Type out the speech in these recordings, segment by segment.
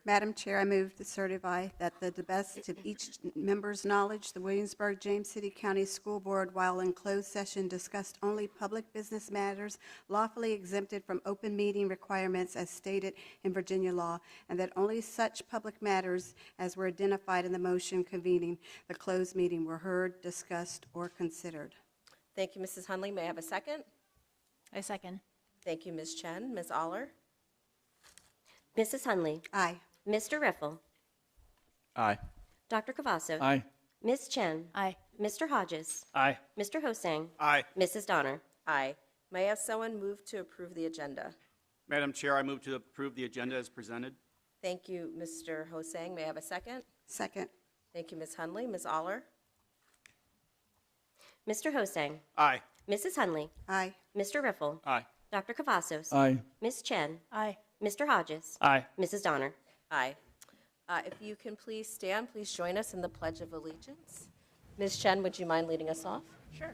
Madam Chair, I move to certify that the best of each member's knowledge, the Williamsburg-James City County School Board, while in closed session, discussed only public business matters lawfully exempted from open meeting requirements as stated in Virginia law, and that only such public matters as were identified in the motion convening the closed meeting were heard, discussed, or considered. Thank you, Mrs. Hunley. May I have a second? I second. Thank you, Ms. Chen. Ms. Aller? Mrs. Hunley, Aye. Mr. Riffle, Aye. Dr. Cavasso, Aye. Ms. Chen, Aye. Mr. Hodges, Aye. Mr. Hosang, Aye. Mrs. Donner. Aye. May I have someone move to approve the agenda? Madam Chair, I move to approve the agenda as presented. Thank you, Mr. Hosang. May I have a second? Second. Thank you, Ms. Hunley. Ms. Aller? Mr. Hosang, Aye. Mrs. Hunley, Aye. Mr. Riffle, Aye. Dr. Cavassos, Aye. Ms. Chen, Aye. Mr. Hodges, Aye. Mrs. Donner. Aye. If you can please stand, please join us in the Pledge of Allegiance. Ms. Chen, would you mind leading us off? Sure.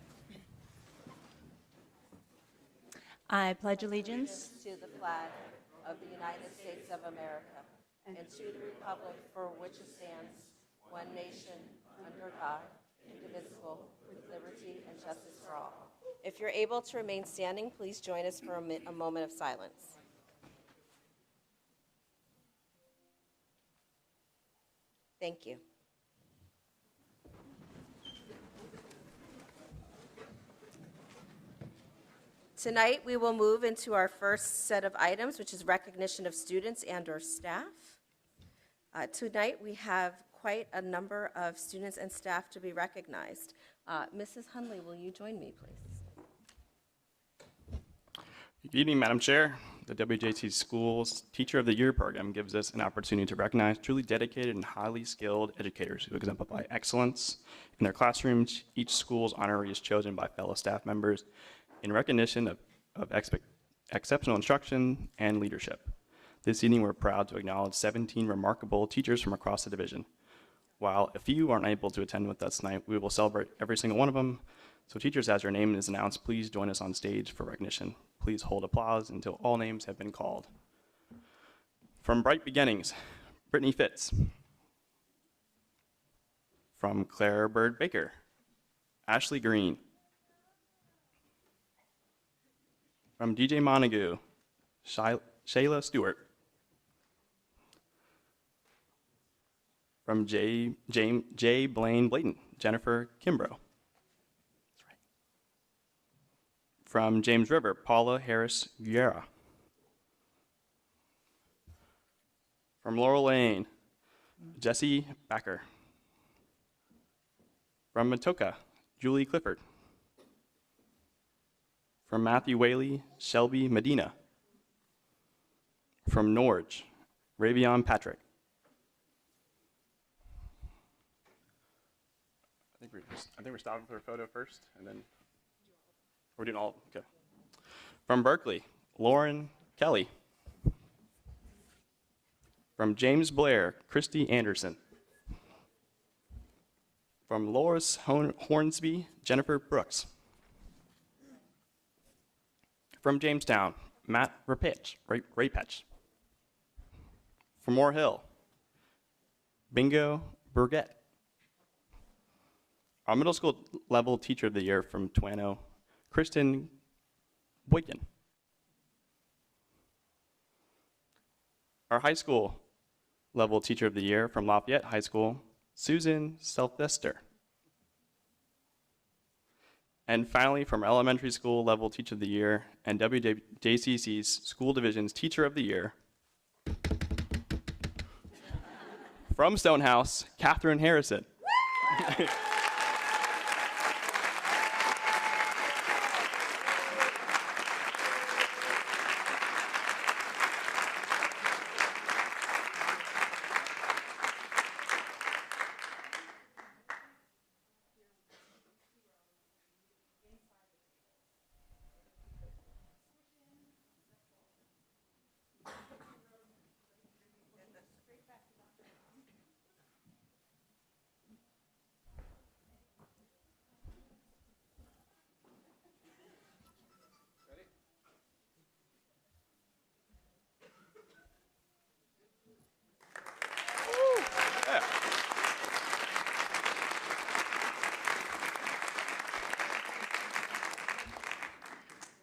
I pledge allegiance To the flag of the United States of America and to the republic for which it stands, one nation, under God, indivisible, with liberty and justice for all. If you're able to remain standing, please join us for a moment of silence. Thank you. Tonight, we will move into our first set of items, which is recognition of students and/or staff. Tonight, we have quite a number of students and staff to be recognized. Mrs. Hunley, will you join me, please? Good evening, Madam Chair. The WJT Schools Teacher of the Year program gives us an opportunity to recognize truly dedicated and highly skilled educators who exemplify excellence in their classrooms. Each school's honoree is chosen by fellow staff members in recognition of exceptional instruction and leadership. This evening, we're proud to acknowledge 17 remarkable teachers from across the division. While a few aren't able to attend with us tonight, we will celebrate every single one of them. So teachers, as your name is announced, please join us on stage for recognition. Please hold applause until all names have been called. From Bright Beginnings, Brittany Fitz. From Claire Bird Baker, Ashley Green. From DJ Montague, Shayla Stewart. From J. Blaine Blayton, Jennifer Kimbrough. From James River, Paula Harris Guerra. From Laurel Lane, Jesse Backer. From Matoka, Julie Clifford. From Matthew Whaley, Shelby Medina. From Norge, Ravion Patrick. I think we're stopping for a photo first, and then we're doing all, okay. From Berkeley, Lauren Kelly. From James Blair, Christy Anderson. From Loris Hornsby, Jennifer Brooks. From Jamestown, Matt Rapetch. From Moore Hill, Bingo Burgett. Our middle school level teacher of the year from Tuano, Kristen Boykin. Our high school level teacher of the year from Lafayette High School, Susan Sylvester. And finally, from elementary school level teacher of the year and WJCC's school division's teacher of the year, from Stonehouse, Catherine Harrison.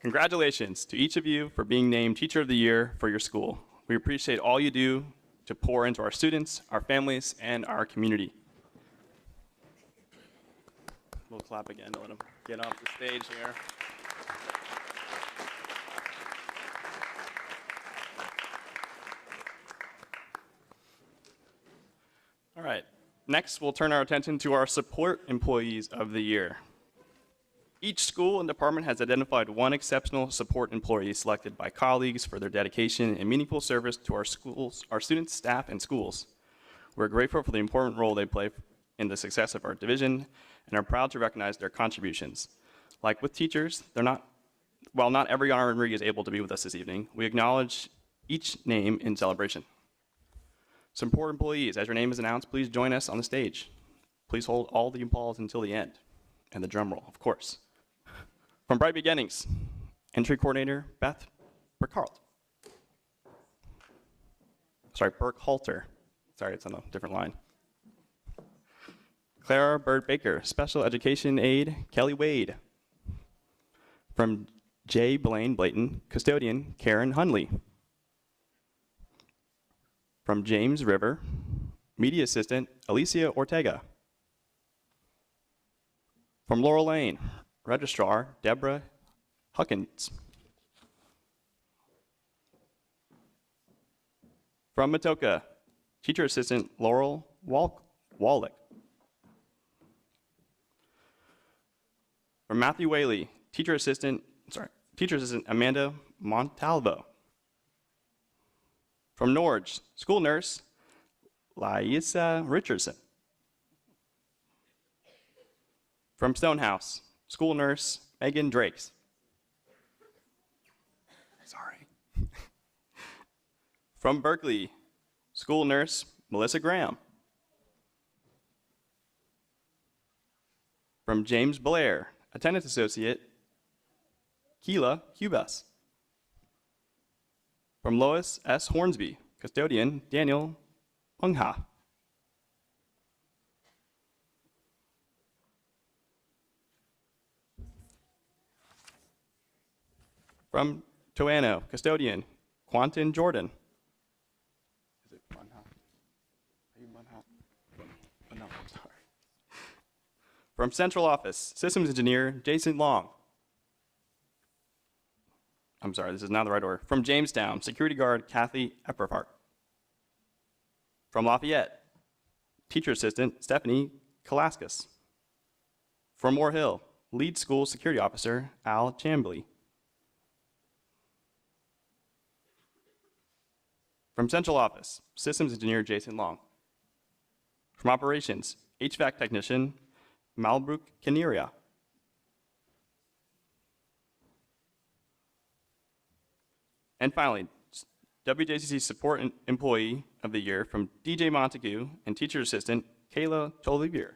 Congratulations to each of you for being named Teacher of the Year for your school. We appreciate all you do to pour into our students, our families, and our community. We'll clap again to let them get off the stage here. All right, next we'll turn our attention to our Support Employees of the Year. Each school and department has identified one exceptional support employee selected by colleagues for their dedication and meaningful service to our schools, our students, staff, and schools. We're grateful for the important role they play in the success of our division and are proud to recognize their contributions. Like with teachers, while not every honoree is able to be with us this evening, we acknowledge each name in celebration. Support employees, as your name is announced, please join us on the stage. Please hold all the applause until the end, and the drum roll, of course. From Bright Beginnings, Entry Coordinator Beth Burkhalter. Sorry, it's on a different line. Clara Bird Baker, Special Education Aide Kelly Wade. From J. Blaine Blayton, Custodian Karen Hunley. From James River, Media Assistant Alicia Ortega. From Laurel Lane, Registrar Deborah Huckins. From Matoka, Teacher Assistant Laurel Wallach. From Matthew Whaley, Teacher Assistant Amanda Montalvo. From Norge, School Nurse Laisa Richardson. From Stonehouse, School Nurse Megan Drakes. Sorry. From Berkeley, School Nurse Melissa Graham. From James Blair, Attendance Associate Keela Cubas. From Lois S. Hornsby, Custodian Daniel Ungha. From Toano, Custodian Quantin Jordan. Is it Bunha? Are you Bunha? Oh, no, I'm sorry. From Central Office, Systems Engineer Jason Long. I'm sorry, this is not the right order. From Jamestown, Security Guard Kathy Epperhart. From Lafayette, Teacher Assistant Stephanie Kalaskis. From Moore Hill, Lead School Security Officer Al Chambly. From Central Office, Systems Engineer Jason Long. From Operations, HVAC Technician Malbrook Kaniria. And finally, WJCC Support Employee of the Year from DJ Montague and Teacher Assistant Kayla Tolivier.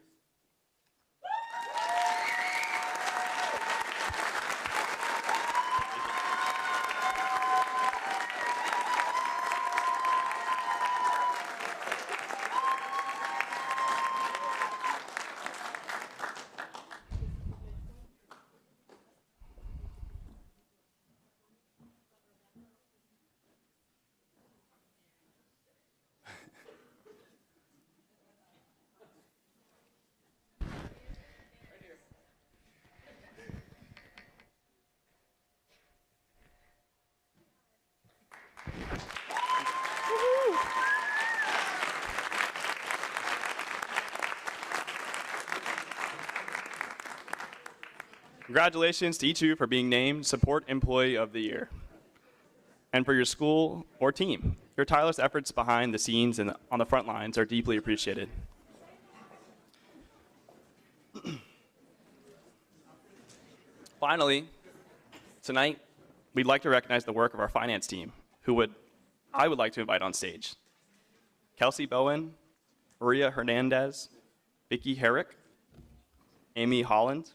Congratulations to each of you for being named Support Employee of the Year. And for your school or team, your tireless efforts behind the scenes and on the front lines are deeply appreciated. Finally, tonight, we'd like to recognize the work of our finance team, I would like to invite on stage. Kelsey Bowen, Maria Hernandez, Vicki Herrick, Amy Holland,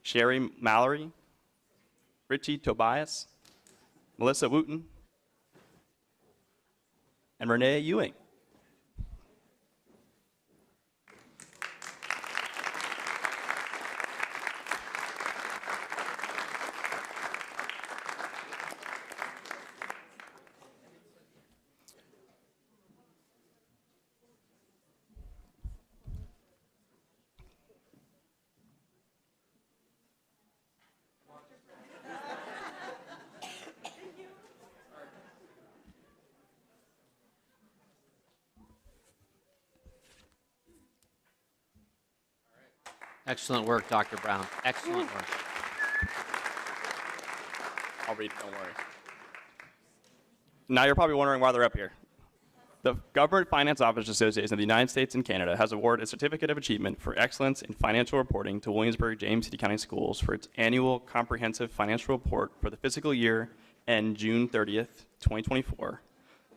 Sherry Mallory, Richie Tobias, Melissa Wooten, and Renee Ewing. Excellent work, Dr. Brown. Excellent work. I'll read it, don't worry. Now you're probably wondering why they're up here. The Government Finance Officers Association of the United States and Canada has awarded a Certificate of Achievement for Excellence in Financial Reporting to Williamsburg-James City County Schools for its annual comprehensive financial report for the fiscal year end June 30th, 2024.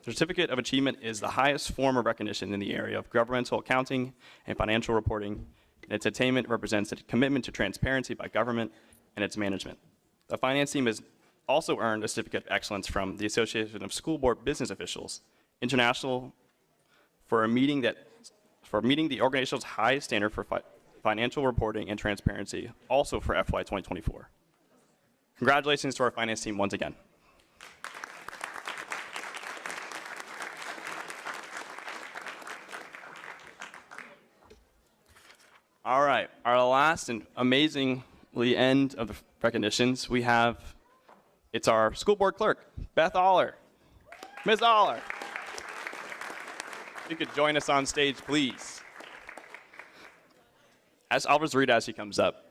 The Certificate of Achievement is the highest form of recognition in the area of governmental accounting and financial reporting, and its attainment represents a commitment to transparency by government and its management. The finance team has also earned a Certificate of Excellence from the Association of School Board Business Officials International for meeting the organization's highest standard for financial reporting and transparency, also for FY 2024. Congratulations to our finance team once again. All right, our last and amazingly end of the recognitions, it's our school board clerk, Beth Aller. Ms. Aller. If you could join us on stage, please. I'll just read as she comes up.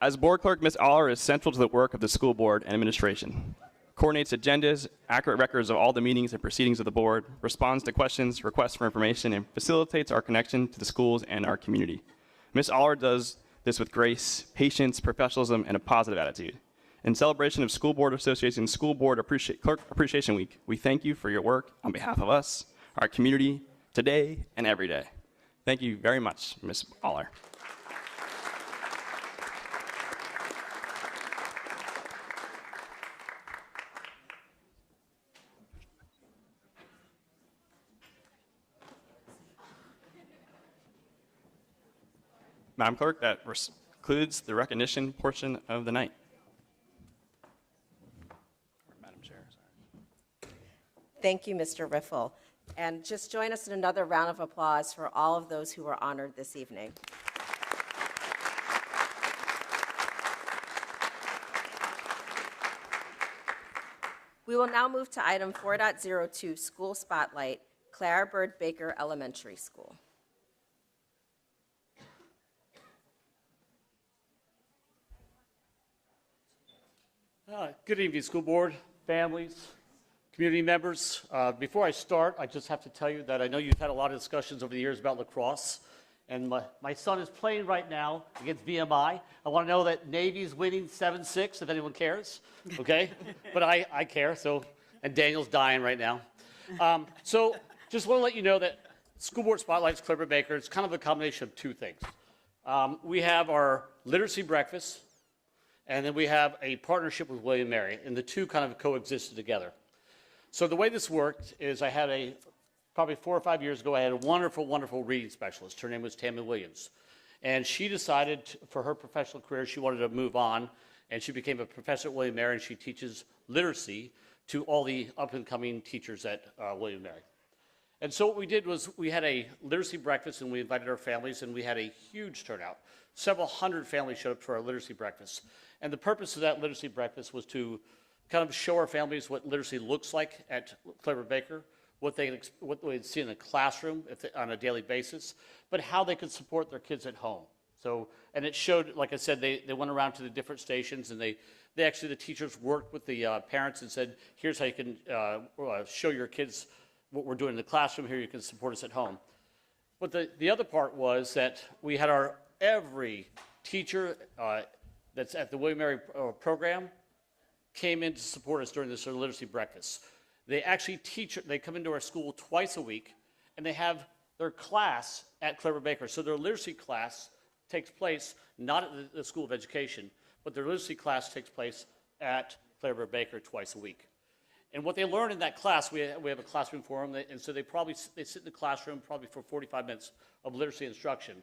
As board clerk, Ms. Aller is central to the work of the school board and administration. Coordinates agendas, accurate records of all the meetings and proceedings of the board, responds to questions, requests for information, and facilitates our connection to the schools and our community. Ms. Aller does this with grace, patience, professionalism, and a positive attitude. In celebration of School Board Association School Board Clerk Appreciation Week, we thank you for your work on behalf of us, our community, today and every day. Thank you very much, Ms. Aller. Madam Clerk, that concludes the recognition portion of the night. Madam Chair, sorry. Thank you, Mr. Riffle. And just join us in another round of applause for all of those who were honored this evening. We will now move to item 4.02, School Spotlight, Clara Bird Baker Elementary School. Good evening, school board, families, community members. Before I start, I just have to tell you that I know you've had a lot of discussions over the years about lacrosse, and my son is playing right now against VMI. I want to know that Navy's winning 7-6, if anyone cares, okay? But I care, and Daniel's dying right now. So just want to let you know that School Board Spotlight's Clara Bird Baker. It's kind of a combination of two things. We have our literacy breakfast, and then we have a partnership with William & Mary, and the two kind of coexisted together. So the way this worked is I had probably 4 or 5 years ago, I had a wonderful, wonderful reading specialist. Her name was Tammy Williams. And she decided for her professional career, she wanted to move on, and she became a professor at William & Mary, and she teaches literacy to all the up-and-coming teachers at William & Mary. And so what we did was we had a literacy breakfast, and we invited our families, and we had a huge turnout. Several hundred families showed up for our literacy breakfast. And the purpose of that literacy breakfast was to kind of show our families what literacy looks like at Clara Bird Baker, what they'd see in the classroom on a daily basis, but how they could support their kids at home. So, and it showed, like I said, they went around to the different stations, and they actually, the teachers worked with the parents and said, here's how you can show your kids what we're doing in the classroom, here you can support us at home. But the other part was that we had every teacher that's at the William & Mary program came in to support us during this literacy breakfast. They actually they come into our school twice a week, and they have their class at Clara Bird Baker. So their literacy class takes place not at the School of Education, but their literacy class takes place at Clara Bird Baker twice a week. And what they learn in that class, we have a classroom for them, and so they sit in the classroom probably for 45 minutes of literacy instruction.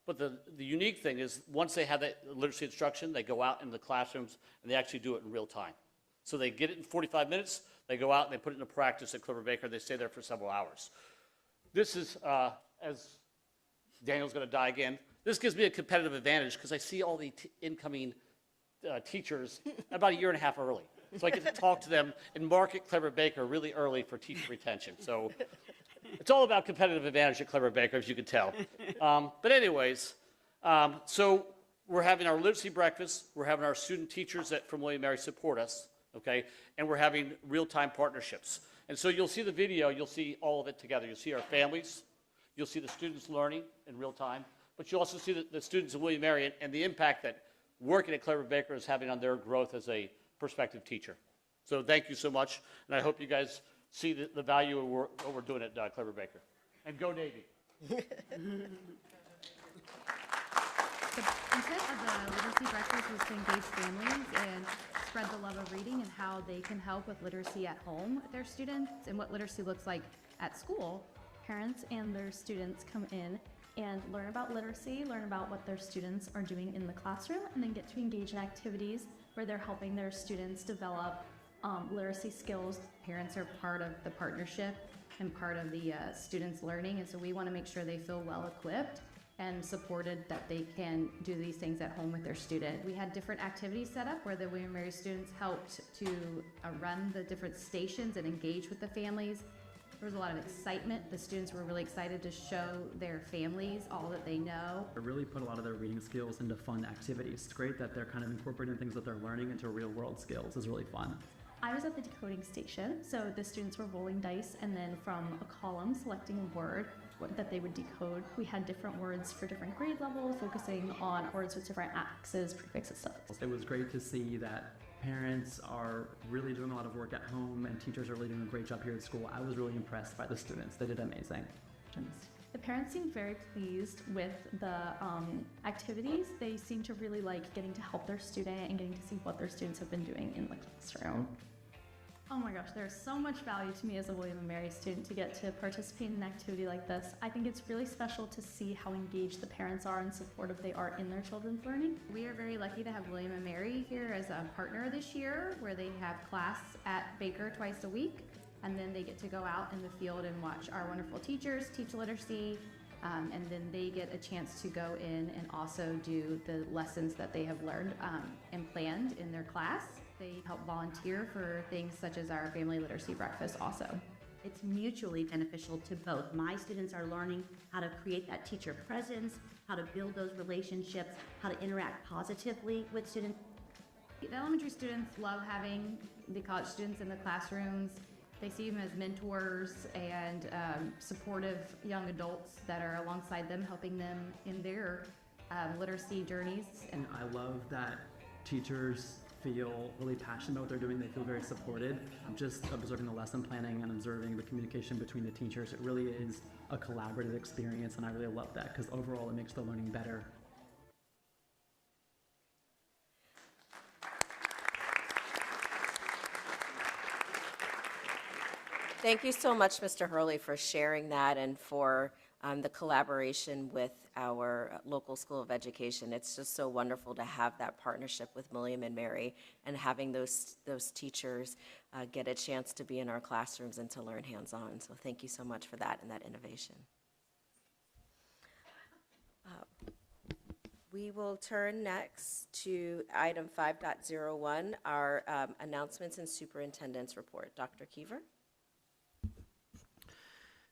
But the unique thing is, once they have that literacy instruction, they go out in the classrooms and they actually do it in real time. So they get it in 45 minutes, they go out and they put it into practice at Clara Bird Baker, they stay there for several hours. This is, as Daniel's going to die again, this gives me a competitive advantage because I see all the incoming teachers about a year and a half early. So I get to talk to them and market Clara Bird Baker really early for teacher retention. So it's all about competitive advantage at Clara Bird Baker, as you can tell. But anyways, so we're having our literacy breakfast, we're having our student teachers from William & Mary support us, okay? And we're having real-time partnerships. And so you'll see the video, you'll see all of it together. You'll see our families, you'll see the students learning in real time, but you'll also see the students of William & Mary and the impact that working at Clever Baker is having on their growth as a prospective teacher. So thank you so much, and I hope you guys see the value of what we're doing at Clever Baker. And go Navy. The intent of the literacy breakfast was to engage families and spread the love of reading and how they can help with literacy at home with their students and what literacy looks like at school. Parents and their students come in and learn about literacy, learn about what their students are doing in the classroom, and then get to engage in activities where they're helping their students develop literacy skills. Parents are part of the partnership and part of the students' learning, and so we want to make sure they feel well equipped and supported that they can do these things at home with their student. We had different activities set up where the William & Mary students helped to run the different stations and engage with the families. There was a lot of excitement. The students were really excited to show their families all that they know. They really put a lot of their reading skills into fun activities. It's great that they're kind of incorporating things that they're learning into real world skills. It's really fun. I was at the decoding station, so the students were rolling dice and then from a column selecting a word that they would decode. We had different words for different grade levels, focusing on words with different affixes, prefixes, stuff. It was great to see that parents are really doing a lot of work at home and teachers are really doing a great job here at school. I was really impressed by the students. They did amazing. The parents seemed very pleased with the activities. They seemed to really like getting to help their student and getting to see what their students have been doing in the classroom. Oh my gosh, there's so much value to me as a William & Mary student to get to participate in an activity like this. I think it's really special to see how engaged the parents are and supportive they are in their children's learning. We are very lucky to have William & Mary here as a partner this year, where they have class at Baker twice a week, and then they get to go out in the field and watch our wonderful teachers teach literacy, and then they get a chance to go in and also do the lessons that they have learned and planned in their class. They help volunteer for things such as our family literacy breakfast also. It's mutually beneficial to both. My students are learning how to create that teacher presence, how to build those relationships, how to interact positively with students. The elementary students love having the college students in the classrooms. They see them as mentors and supportive young adults that are alongside them, helping them in their literacy journeys. And I love that teachers feel really passionate about what they're doing. They feel very supported. Just observing the lesson planning and observing the communication between the teachers, it really is a collaborative experience, and I really love that because overall it makes the learning better. Thank you so much, Mr. Hurley, for sharing that and for the collaboration with our local School of Education. It's just so wonderful to have that partnership with William & Mary and having those teachers get a chance to be in our classrooms and to learn hands-on. So thank you so much for that and that innovation. We will turn next to item 5.01, our announcements and superintendent's report. Dr. Kiever.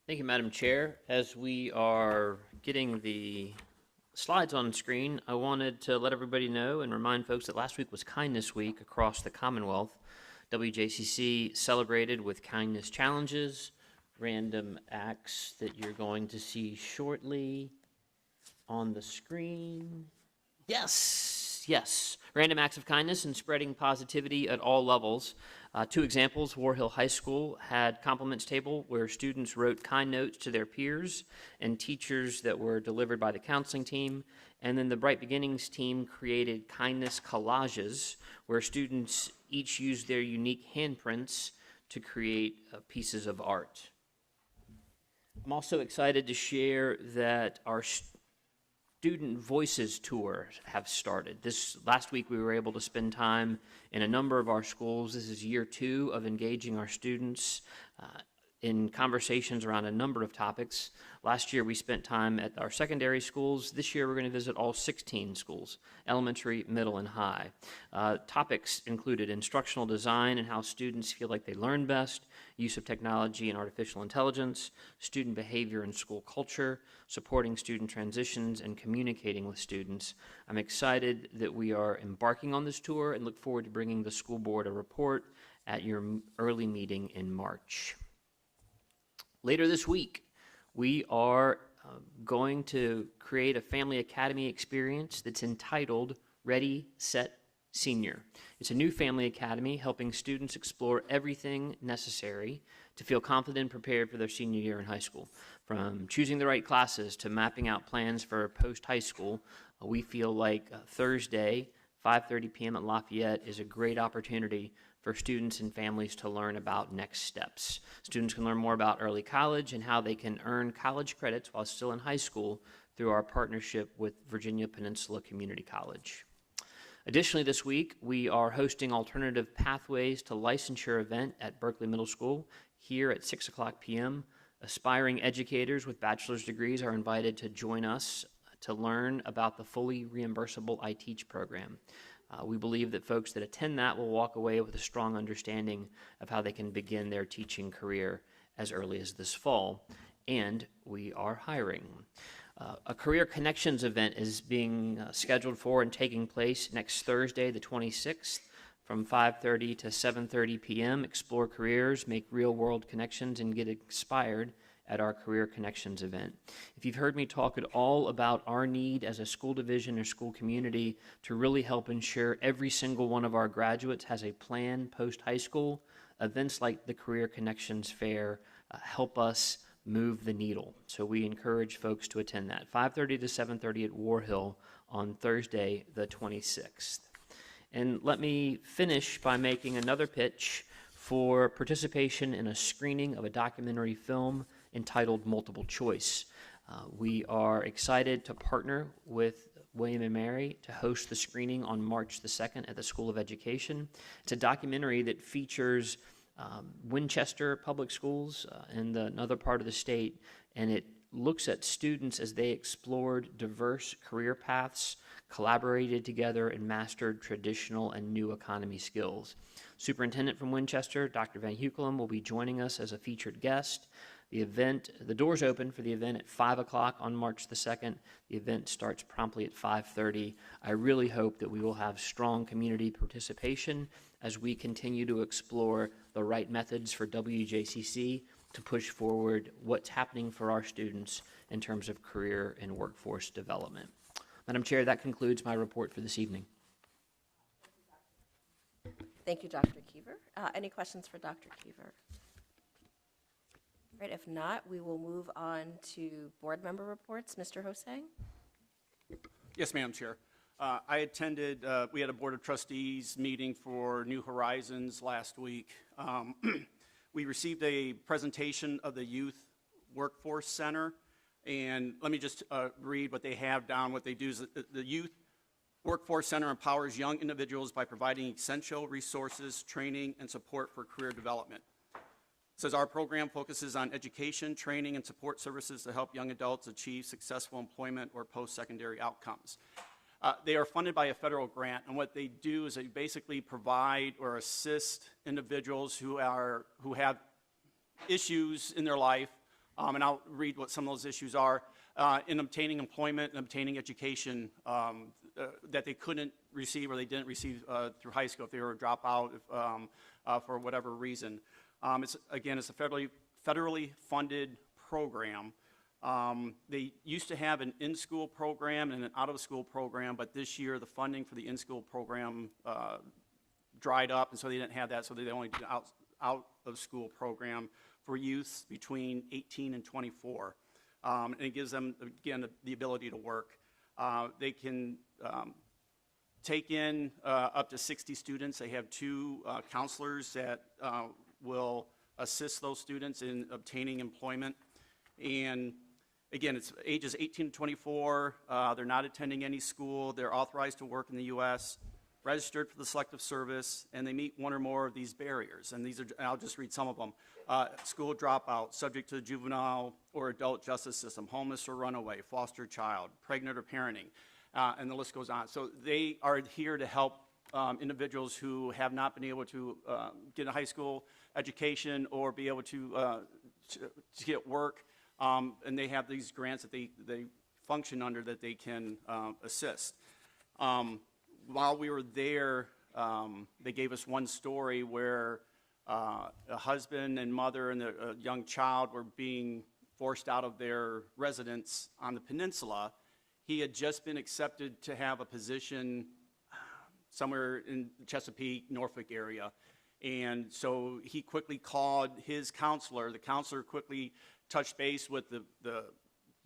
Thank you, Madam Chair. As we are getting the slides on screen, I wanted to let everybody know and remind folks that last week was Kindness Week across the Commonwealth. WJCC celebrated with kindness challenges, random acts that you're going to see shortly on the screen. Yes, random acts of kindness and spreading positivity at all levels. Two examples: War Hill High School had compliments table where students wrote kind notes to their peers and teachers that were delivered by the counseling team. And then the Bright Beginnings team created kindness collages where students each used their unique handprints to create pieces of art. I'm also excited to share that our Student Voices Tour have started. This last week we were able to spend time in a number of our schools. This is year 2 of engaging our students in conversations around a number of topics. Last year, we spent time at our secondary schools. This year, we're going to visit all 16 schools, elementary, middle, and high. Topics included instructional design and how students feel like they learn best, use of technology and artificial intelligence, student behavior and school culture, supporting student transitions, and communicating with students. I'm excited that we are embarking on this tour and look forward to bringing the school board a report at your early meeting in March. Later this week, we are going to create a family academy experience that's entitled Ready, Set, Senior. It's a new family academy helping students explore everything necessary to feel confident and prepared for their senior year in high school. From choosing the right classes to mapping out plans for post-high school, we feel like Thursday, 5:30 p.m. at Lafayette is a great opportunity for students and families to learn about next steps. Students can learn more about early college and how they can earn college credits while still in high school through our partnership with Virginia Peninsula Community College. Additionally, this week, we are hosting Alternative Pathways to Licensure event at Berkeley Middle School here at 6 o'clock p.m. Aspiring educators with bachelor's degrees are invited to join us to learn about the fully reimbursable I Teach program. We believe that folks that attend that will walk away with a strong understanding of how they can begin their teaching career as early as this fall, and we are hiring. A Career Connections event is being scheduled for and taking place next Thursday, the 26th, from 5:30 to 7:30 p.m. Explore careers, make real-world connections, and get inspired at our Career Connections event. If you've heard me talk at all about our need as a school division or school community to really help ensure every single one of our graduates has a plan post-high school, events like the Career Connections Fair help us move the needle. So we encourage folks to attend that. 5:30 to 7:30 at War Hill on Thursday, the 26th. And let me finish by making another pitch for participation in a screening of a documentary film entitled Multiple Choice. We are excited to partner with William & Mary to host the screening on March the 2nd at the School of Education. It's a documentary that features Winchester Public Schools in another part of the state, and it looks at students as they explored diverse career paths, collaborated together, and mastered traditional and new economy skills. Superintendent from Winchester, Dr. Van Hukelum, will be joining us as a featured guest. The doors open for the event at 5 o'clock on March the 2nd. The event starts promptly at 5:30. I really hope that we will have strong community participation as we continue to explore the right methods for WJCC to push forward what's happening for our students in terms of career and workforce development. Madam Chair, that concludes my report for this evening. Thank you, Dr. Keever. Any questions for Dr. Keever? All right, if not, we will move on to board member reports. Mr. Hosang? Yes, Madam Chair. I attended, we had a Board of Trustees meeting for New Horizons last week. We received a presentation of the Youth Workforce Center, and let me just read what they have down. What they do is the Youth Workforce Center empowers young individuals by providing essential resources, training, and support for career development. It says our program focuses on education, training, and support services to help young adults achieve successful employment or post-secondary outcomes. They are funded by a federal grant, and what they do is they basically provide or assist individuals who have issues in their life, and I'll read what some of those issues are, in obtaining employment and obtaining education that they couldn't receive or they didn't receive through high school if they were a dropout for whatever reason. It's a federally funded program. They used to have an in-school program and an out-of-school program, but this year the funding for the in-school program dried up, and so they didn't have that, so they only did an out-of-school program for youths between 18 and 24. And it gives them, again, the ability to work. They can take in up to 60 students. They have 2 counselors that will assist those students in obtaining employment. And again, it's ages 18 to 24. They're not attending any school. They're authorized to work in the U.S. registered for the Selective Service, and they meet one or more of these barriers. And these are, I'll just read some of them. School dropout, subject to the juvenile or adult justice system, homeless or runaway, foster child, pregnant or parenting, and the list goes on. So they are here to help individuals who have not been able to get a high school education or be able to get work, and they have these grants that they function under that they can assist. While we were there, they gave us one story where a husband and mother and a young child were being forced out of their residence on the peninsula. He had just been accepted to have a position somewhere in Chesapeake, Norfolk area. And so he quickly called his counselor. The counselor quickly touched base with the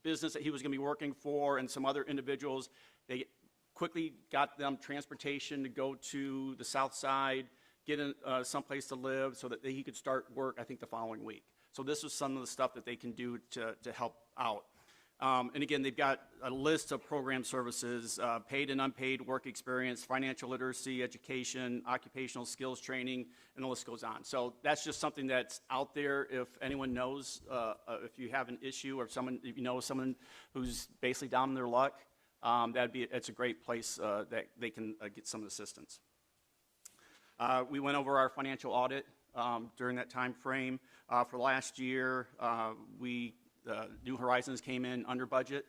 business that he was going to be working for and some other individuals. They quickly got them transportation to go to the south side, get someplace to live so that he could start work, I think, the following week. So this was some of the stuff that they can do to help out. And again, they've got a list of program services, paid and unpaid work experience, financial literacy, education, occupational skills training, and the list goes on. So that's just something that's out there. If anyone knows, if you have an issue or if you know someone who's basically down in their luck, it's a great place that they can get some assistance. We went over our financial audit during that time frame. For last year, New Horizons came in under budget,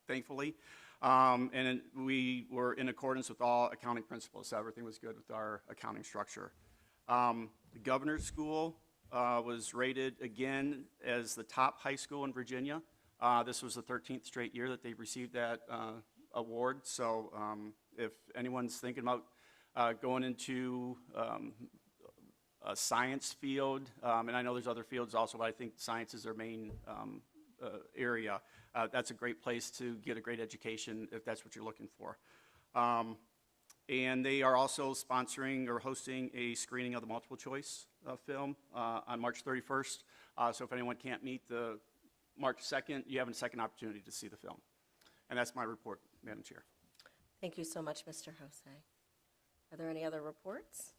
thankfully, and we were in accordance with all accounting principles, so everything was good with our accounting structure. The Governor's School was rated again as the top high school in Virginia. This was the 13th straight year that they've received that award, so if anyone's thinking about going into a science field, and I know there's other fields also, but I think science is their main area. That's a great place to get a great education if that's what you're looking for. And they are also sponsoring or hosting a screening of the multiple choice film on March 31st. So if anyone can't meet the March 2nd, you have a second opportunity to see the film. And that's my report, Madam Chair. Thank you so much, Mr. Jose. Are there any other reports?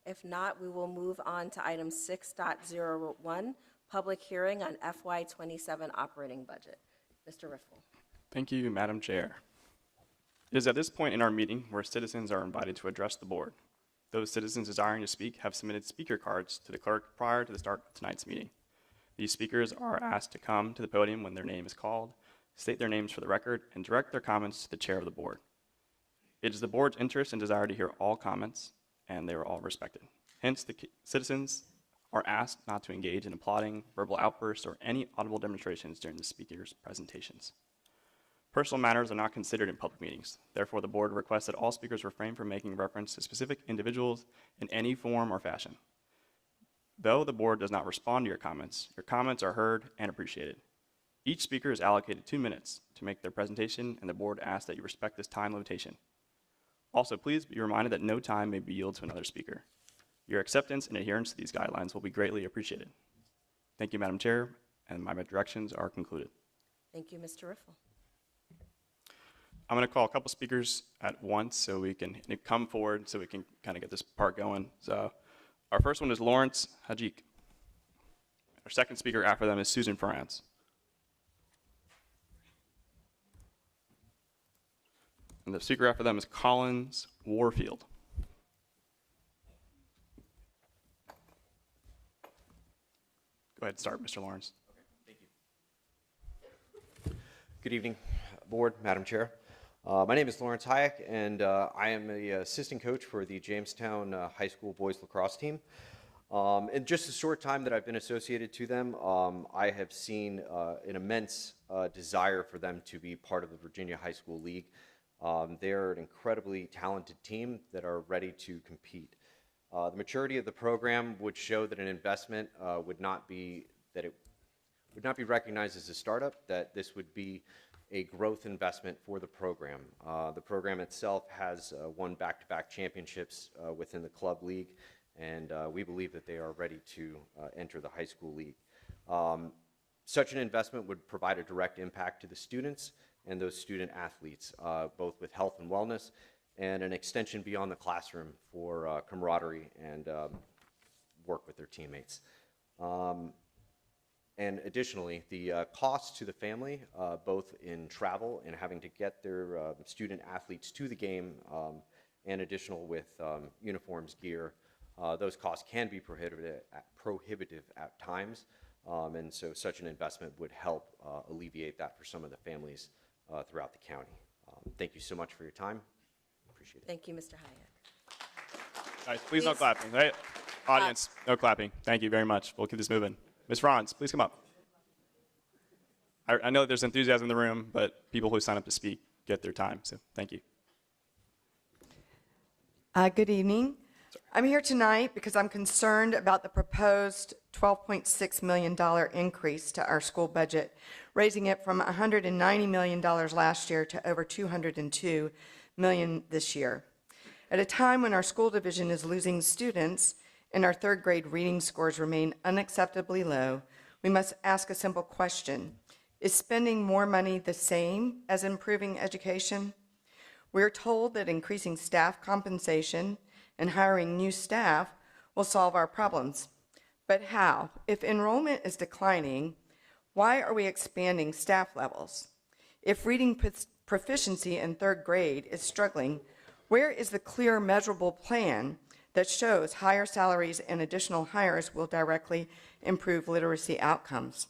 If not, we will move on to item 6.01, public hearing on FY27 operating budget. Mr. Riffle. Thank you, Madam Chair. It is at this point in our meeting where citizens are invited to address the board. Those citizens desiring to speak have submitted speaker cards to the clerk prior to the start of tonight's meeting. These speakers are asked to come to the podium when their name is called, state their names for the record, and direct their comments to the chair of the board. It is the board's interest and desire to hear all comments, and they are all respected. Hence, the citizens are asked not to engage in applauding, verbal outbursts, or any audible demonstrations during the speaker's presentations. Personal matters are not considered in public meetings. Therefore, the board requests that all speakers refrain from making reference to specific individuals in any form or fashion. Though the board does not respond to your comments are heard and appreciated. Each speaker is allocated 2 minutes to make their presentation, and the board asks that you respect this time limitation. Also, please be reminded that no time may be yielded to another speaker. Your acceptance and adherence to these guidelines will be greatly appreciated. Thank you, Madam Chair, and my directions are concluded. Thank you, Mr. Riffle. I'm going to call a couple speakers at once so we can come forward so we can kind of get this part going. So our first one is Lawrence Hajik. Our second speaker after them is Susan France. And the speaker after them is Collins Warfield. Go ahead and start, Mr. Lawrence. Okay, thank you. Good evening, Board, Madam Chair. My name is Lawrence Hayek, and I am the assistant coach for the Jamestown High School boys lacrosse team. In just a short time that I've been associated to them, I have seen an immense desire for them to be part of the Virginia High School League. They're an incredibly talented team that are ready to compete. The maturity of the program would show that an investment would not be recognized as a startup, that this would be a growth investment for the program. The program itself has won back-to-back championships within the club league, and we believe that they are ready to enter the high school league. Such an investment would provide a direct impact to the students and those student athletes, both with health and wellness, and an extension beyond the classroom for camaraderie and work with their teammates. And additionally, the costs to the family, both in travel and having to get their student athletes to the game, and additional with uniforms, gear, those costs can be prohibitive at times. And so such an investment would help alleviate that for some of the families throughout the county. Thank you so much for your time. Appreciate it. Thank you, Mr. Hayek. Guys, please no clapping, right? Audience, no clapping. Thank you very much. We'll keep this moving. Ms. Franz, please come up. I know that there's enthusiasm in the room, but people who sign up to speak get their time, so thank you. Good evening. I'm here tonight because I'm concerned about the proposed $12.6 million increase to our school budget, raising it from $190 million last year to over $202 million this year. At a time when our school division is losing students and our third grade reading scores remain unacceptably low, we must ask a simple question. Is spending more money the same as improving education? We're told that increasing staff compensation and hiring new staff will solve our problems. But how? If enrollment is declining, why are we expanding staff levels? If reading proficiency in third grade is struggling, where is the clear, measurable plan that shows higher salaries and additional hires will directly improve literacy outcomes?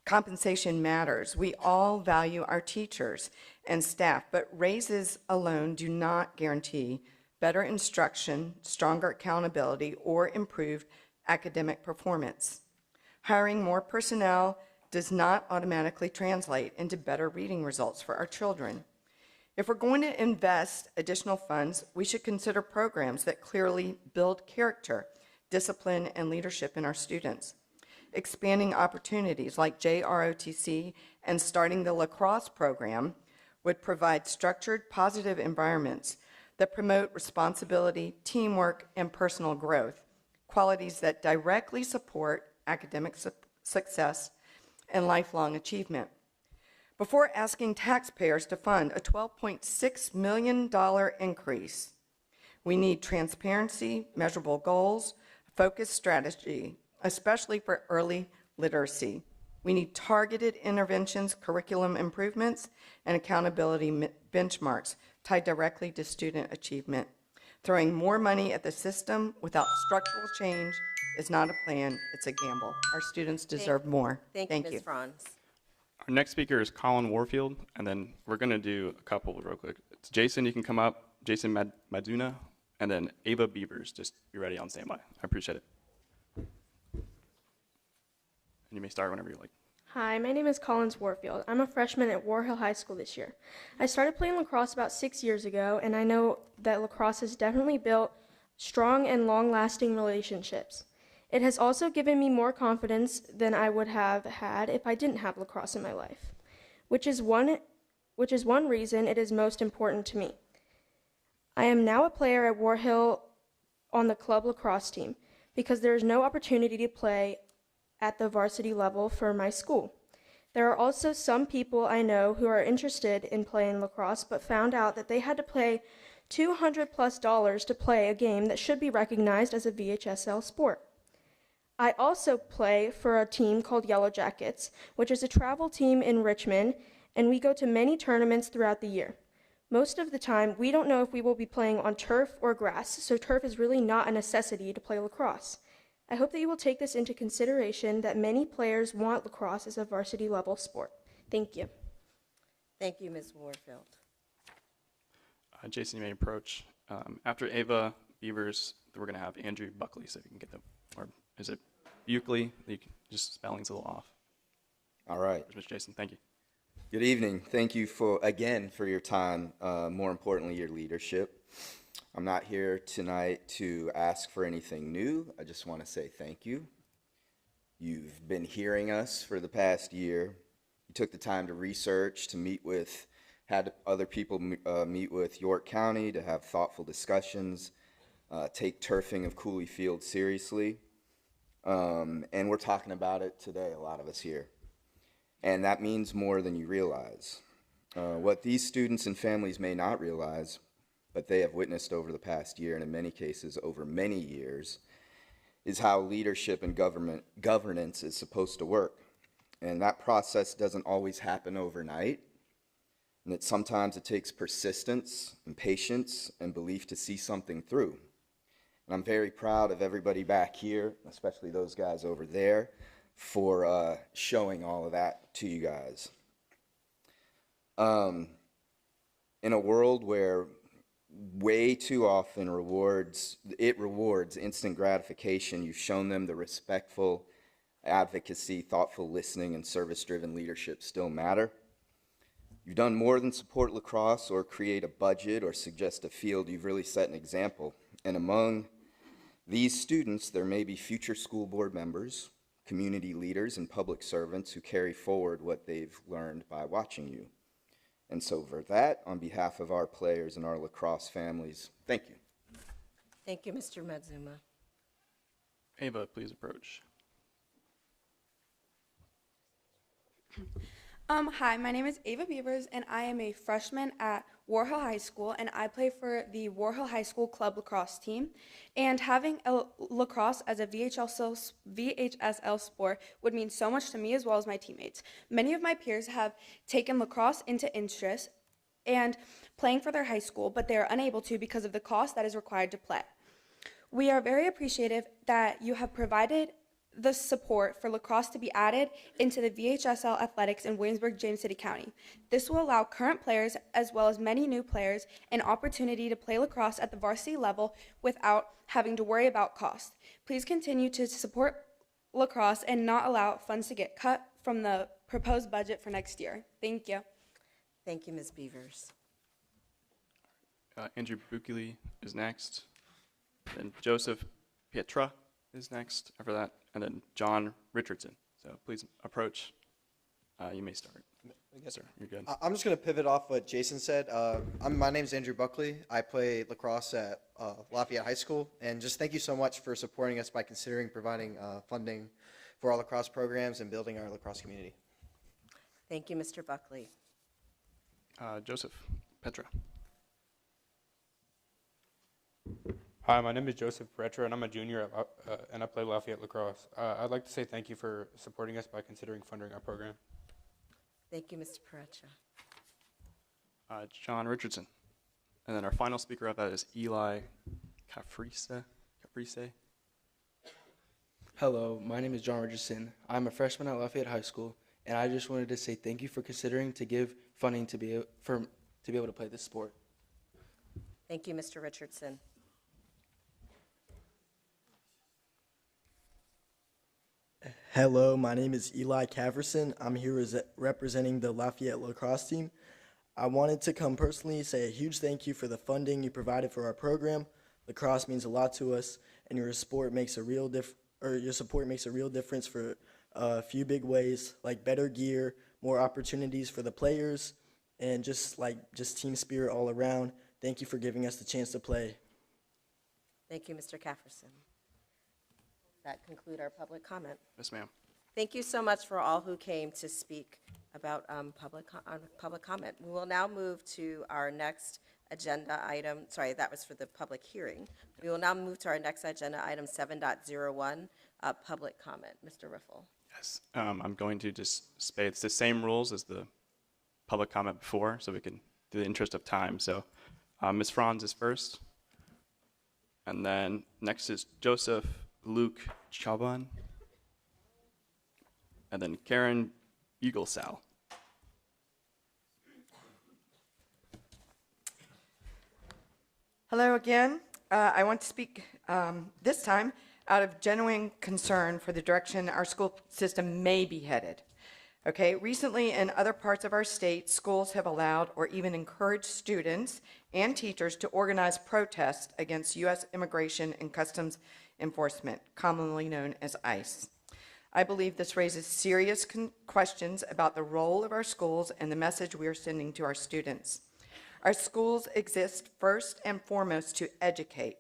Compensation matters. We all value our teachers and staff, but raises alone do not guarantee better instruction, stronger accountability, or improved academic performance. Hiring more personnel does not automatically translate into better reading results for our children. If we're going to invest additional funds, we should consider programs that clearly build character, discipline, and leadership in our students. Expanding opportunities like JROTC and starting the lacrosse program would provide structured, positive environments that promote responsibility, teamwork, and personal growth, qualities that directly support academic success and lifelong achievement. Before asking taxpayers to fund a $12.6 million increase, we need transparency, measurable goals, focused strategy, especially for early literacy. We need targeted interventions, curriculum improvements, and accountability benchmarks tied directly to student achievement. Throwing more money at the system without structural change is not a plan, it's a gamble. Our students deserve more. Thank you, Ms. Franz. Our next speaker is Colin Warfield, and then we're going to do a couple real quick. It's Jason, you can come up, Jason Maduna, and then Ava Beavers. Just be ready on standby. I appreciate it. And you may start whenever you like. Hi, my name is Collins Warfield. I'm a freshman at War Hill High School this year. I started playing lacrosse about 6 years ago, and I know that lacrosse has definitely built strong and long-lasting relationships. It has also given me more confidence than I would have had if I didn't have lacrosse in my life, which is one reason it is most important to me. I am now a player at War Hill on the club lacrosse team because there is no opportunity to play at the varsity level for my school. There are also some people I know who are interested in playing lacrosse but found out that they had to pay $200+ to play a game that should be recognized as a VHSL sport. I also play for a team called Yellow Jackets, which is a travel team in Richmond, and we go to many tournaments throughout the year. Most of the time, we don't know if we will be playing on turf or grass, so turf is really not a necessity to play lacrosse. I hope that you will take this into consideration that many players want lacrosse as a varsity level sport. Thank you. Thank you, Ms. Warfield. Jason, you may approach. After Ava Beavers, we're going to have Andrew Buckley, so if you can get the, or is it Buckley? You can, just spelling's a little off. All right. Mr. Jason, thank you. Good evening. Thank you again for your time, more importantly, your leadership. I'm not here tonight to ask for anything new. I just want to say thank you. You've been hearing us for the past year. You took the time to research, to meet with, had other people meet with York County to have thoughtful discussions, take turfing of Cooley Field seriously. And we're talking about it today, a lot of us here. And that means more than you realize. What these students and families may not realize, but they have witnessed over the past year, and in many cases over many years, is how leadership and governance is supposed to work. And that process doesn't always happen overnight, and that sometimes it takes persistence and patience and belief to see something through. And I'm very proud of everybody back here, especially those guys over there, for showing all of that to you guys. In a world where way too often rewards instant gratification, you've shown them the respectful advocacy, thoughtful listening, and service-driven leadership still matter. You've done more than support lacrosse or create a budget or suggest a field. You've really set an example. And among these students, there may be future school board members, community leaders, and public servants who carry forward what they've learned by watching you. And so for that, on behalf of our players and our lacrosse families, thank you. Thank you, Mr. Matsuma. Ava, please approach. Hi, my name is Ava Beavers, and I am a freshman at War Hill High School, and I play for the War Hill High School Club lacrosse team. And having lacrosse as a VHSL sport would mean so much to me as well as my teammates. Many of my peers have taken lacrosse into interest and playing for their high school, but they are unable to because of the cost that is required to play. We are very appreciative that you have provided the support for lacrosse to be added into the VHSL athletics in Williamsburg-James City County. This will allow current players as well as many new players an opportunity to play lacrosse at the varsity level without having to worry about cost. Please continue to support lacrosse and not allow funds to get cut from the proposed budget for next year. Thank you. Thank you, Ms. Beavers. Andrew Bukili is next. Then Joseph Pietra is next after that, and then John Richardson. So please approach. You may start. Yes, sir. You're good. I'm just going to pivot off what Jason said. My name's Andrew Buckley. I play lacrosse at Lafayette High School. And just thank you so much for supporting us by considering providing funding for our lacrosse programs and building our lacrosse community. Thank you, Mr. Buckley. Joseph Petra. Hi, my name is Joseph Petra, and I'm a junior, and I play Lafayette lacrosse. I'd like to say thank you for supporting us by considering funding our program. Thank you, Mr. Perecha. John Richardson. And then our final speaker of that is Eli Caprese. Hello, my name is John Richardson. I'm a freshman at Lafayette High School, and I just wanted to say thank you for considering to give funding to be able to play this sport. Thank you, Mr. Richardson. Hello, my name is Eli Caverson. I'm here representing the Lafayette lacrosse team. I wanted to come personally say a huge thank you for the funding you provided for our program. Lacrosse means a lot to us, and your support makes a real difference for a few big ways, like better gear, more opportunities for the players, and just team spirit all around. Thank you for giving us the chance to play. Thank you, Mr. Caverson. That concludes our public comment. Yes, ma'am. Thank you so much for all who came to speak about public comment. We will now move to our next agenda item. Sorry, that was for the public hearing. We will now move to our next agenda item 7.01, public comment. Mr. Riffle. Yes. I'm going to just say it's the same rules as the public comment before, so we can do the interest of time. So Ms. Franz is first. And then next is Joseph Luke Chaban, and then Karen Bugelsal. Hello again. I want to speak this time out of genuine concern for the direction our school system may be headed. Okay, recently in other parts of our state, schools have allowed or even encouraged students and teachers to organize protests against U.S. Immigration and Customs Enforcement, commonly known as ICE. I believe this raises serious questions about the role of our schools and the message we are sending to our students. Our schools exist first and foremost to educate.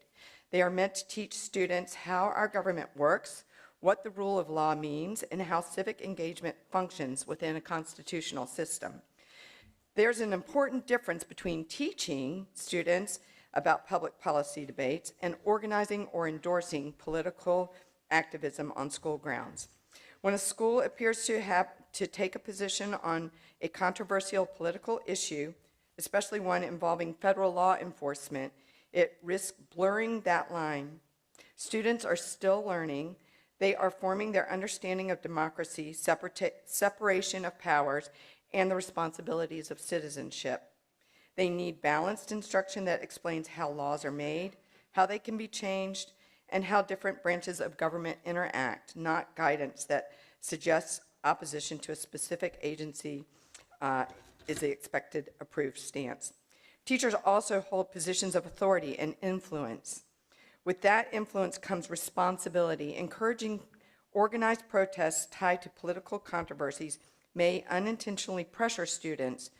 They are meant to teach students how our government works, what the rule of law means, and how civic engagement functions within a constitutional system. There's an important difference between teaching students about public policy debates and organizing or endorsing political activism on school grounds. When a school appears to have to take a position on a controversial political issue, especially one involving federal law enforcement, it risks blurring that line. Students are still learning. They are forming their understanding of democracy, separation of powers, and the responsibilities of citizenship. They need balanced instruction that explains how laws are made, how they can be changed, and how different branches of government interact, not guidance that suggests opposition to a specific agency is the expected approved stance. Teachers also hold positions of authority and influence. With that influence comes responsibility. Encouraging organized protests tied to political controversies may unintentionally pressure students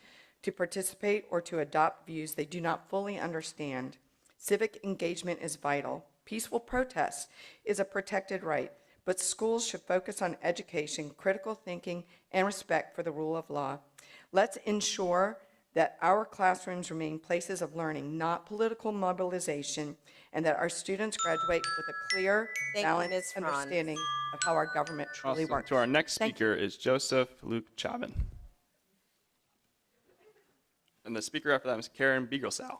to participate or to adopt views they do not fully understand. Civic engagement is vital. Peaceful protest is a protected right, but schools should focus on education, critical thinking, and respect for the rule of law. Let's ensure that our classrooms remain places of learning, not political mobilization, and that our students graduate with a clear, Thank you, Ms. balanced Franz. understanding of how our government truly Awesome. works. To our next Thank speaker is Joseph Luke Chavin. And the speaker after that is Karen Beaglesau.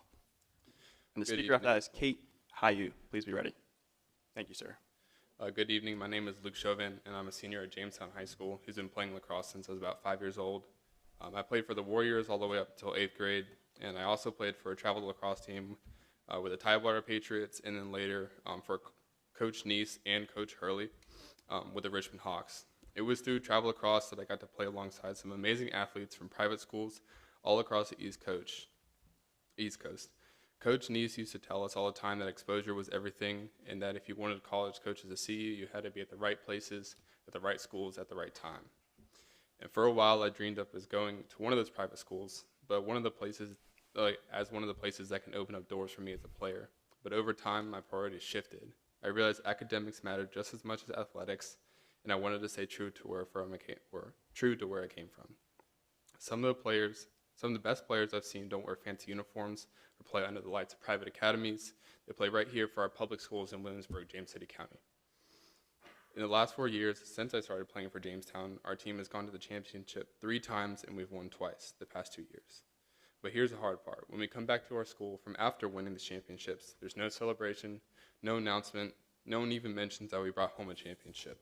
And the Good speaker after evening. that is Kate Hayu. Please be ready. Thank you, sir. Good evening. My name is Luke Chauvin, and I'm a senior at Jamestown High School who's been playing lacrosse since I was about 5 years old. I played for the Warriors all the way up until 8th grade, and I also played for a travel lacrosse team with the Tidewater Patriots, and then later for Coach Neese and Coach Hurley with the Richmond Hawks. It was through travel lacrosse that I got to play alongside some amazing athletes from private schools all across the East Coast. Coach Neese used to tell us all the time that exposure was everything, and that if you wanted college coaches to see you, you had to be at the right places, at the right schools, at the right time. And for a while, I dreamed up as going to one of those private schools, but one of the places that can open up doors for me as a player. But over time, my priorities shifted. I realized academics mattered just as much as athletics, and I wanted to stay true to where I came from. Some of the best players I've seen don't wear fancy uniforms or play under the lights of private academies. They play right here for our public schools in Williamsburg, James City County. In the last 4 years, since I started playing for Jamestown, our team has gone to the championship 3 times and we've won twice the past 2 years. But here's the hard part. When we come back to our school from after winning the championships, there's no celebration, no announcement, no one even mentions that we brought home a championship.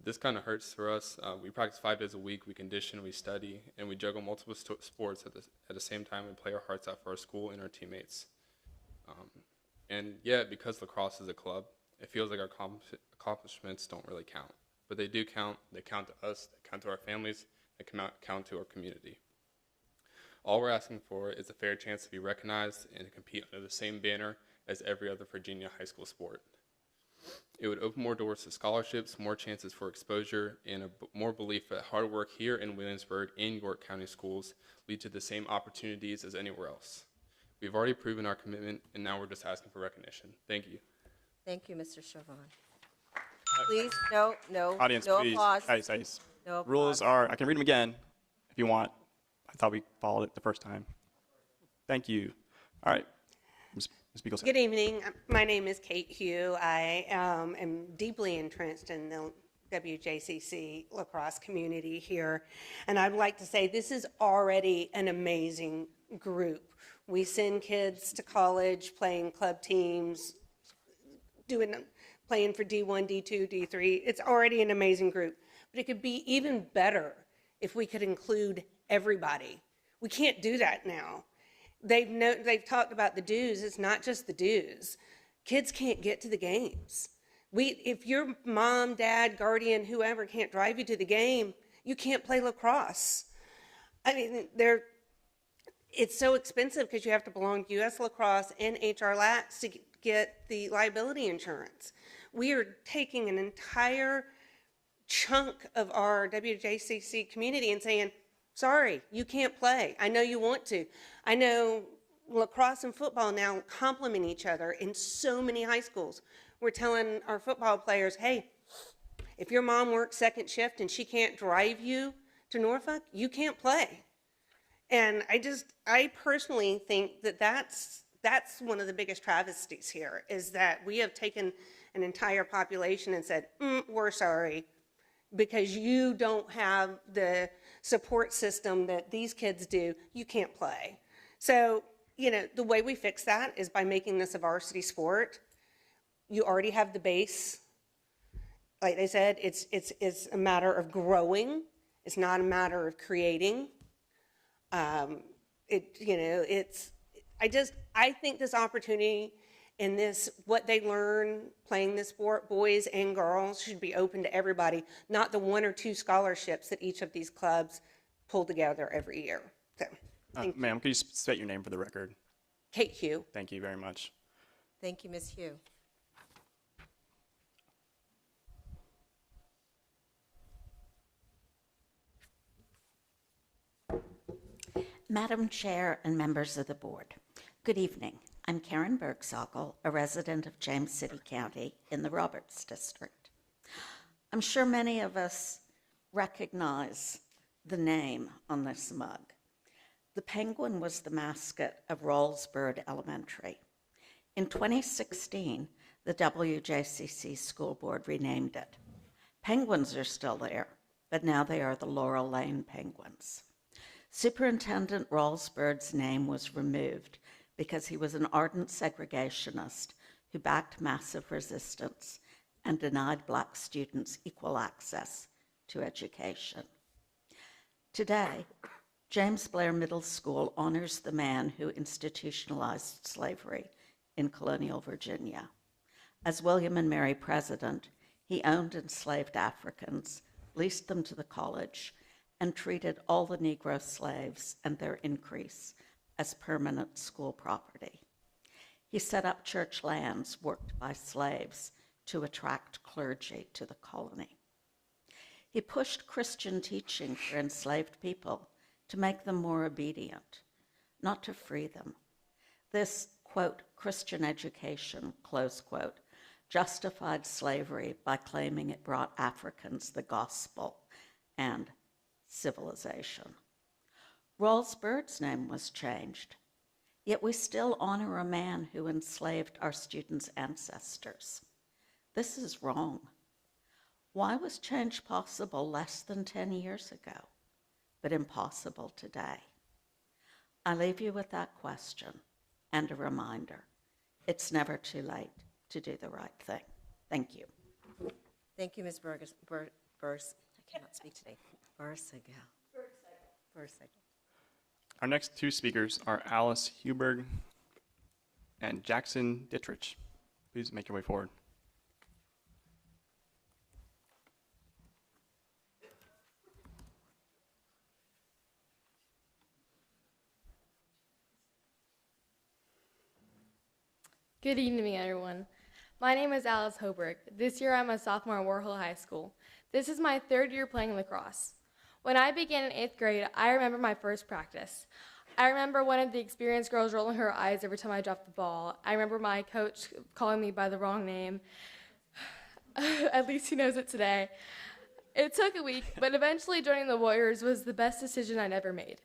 This kind of hurts for us. We practice 5 days a week, we condition, we study, and we juggle multiple sports at the same time. We play our hearts out for our school and our teammates. And yet, because lacrosse is a club, it feels like our accomplishments don't really count. But they do count. They count to us, they count to our families, they count to our community. All we're asking for is a fair chance to be recognized and to compete under the same banner as every other Virginia high school sport. It would open more doors to scholarships, more chances for exposure, and more belief that hard work here in Williamsburg and York County schools lead to the same opportunities as anywhere else. We've already proven our commitment, and now we're just asking for recognition. Thank you. Thank you, Mr. Chauvin. Please, no Audience, no please. applause. Guys. No Rules applause. are, I can read them again if you want. I thought we followed it the first time. Thank you. All right. Ms. Beaglesau. Good evening. My name is Kate Hugh. I am deeply entrenched in the WJCC lacrosse community here. And I'd like to say this is already an amazing group. We send kids to college playing club teams, playing for D1, D2, D3. It's already an amazing group. But it could be even better if we could include everybody. We can't do that now. They've talked about the dues. It's not just the dues. Kids can't get to the games. If your mom, dad, guardian, whoever can't drive you to the game, you can't play lacrosse. I mean, it's so expensive because you have to belong to U.S. Lacrosse and HR Lax to get the liability insurance. We are taking an entire chunk of our WJCC community and saying, sorry, you can't play. I know you want to. I know lacrosse and football now complement each other in so many high schools. We're telling our football players, hey, if your mom works second shift and she can't drive you to Norfolk, you can't play. And I personally think that that's one of the biggest travesties here, is that we have taken an entire population and said, we're sorry, because you don't have the support system that these kids do, you can't play. So, you know, the way we fix that is by making this a varsity sport. You already have the base. Like I said, it's a matter of growing. It's not a matter of creating. I think this opportunity and this, what they learn playing this sport, boys and girls, should be open to everybody, not the 1 or 2 scholarships that each of these clubs pull together every year. So, Ma'am, could you state your name for the record? Kate Hugh. Thank you very much. Thank you, Ms. Hugh. Madam Chair and members of the board, good evening. I'm Karen Bergsogel, a resident of James City County in the Roberts District. I'm sure many of us recognize the name on this mug. The penguin was the mascot of Rawlsburg Elementary. In 2016, the WJCC School Board renamed it. Penguins are still there, but now they are the Laurel Lane Penguins. Superintendent Rawlsburg's name was removed because he was an ardent segregationist who backed massive resistance and denied Black students equal access to education. Today, James Blair Middle School honors the man who institutionalized slavery in colonial Virginia. As William and Mary President, he owned enslaved Africans, leased them to the college, and treated all the Negro slaves and their increase as permanent school property. He set up church lands worked by slaves to attract clergy to the colony. He pushed Christian teaching for enslaved people to make them more obedient, not to free them. This, quote, Christian education, close quote, justified slavery by claiming it brought Africans the gospel and civilization. Rawlsburg's name was changed, yet we still honor a man who enslaved our students' ancestors. This is wrong. Why was change possible less than 10 years ago, but impossible today? I leave you with that question and a reminder. It's never too late to do the right thing. Thank you. Thank you, Ms. Burgess. I cannot speak today. Bursigel. Our next 2 speakers are Alice Huberg and Jackson Dittrich. Please make your way forward. Good evening, everyone. My name is Alice Hoberg. This year I'm a sophomore at Warhill High School. This is my 3rd year playing lacrosse. When I began in 8th grade, I remember my first practice. I remember one of the experienced girls rolling her eyes every time I dropped the ball. I remember my coach calling me by the wrong name. At least he knows it today. It took a week, but eventually joining the Warriors was the best decision I'd ever made.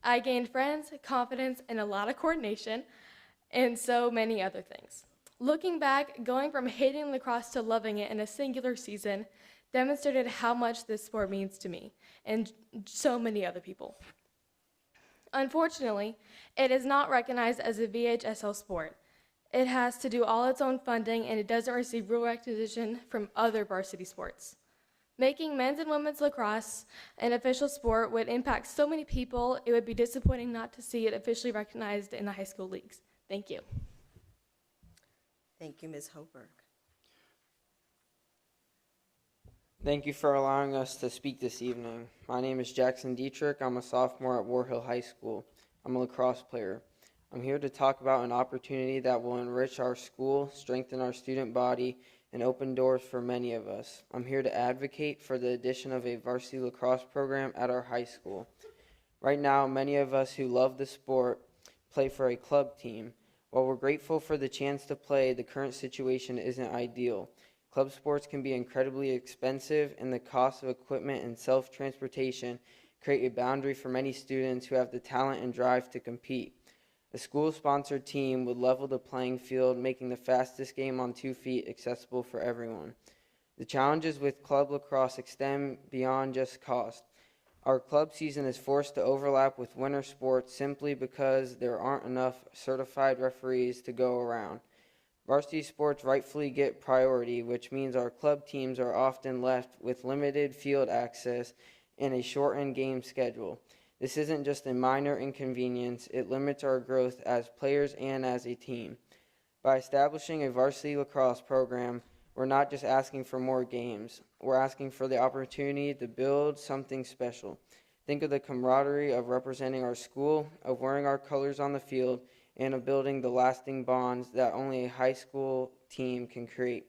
I gained friends, confidence, and a lot of coordination, and so many other things. Looking back, going from hating lacrosse to loving it in a singular season demonstrated how much this sport means to me and so many other people. Unfortunately, it is not recognized as a VHSL sport. It has to do all its own funding, and it doesn't receive real recognition from other varsity sports. Making men's and women's lacrosse an official sport would impact so many people. It would be disappointing not to see it officially recognized in the high school leagues. Thank you. Thank you, Ms. Hoberg. Thank you for allowing us to speak this evening. My name is Jackson Dietrich. I'm a sophomore at Warhill High School. I'm a lacrosse player. I'm here to talk about an opportunity that will enrich our school, strengthen our student body, and open doors for many of us. I'm here to advocate for the addition of a varsity lacrosse program at our high school. Right now, many of us who love the sport play for a club team. While we're grateful for the chance to play, the current situation isn't ideal. Club sports can be incredibly expensive, and the cost of equipment and self-transportation create a boundary for many students who have the talent and drive to compete. A school-sponsored team would level the playing field, making the fastest game on 2 feet accessible for everyone. The challenges with club lacrosse extend beyond just cost. Our club season is forced to overlap with winter sports simply because there aren't enough certified referees to go around. Varsity sports rightfully get priority, which means our club teams are often left with limited field access and a shortened game schedule. This isn't just a minor inconvenience, it limits our growth as players and as a team. By establishing a varsity lacrosse program, we're not just asking for more games, we're asking for the opportunity to build something special. Think of the camaraderie of representing our school, of wearing our colors on the field, and of building the lasting bonds that only a high school team can create.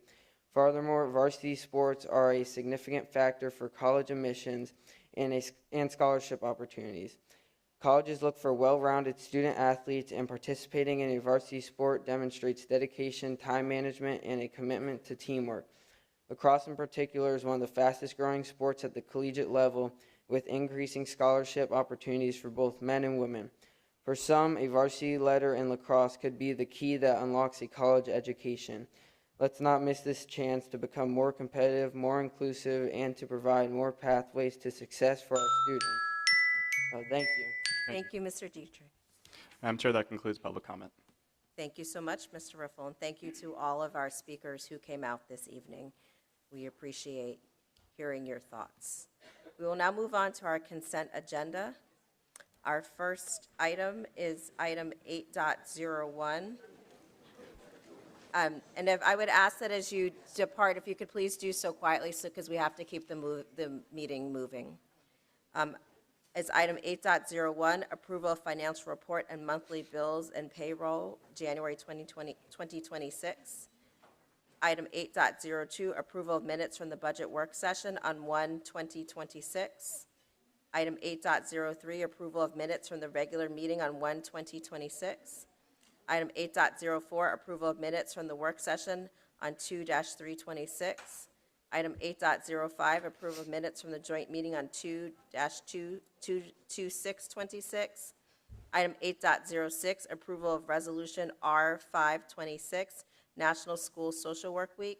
Furthermore, varsity sports are a significant factor for college admissions and scholarship opportunities. Colleges look for well-rounded student athletes, and participating in a varsity sport demonstrates dedication, time management, and a commitment to teamwork. Lacrosse in particular is one of the fastest growing sports at the collegiate level, with increasing scholarship opportunities for both men and women. For some, a varsity letter in lacrosse could be the key that unlocks a college education. Let's not miss this chance to become more competitive, more inclusive, and to provide more pathways to success for our students. Thank you. Thank you, Mr. Dietrich. Madam Chair, that concludes public comment. Thank you so much, Mr. Riffle, and thank you to all of our speakers who came out this evening. We appreciate hearing your thoughts. We will now move on to our consent agenda. Our first item is item 8.01. And if I would ask that as you depart, if you could please do so quietly, because we have to keep the meeting moving. As item 8.01, approval of financial report and monthly bills and payroll, January 2026. Item 8.02, approval of minutes from the budget work session on 1/2026. Item 8.03, approval of minutes from the regular meeting on 1/2026. Item 8.04, approval of minutes from the work session on 2-326. Item 8.05, approval of minutes from the joint meeting on 2-2626. Item 8.06, approval of resolution R526, National School Social Work Week.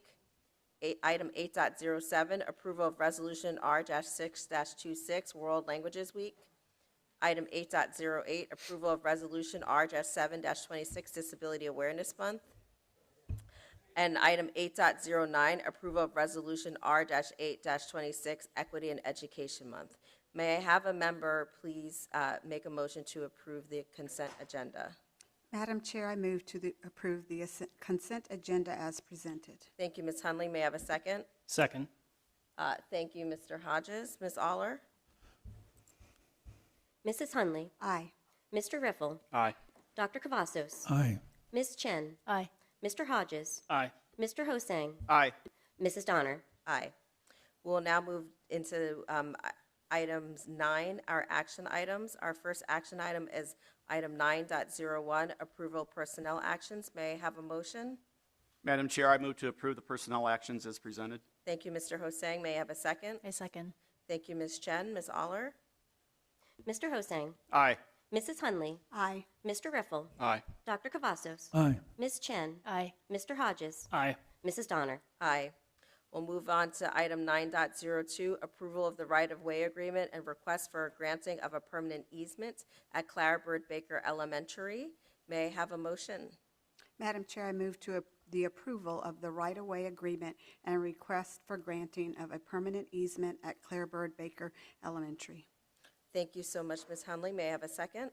Item 8.07, approval of resolution R-6-26, World Languages Week. Item 8.08, approval of resolution R-7-26, Disability Awareness Month. And item 8.09, approval of resolution R-8-26, Equity in Education Month. May I have a member please make a motion to approve the consent agenda? Madam Chair, I move to approve the consent agenda as presented. Thank you, Ms. Hunley. May I have a second? Second. Thank you, Mr. Hodges. Ms. Aller? Mrs. Hunley. Aye. Mr. Riffle. Aye. Dr. Cavazos. Aye. Ms. Chen. Aye. Mr. Hodges. Aye. Mr. Hosang. Aye. Mrs. Donner. Aye. We'll now move into items 9, our action items. Our first action item is item 9.01, approval of personnel actions. May I have a motion? Madam Chair, I move to approve the personnel actions as presented. Thank you, Mr. Hosang. May I have a second? I second. Thank you, Ms. Chen. Ms. Aller? Mr. Hosang. Aye. Mrs. Hunley. Aye. Mr. Riffle. Aye. Dr. Cavazos. Aye. Ms. Chen. Aye. Mr. Hodges. Aye. Mrs. Donner. Aye. We'll move on to item 9.02, approval of the right-of-way agreement and request for a granting of a permanent easement at Clara Bird Baker Elementary. May I have a motion? Madam Chair, I move to the approval of the right-of-way agreement and a request for granting of a permanent easement at Claire Bird Baker Elementary. Thank you so much, Ms. Hunley. May I have a second?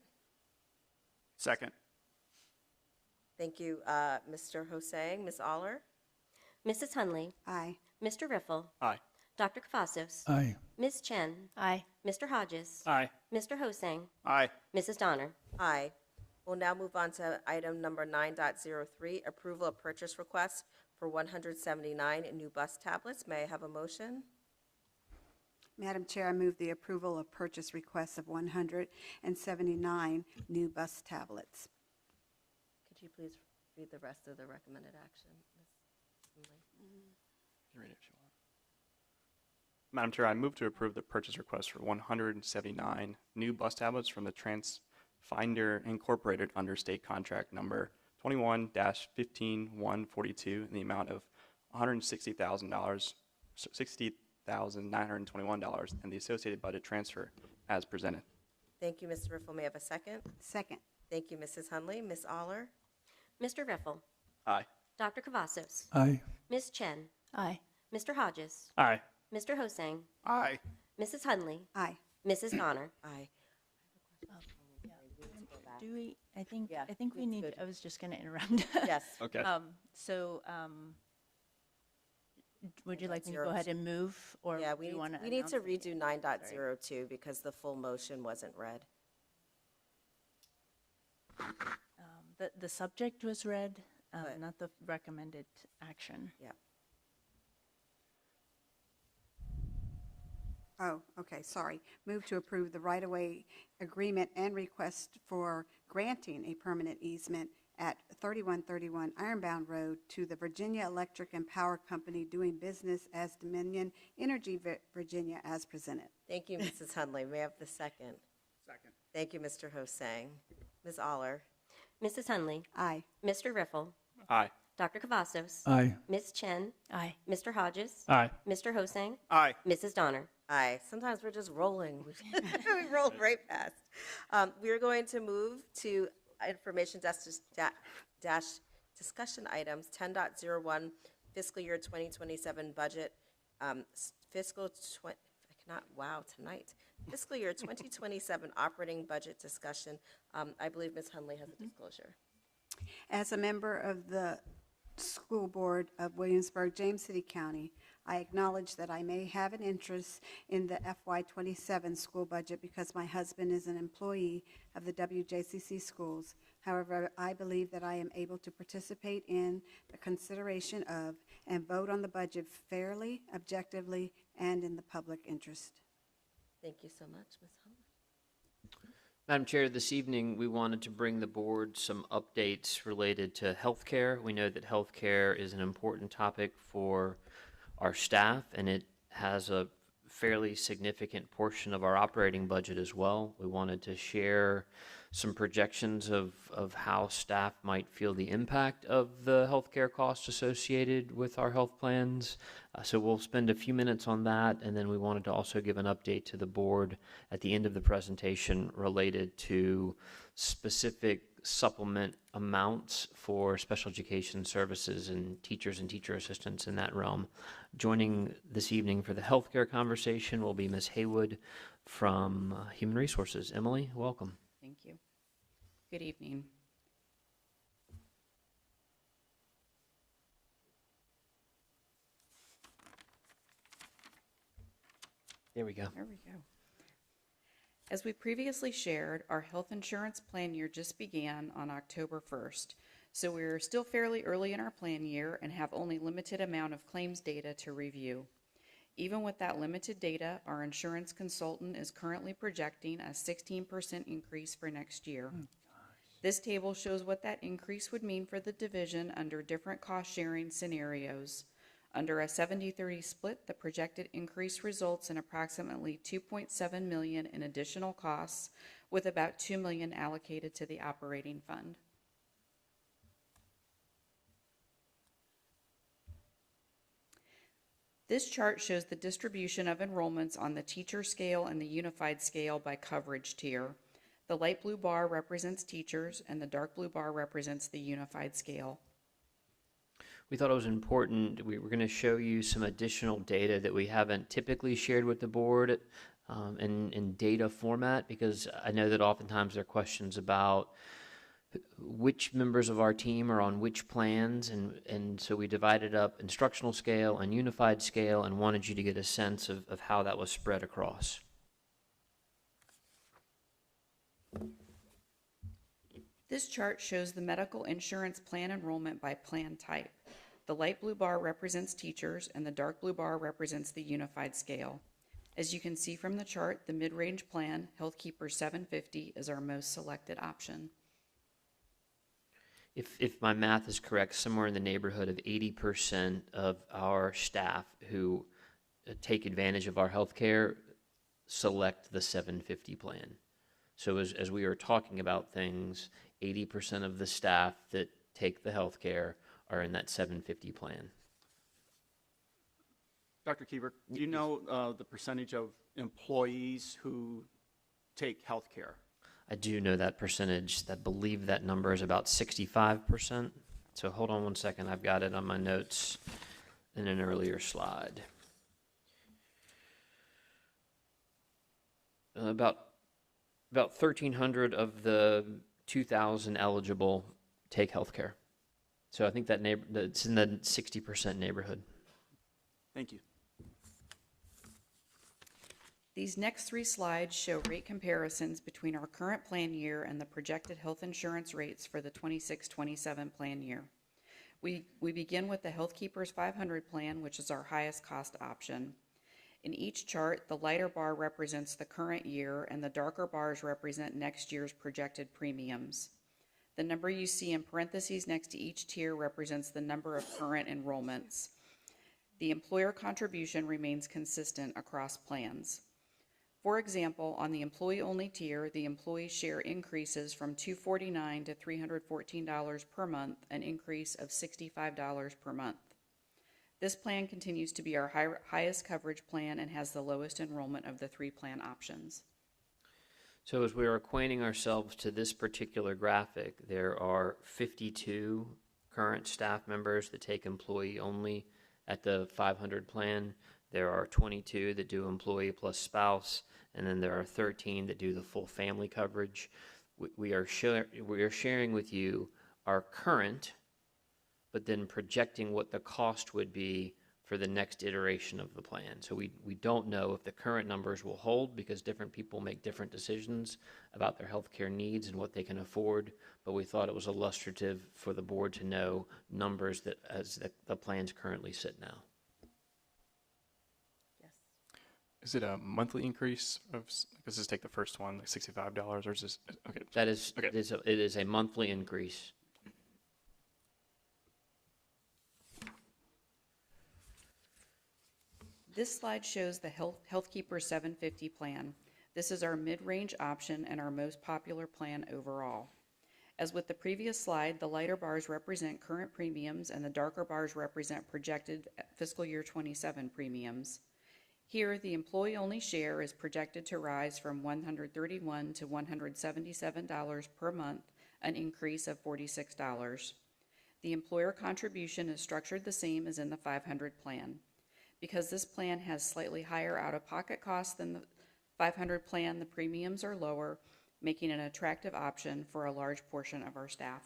Second. Thank you, Mr. Hosang. Ms. Aller? Mrs. Hunley. Aye. Mr. Riffle. Aye. Dr. Cavazos. Aye. Ms. Chen. Aye. Mr. Hodges. Aye. Mr. Hosang. Aye. Mrs. Donner. Aye. We'll now move on to item number 9.03, approval of purchase request for 179 new bus tablets. May I have a motion? Madam Chair, I move the approval of purchase requests of 179 new bus tablets. Could you please read the rest of the recommended action, Ms. Hunley? read it if you want. Madam Chair, I move to approve the purchase request for 179 new bus tablets from the TransFinder Incorporated under state contract number 21-15142 in the amount of $60,921 and the associated budget transfer as presented. Thank you, Mr. Riffle. May I have a second? Second. Thank you, Mrs. Hunley. Ms. Aller? Mr. Riffle. Aye. Dr. Cavazos. Aye. Ms. Chen. Aye. Mr. Hodges. Aye. Mr. Hosang. Aye. Mrs. Hunley. Aye. Mrs. Donner. Aye. Do we, I think we it's need, good. I was just going to interrupt. Yes. Okay. So, would you like me to go ahead and move, or Yeah, do we you want to? need to redo 9.02 because the full motion wasn't read. The subject was read, But- not the recommended action. Yeah. Oh, okay, sorry. Move to approve the right-of-way agreement and request for granting a permanent easement at 3131 Ironbound Road to the Virginia Electric and Power Company doing business as Dominion Energy Virginia as presented. Thank you, Mrs. Hunley. May I have the second? Second. Thank you, Mr. Hosang. Ms. Aller? Mrs. Hunley. Aye. Mr. Riffle. Aye. Dr. Cavazos. Aye. Ms. Chen. Aye. Mr. Hodges. Aye. Mr. Hosang. Aye. Mrs. Donner. Aye. Sometimes we're just rolling. We roll right past. We're going to move to information dash discussion items 10.01 fiscal year 2027 budget, fiscal year 2027 operating budget discussion. I believe Ms. Hunley has a disclosure. As a member of the School Board of Williamsburg, James City County, I acknowledge that I may have an interest in the FY27 school budget because my husband is an employee of the WJCC schools. However, I believe that I am able to participate in the consideration of and vote on the budget fairly, objectively, and in the public interest. Thank you so much, Ms. Hunley. Madam Chair, this evening we wanted to bring the board some updates related to healthcare. We know that healthcare is an important topic for our staff, and it has a fairly significant portion of our operating budget as well. We wanted to share some projections of how staff might feel the impact of the healthcare costs associated with our health plans. So we'll spend a few minutes on that, and then we wanted to also give an update to the board at the end of the presentation related to specific supplement amounts for special education services and teachers and teacher assistants in that realm. Joining this evening for the healthcare conversation will be Ms. Haywood from Human Resources. Emily, welcome. Thank you. Good evening. There we go. There we go. As we previously shared, our health insurance plan year just began on October 1st, so we're still fairly early in our plan year and have only limited amount of claims data to review. Even with that limited data, our insurance consultant is currently projecting a 16% increase for next year. This table shows what that increase would mean for the division under different cost-sharing scenarios. Under a 70-30 split, the projected increase results in approximately $2.7 million in additional costs, with about $2 million allocated to the operating fund. This chart shows the distribution of enrollments on the teacher scale and the unified scale by coverage tier. The light blue bar represents teachers, and the dark blue bar represents the unified scale. We thought it was important. We were going to show you some additional data that we haven't typically shared with the board in data format, because I know that oftentimes there are questions about which members of our team are on which plans, and so we divided up instructional scale and unified scale and wanted you to get a sense of how that was spread across. This chart shows the medical insurance plan enrollment by plan type. The light blue bar represents teachers, and the dark blue bar represents the unified scale. As you can see from the chart, the mid-range plan, HealthKeeper 750, is our most selected option. if my math is correct, somewhere in the neighborhood of 80% of our staff who take advantage of our health care select the 750 plan. So as we are talking about things, 80% of the staff that take the health care are in that 750 plan. Dr. Keever, do you know the percentage of employees who take health care? I do know that percentage. I believe that number is about 65%. So hold on one second. I've got it on my notes in an earlier slide. About 1,300 of the 2,000 eligible take health care. So I think it's in the 60% neighborhood. Thank you. These next three slides show rate comparisons between our current plan year and the projected health insurance rates for the 26-27 plan year. We begin with the Health Keepers 500 plan, which is our highest cost option. In each chart, the lighter bar represents the current year and the darker bars represent next year's projected premiums. The number you see in parentheses next to each tier represents the number of current enrollments. The employer contribution remains consistent across plans. For example, on the employee-only tier, the employee share increases from $249 to $314 per month, an increase of $65 per month. This plan continues to be our highest coverage plan and has the lowest enrollment of the three plan options. So as we are acquainting ourselves to this particular graphic, there are 52 current staff members that take employee only at the 500 plan. There are 22 that do employee plus spouse, and then there are 13 that do the full family coverage. We are sharing with you our current, but then projecting what the cost would be for the next iteration of the plan. So we don't know if the current numbers will hold because different people make different decisions about their healthcare needs and what they can afford, but we thought it was illustrative for the board to know numbers that as the plans currently sit now. Is it a monthly increase of, let's just take the first one, like $65, or is this, okay. That is, okay. it is a monthly increase. This slide shows the HealthKeeper 750 plan. This is our mid-range option and our most popular plan overall. As with the previous slide, the lighter bars represent current premiums and the darker bars represent projected fiscal year 27 premiums. Here, the employee-only share is projected to rise from $131 to $177 per month, an increase of $46. The employer contribution is structured the same as in the 500 plan. Because this plan has slightly higher out-of-pocket costs than the 500 plan, the premiums are lower, making it an attractive option for a large portion of our staff.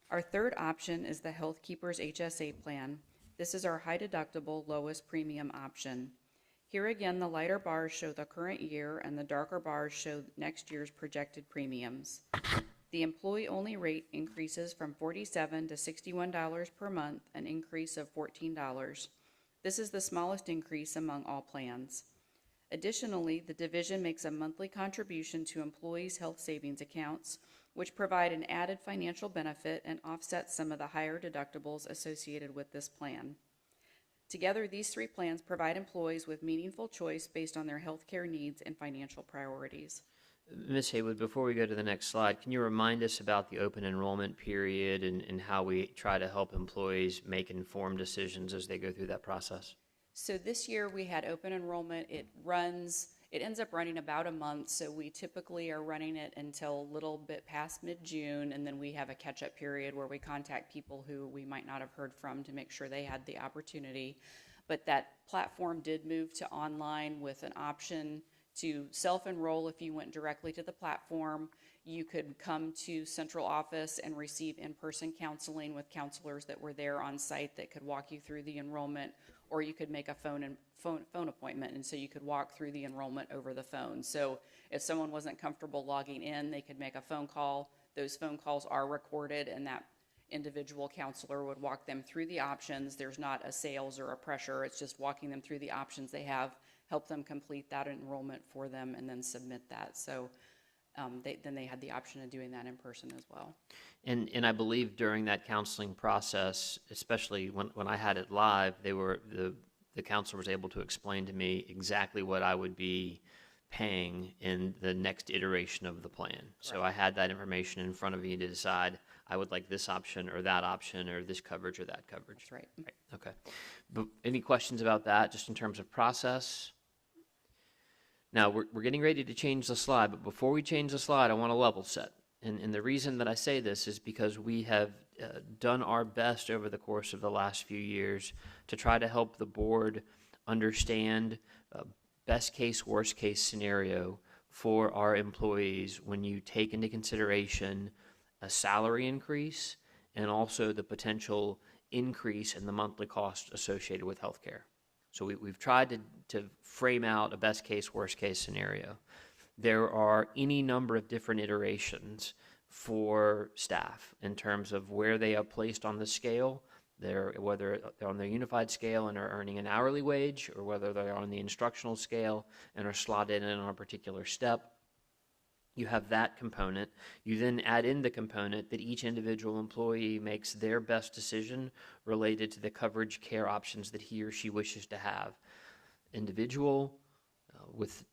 Our third option is the Health Keepers HSA plan. This is our high deductible, lowest premium option. Here again, the lighter bars show the current year and the darker bars show next year's projected premiums. The employee-only rate increases from $47 to $61 per month, an increase of $14. This is the smallest increase among all plans. Additionally, the division makes a monthly contribution to employees' health savings accounts, which provide an added financial benefit and offset some of the higher deductibles associated with this plan. Together, these three plans provide employees with meaningful choice based on their health care needs and financial priorities. Ms. Haywood, before we go to the next slide, can you remind us about the open enrollment period and how we try to help employees make informed decisions as they go through that process? So this year we had open enrollment. It ends up running about a month, so we typically are running it until a little bit past mid-June, and then we have a catch-up period where we contact people who we might not have heard from to make sure they had the opportunity. But that platform did move to online with an option to self-enroll if you went directly to the platform. You could come to central office and receive in-person counseling with counselors that were there on site that could walk you through the enrollment, or you could make a phone appointment, and so you could walk through the enrollment over the phone. So if someone wasn't comfortable logging in, they could make a phone call. Those phone calls are recorded, and that individual counselor would walk them through the options. There's not a sales or a pressure. It's just walking them through the options they have, help them complete that enrollment for them, and then submit that. So then they had the option of doing that in person as well. And I believe during that counseling process, especially when I had it live, the counselor was able to explain to me exactly what I would be paying in the next iteration of the plan. So I had that information in front of me to decide I would like this option or that option or this coverage or that coverage. That's right. Right. Okay. But any questions about that, just in terms of process? Now, we're getting ready to change the slide, but before we change the slide, I want to level set. And the reason that I say this is because we have done our best over the course of the last few years to try to help the board understand best case, worst case scenario for our employees when you take into consideration a salary increase and also the potential increase in the monthly cost associated with healthcare. So we've tried to frame out a best case, worst case scenario. There are any number of different iterations for staff in terms of where they are placed on the scale, whether they're on the unified scale and are earning an hourly wage, or whether they're on the instructional scale and are slotted in on a particular step. You have that component. You then add in the component that each individual employee makes their best decision related to the coverage care options that he or she wishes to have. Individual, with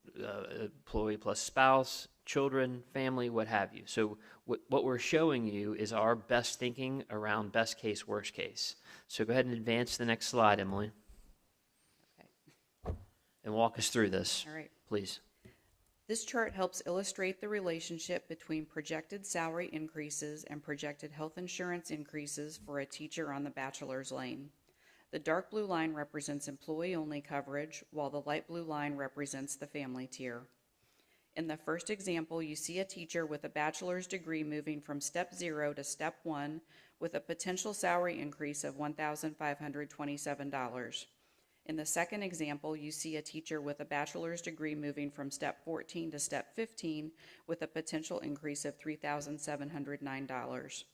employee plus spouse, children, family, what have you. So what we're showing you is our best thinking around best case, worst case. So go ahead and advance to the next slide, Emily. Okay. And walk us through this, All right. please. This chart helps illustrate the relationship between projected salary increases and projected health insurance increases for a teacher on the bachelor's lane. The dark blue line represents employee-only coverage, while the light blue line represents the family tier. In the first example, you see a teacher with a bachelor's degree moving from step 0 to step 1 with a potential salary increase of $1,527. In the second example, you see a teacher with a bachelor's degree moving from step 14 to step 15 with a potential increase of $3,709.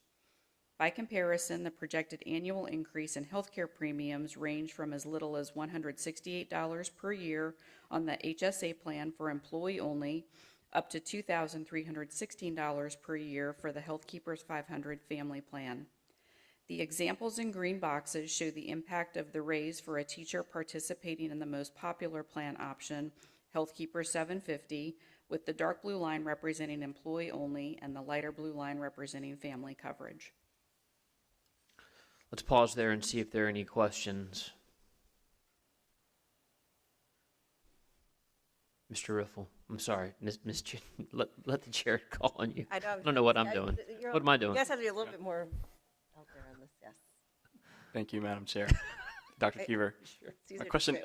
By comparison, the projected annual increase in healthcare premiums range from as little as $168 per year on the HSA plan for employee only up to $2,316 per year for the HealthKeepers 500 family plan. The examples in green boxes show the impact of the raise for a teacher participating in the most popular plan option, HealthKeepers 750, with the dark blue line representing employee only and the lighter blue line representing family coverage. Let's pause there and see if there are any questions. Mr. Riffle, I'm sorry, Miss let the chair call on you. I don't know what I'm doing. What am I doing? You guys have to be a little bit more out there on this, yes. Thank you, Madam Chair. Dr. Keever. Sure. My question,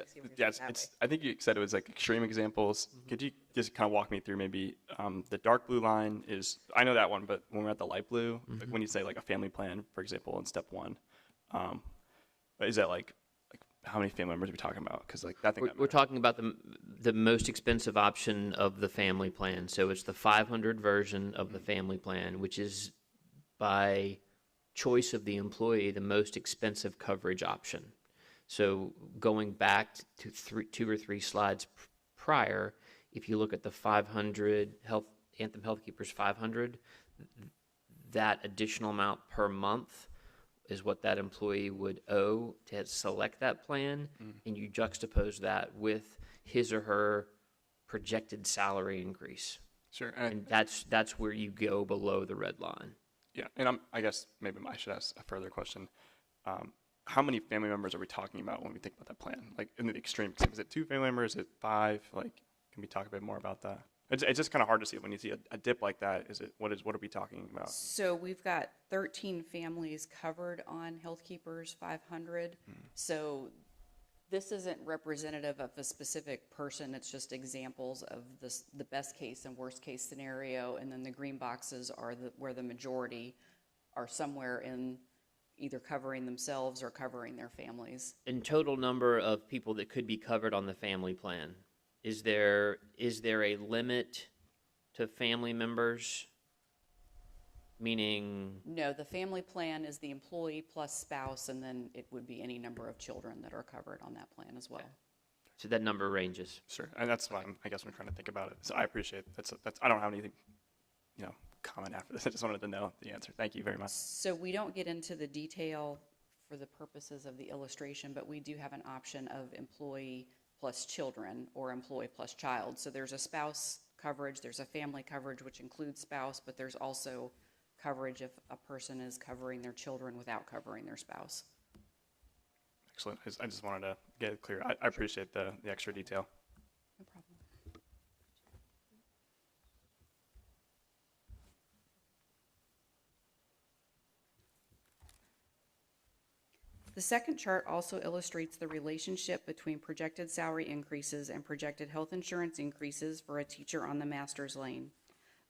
I think you said it was like extreme examples. Could you just kind of walk me through maybe the dark blue line is, I know that one, but when we're at the light blue, like when you say like a family plan, for example, in step 1, is that like how many family members are we talking about? Because like that thing. We're talking about the most expensive option of the family plan. So it's the 500 version of the family plan, which is by choice of the employee the most expensive coverage option. So going back to 2 or 3 slides prior, if you look at the 500 Anthem HealthKeepers 500, that additional amount per month is what that employee would owe to select that plan, and you juxtapose that with his or her projected salary increase. Sure. And that's where you go below the red line. Yeah, and I guess maybe I should ask a further question. How many family members are we talking about when we think about that plan? Like in the extreme, is it 2 family members? Is it 5? Like, can we talk a bit more about that? It's just kind of hard to see when you see a dip like that. What are we talking about? So we've got 13 families covered on HealthKeepers 500. So this isn't representative of a specific person. It's just examples of the best case and worst case scenario. And then the green boxes are where the majority are somewhere in either covering themselves or covering their families. In total number of people that could be covered on the family plan, is there a limit to family members? Meaning? No, the family plan is the employee plus spouse, and then it would be any number of children that are covered on that plan as well. So that number ranges. Sure, and that's why I guess I'm trying to think about it. So I appreciate that's I don't have anything comment after this. I just wanted to know the answer. Thank you very much. So we don't get into the detail for the purposes of the illustration, but we do have an option of employee plus children or employee plus child. So there's a spouse coverage, there's a family coverage, which includes spouse, but there's also coverage if a person is covering their children without covering their spouse. Excellent. I just wanted to get it clear. I appreciate the extra detail. No problem. The second chart also illustrates the relationship between projected salary increases and projected health insurance increases for a teacher on the master's lane.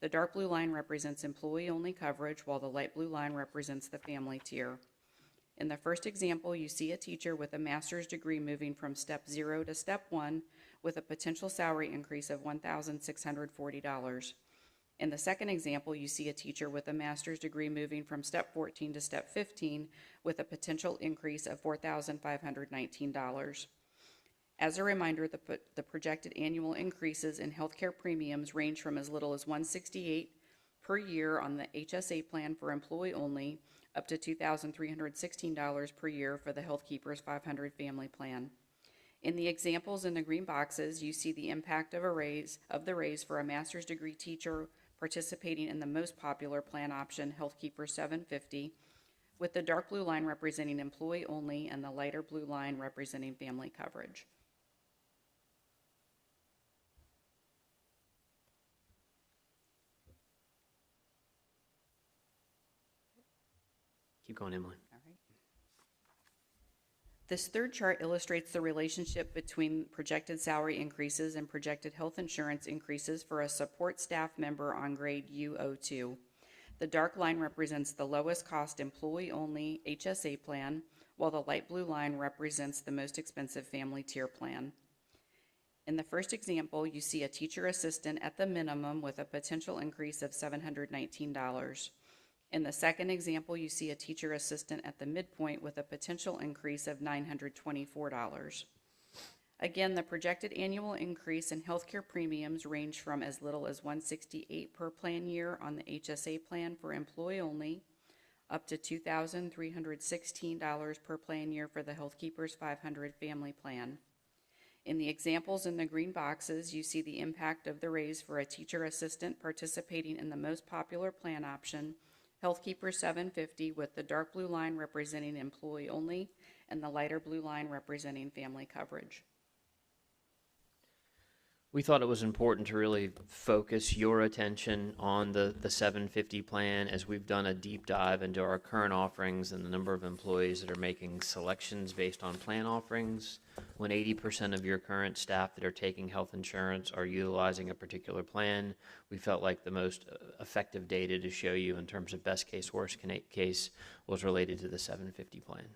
The dark blue line represents employee-only coverage, while the light blue line represents the family tier. In the first example, you see a teacher with a master's degree moving from step 0 to step 1 with a potential salary increase of $1,640. In the second example, you see a teacher with a master's degree moving from step 14 to step 15 with a potential increase of $4,519. As a reminder, the projected annual increases in healthcare premiums range from as little as $168 per year on the HSA plan for employee only up to $2,316 per year for the Health Keepers 500 family plan. In the examples in the green boxes, you see the impact of the raise for a master's degree teacher participating in the most popular plan option, Health Keepers 750, with the dark blue line representing employee only and the lighter blue line representing family coverage. Keep going, Emily. All right. This third chart illustrates the relationship between projected salary increases and projected health insurance increases for a support staff member on grade U02. The dark line represents the lowest cost employee-only HSA plan, while the light blue line represents the most expensive family tier plan. In the first example, you see a teacher assistant at the minimum with a potential increase of $719. In the second example, you see a teacher assistant at the midpoint with a potential increase of $924. Again, the projected annual increase in healthcare premiums range from as little as $168 per plan year on the HSA plan for employee only, up to $2,316 per plan year for the Health Keepers 500 family plan. In the examples in the green boxes, you see the impact of the raise for a teacher assistant participating in the most popular plan option, Health Keepers 750, with the dark blue line representing employee only and the lighter blue line representing family coverage. We thought it was important to really focus your attention on the 750 plan as we've done a deep dive into our current offerings and the number of employees that are making selections based on plan offerings. When 80% of your current staff that are taking health insurance are utilizing a particular plan, we felt like the most effective data to show you in terms of best case, worst case was related to the 750 plan.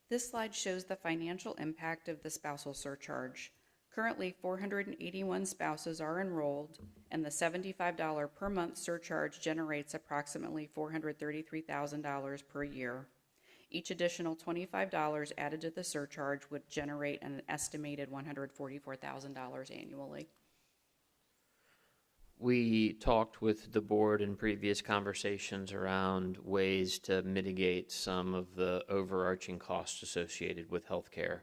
This slide shows the financial impact of the spousal surcharge. Currently, 481 spouses are enrolled, and the $75 per month surcharge generates approximately $433,000 per year. Each additional $25 added to the surcharge would generate an estimated $144,000 annually. We talked with the board in previous conversations around ways to mitigate some of the overarching costs associated with healthcare.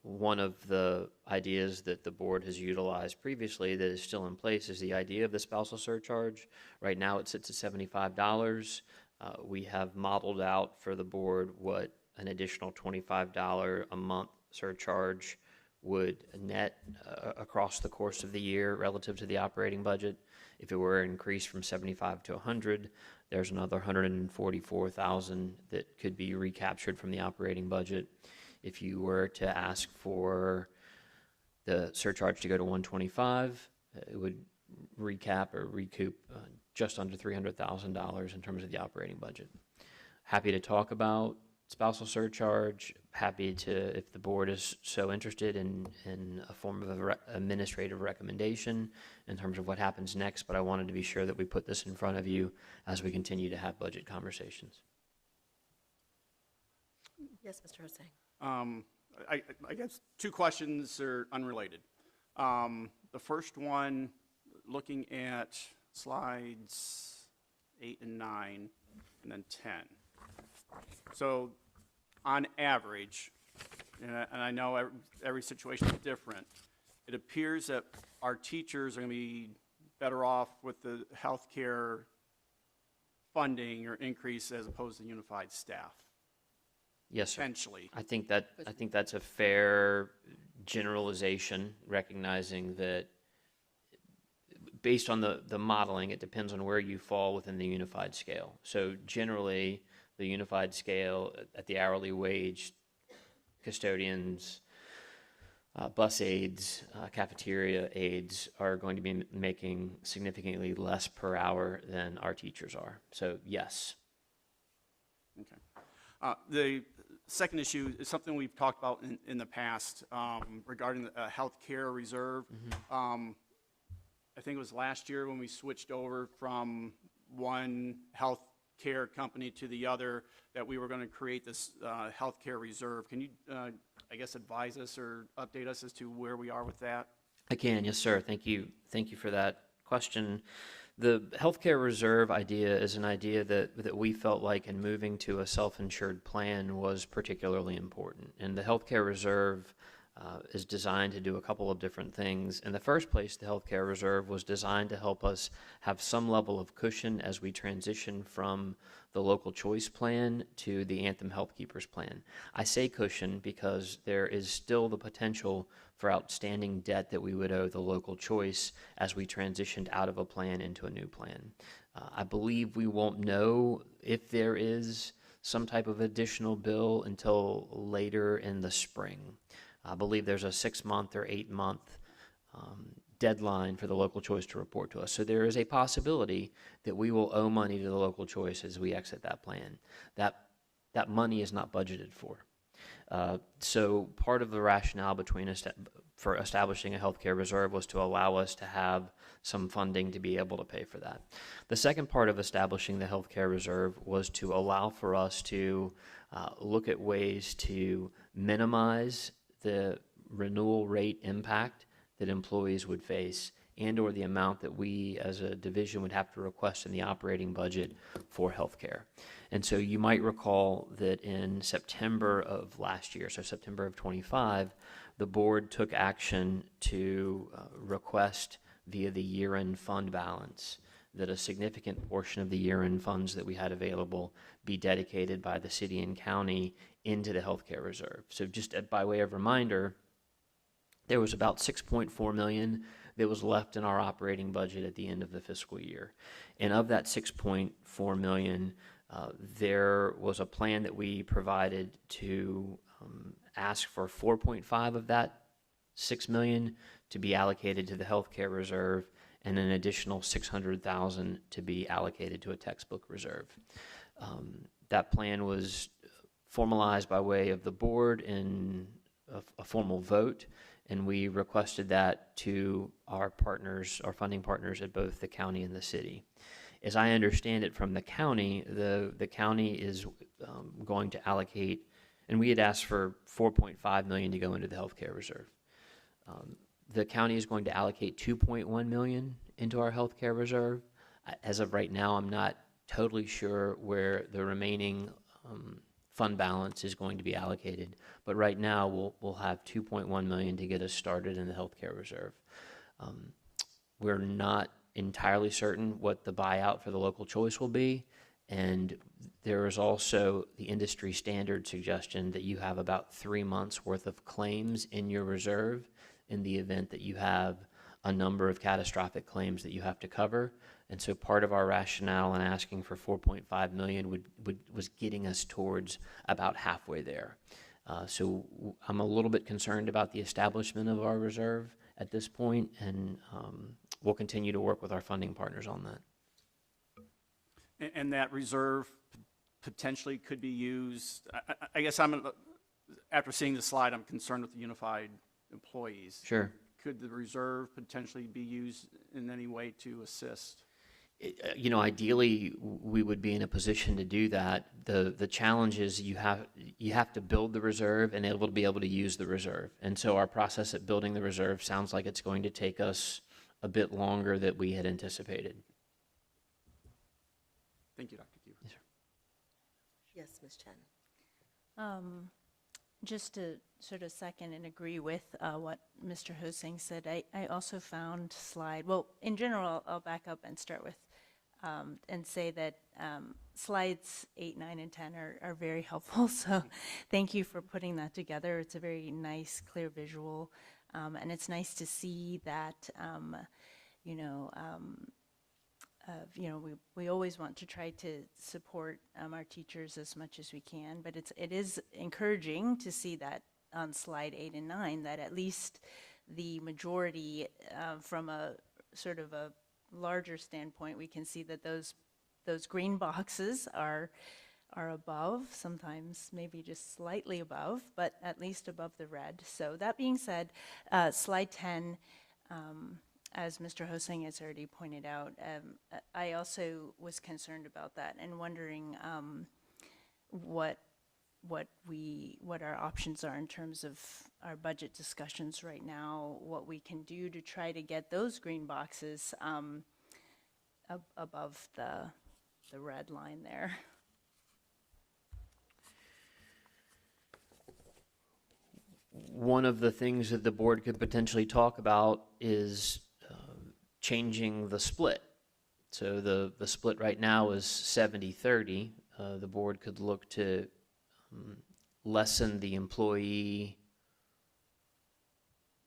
One of the ideas that the board has utilized previously that is still in place is the idea of the spousal surcharge. Right now it sits at $75. We have modeled out for the board what an additional $25 a month surcharge would net across the course of the year relative to the operating budget. If it were increased from 75 to 100, there's another $144,000 that could be recaptured from the operating budget. If you were to ask for the surcharge to go to 125, it would recap or recoup just under $300,000 in terms of the operating budget. Happy to talk about spousal surcharge, happy to, if the board is so interested in a form of administrative recommendation in terms of what happens next, but I wanted to be sure that we put this in front of you as we continue to have budget conversations. Yes, Mr. Hosang. I guess two questions are unrelated. The first one, looking at slides 8 and 9, and then 10. So on average, and I know every situation is different, it appears that our teachers are going to be better off with the healthcare funding or increase as opposed to unified staff. Yes, sir. Potentially. I think that's a fair generalization, recognizing that based on the modeling, it depends on where you fall within the unified scale. So generally, the unified scale at the hourly wage, custodians, bus aides, cafeteria aides are going to be making significantly less per hour than our teachers are. So yes. Okay. The second issue is something we've talked about in the past regarding the healthcare reserve. I think it was last year when we switched over from one health care company to the other that we were going to create this healthcare reserve. Can you, I guess, advise us or update us as to where we are with that? I can, yes, sir. Thank you. Thank you for that question. The healthcare reserve idea is an idea that we felt like in moving to a self-insured plan was particularly important. And the healthcare reserve is designed to do a couple of different things. In the first place, the healthcare reserve was designed to help us have some level of cushion as we transition from the local choice plan to the Anthem Health Keepers plan. I say cushion because there is still the potential for outstanding debt that we would owe the local choice as we transitioned out of a plan into a new plan. I believe we won't know if there is some type of additional bill until later in the spring. I believe there's a 6-month or 8-month deadline for the local choice to report to us. So there is a possibility that we will owe money to the local choice as we exit that plan. That money is not budgeted for. So part of the rationale for establishing a healthcare reserve was to allow us to have some funding to be able to pay for that. The second part of establishing the healthcare reserve was to allow for us to look at ways to minimize the renewal rate impact that employees would face and or the amount that we as a division would have to request in the operating budget for healthcare. And so you might recall that in September of last year, so September of 25, the board took action to request via the year-end fund balance that a significant portion of the year-end funds that we had available be dedicated by the city and county into the healthcare reserve. So just by way of reminder, there was about $6.4 million that was left in our operating budget at the end of the fiscal year. And of that $6.4 million, there was a plan that we provided to ask for 4.5 of that $6 million to be allocated to the healthcare reserve and an additional $600,000 to be allocated to a textbook reserve. That plan was formalized by way of the board in a formal vote, and we requested that to our partners, our funding partners at both the county and the city. As I understand it from the county, the county is going to allocate, and we had asked for $4.5 million to go into the healthcare reserve. The county is going to allocate $2.1 million into our healthcare reserve. As of right now, I'm not totally sure where the remaining fund balance is going to be allocated, but right now we'll have $2.1 million to get us started in the healthcare reserve. We're not entirely certain what the buyout for the local choice will be, and there is also the industry standard suggestion that you have about 3 months worth of claims in your reserve in the event that you have a number of catastrophic claims that you have to cover. And so part of our rationale in asking for $4.5 million was getting us towards about halfway there. So I'm a little bit concerned about the establishment of our reserve at this point, and we'll continue to work with our funding partners on that. And that reserve potentially could be used, I guess after seeing the slide, I'm concerned with the unified employees. Sure. Could the reserve potentially be used in any way to assist? Ideally, we would be in a position to do that. The challenge is you have to build the reserve and able to be able to use the reserve. And so our process at building the reserve sounds like it's going to take us a bit longer than we had anticipated. Thank you, Dr. Q. Yes, sir. Yes, Ms. Chen. Just to sort of second and agree with what Mr. Hosang said, I also found in general, I'll back up and start with and say that slides 8, 9, and 10 are very helpful. So thank you for putting that together. It's a very nice, clear visual. And it's nice to see that, we always want to try to support our teachers as much as we can, but it is encouraging to see that on slide 8 and 9, that at least the majority, from a sort of a larger standpoint, we can see that those green boxes are above, sometimes maybe just slightly above, but at least above the red. So that being said, slide 10, as Mr. Hosang has already pointed out, I also was concerned about that and wondering what our options are in terms of our budget discussions right now, what we can do to try to get those green boxes above the red line there. One of the things that the board could potentially talk about is changing the split. So the split right now is 70-30. The board could look to lessen the employee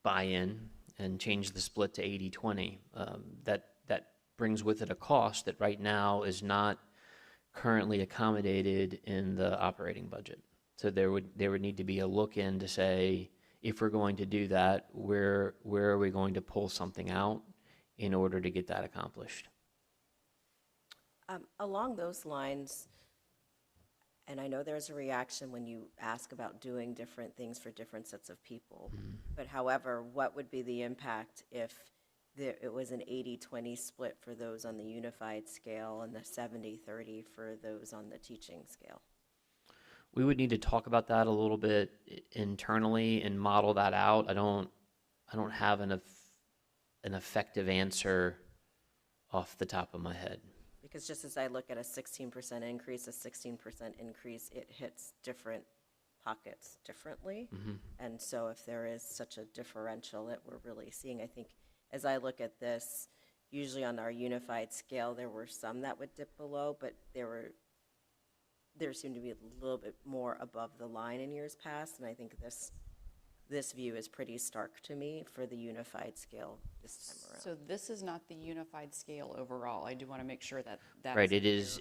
buy-in and change the split to 80-20. That brings with it a cost that right now is not currently accommodated in the operating budget. So there would need to be a look in to say, if we're going to do that, where are we going to pull something out in order to get that accomplished? Along those lines, and I know there's a reaction when you ask about doing different things for different sets of people, but however, what would be the impact if it was an 80-20 split for those on the unified scale and the 70-30 for those on the teaching scale? We would need to talk about that a little bit internally and model that out. I don't have an effective answer off the top of my head. Because just as I look at a 16% increase, it hits different pockets differently. And so if there is such a differential that we're really seeing, I think as I look at this, usually on our unified scale, there were some that would dip below, but there seemed to be a little bit more above the line in years past, and I think this view is pretty stark to me for the unified scale this time around. So this is not the unified scale overall. I do want to make sure that Right, it is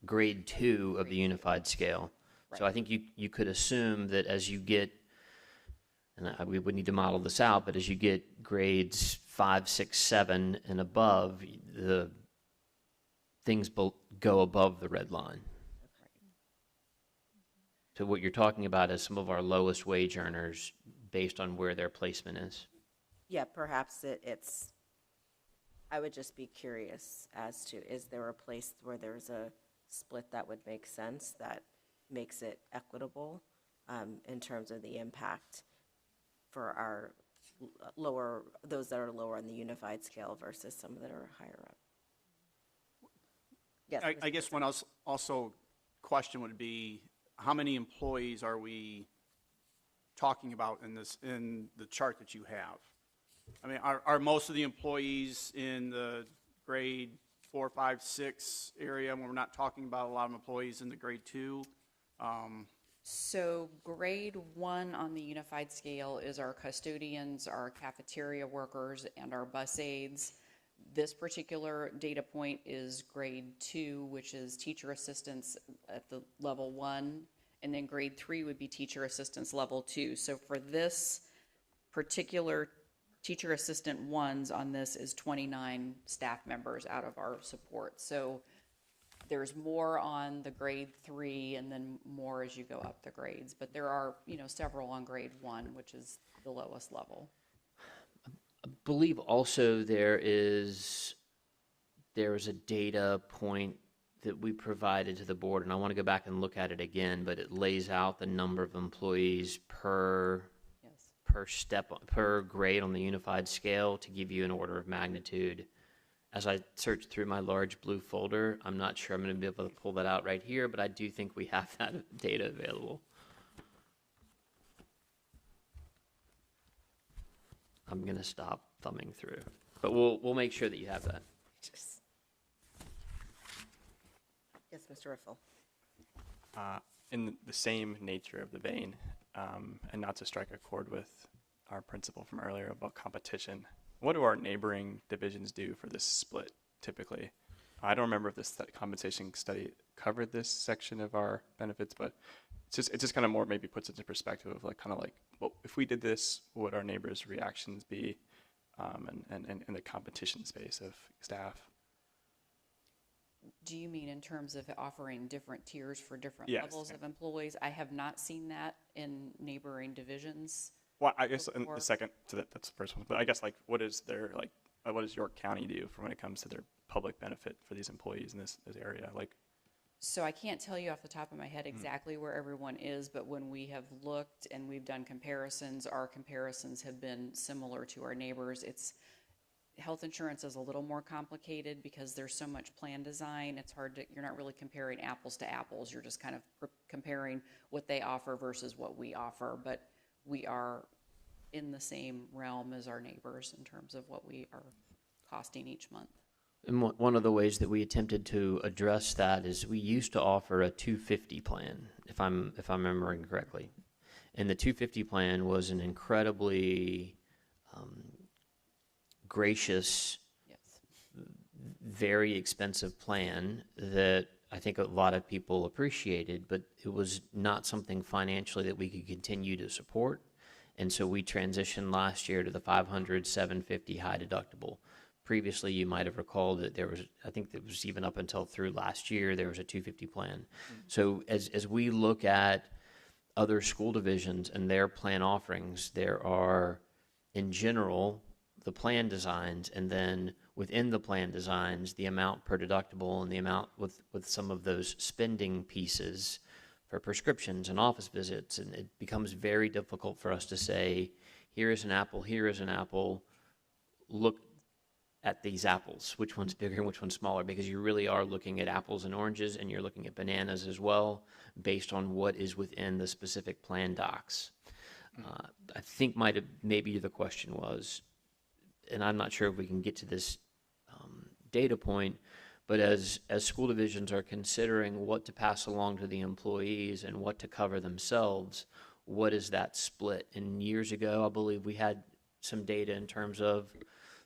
grade 2 of the unified scale. So I think you could assume that as you get, and we would need to model this out, but as you get grades 5, 6, 7 and above, the things go above the red line. So what you're talking about is some of our lowest wage earners based on where their placement is. Yeah, perhaps I would just be curious as to, is there a place where there's a split that would make sense, that makes it equitable in terms of the impact for our those that are lower on the unified scale versus some that are higher up? Yes. I guess one also question would be, how many employees are we talking about in the chart that you have? I mean, are most of the employees in the grade 4, 5, 6 area, when we're not talking about a lot of employees in the grade 2? So grade 1 on the unified scale is our custodians, our cafeteria workers, and our bus aides. This particular data point is grade 2, which is teacher assistants at the level 1, and then grade 3 would be teacher assistants level 2. So for this particular teacher assistant ones on this is 29 staff members out of our support. So there's more on the grade 3 and then more as you go up the grades, but there are, several on grade 1, which is the lowest level. believe also there is a data point that we provided to the board, and I want to go back and look at it again, but it lays out the number of employees per grade on the unified scale to give you an order of magnitude. As I search through my large blue folder, I'm not sure I'm going to be able to pull that out right here, but I do think we have that data available. I'm going to stop thumbing through, but we'll make sure that you have that. Yes, Mr. Riffle. In the same nature of the vein, and not to strike a chord with our principle from earlier about competition, what do our neighboring divisions do for this split typically? I don't remember if this compensation study covered this section of our benefits, but it just kind of more maybe puts it into perspective of like well, if we did this, what would our neighbors' reactions be, and in the competition space of staff? Do you mean in terms of offering different tiers for different Yes. levels of employees? I have not seen that in neighboring divisions. Well, I guess in before. the second to that's the first one, but I guess what does York County do for when it comes to their public benefit for these employees in this area? So I can't tell you off the top of my head exactly where everyone is, but when we have looked and we've done comparisons, our comparisons have been similar to our neighbors. Health insurance is a little more complicated because there's so much plan design. It's hard to, you're not really comparing apples to apples. You're just kind of comparing what they offer versus what we offer. But we are in the same realm as our neighbors in terms of what we are costing each month. And one of the ways that we attempted to address that is we used to offer a 250 plan, if I'm remembering correctly. And the 250 plan was an incredibly gracious, very expensive plan that I think a lot of people appreciated, but it was not something financially that we could continue to support. And so we transitioned last year to the 500, 750 high deductible. Previously, you might have recalled that there was, I think it was even up until through last year, there was a 250 plan. So as we look at other school divisions and their plan offerings, there are, in general, the plan designs, and then within the plan designs, the amount per deductible and the amount with some of those spending pieces for prescriptions and office visits. And it becomes very difficult for us to say, here is an apple, look at these apples, which one's bigger and which one's smaller, because you really are looking at apples and oranges, and you're looking at bananas as well, based on what is within the specific plan docs. I think maybe the question was, and I'm not sure if we can get to this data point, but as school divisions are considering what to pass along to the employees and what to cover themselves, what is that split? And years ago, I believe we had some data in terms of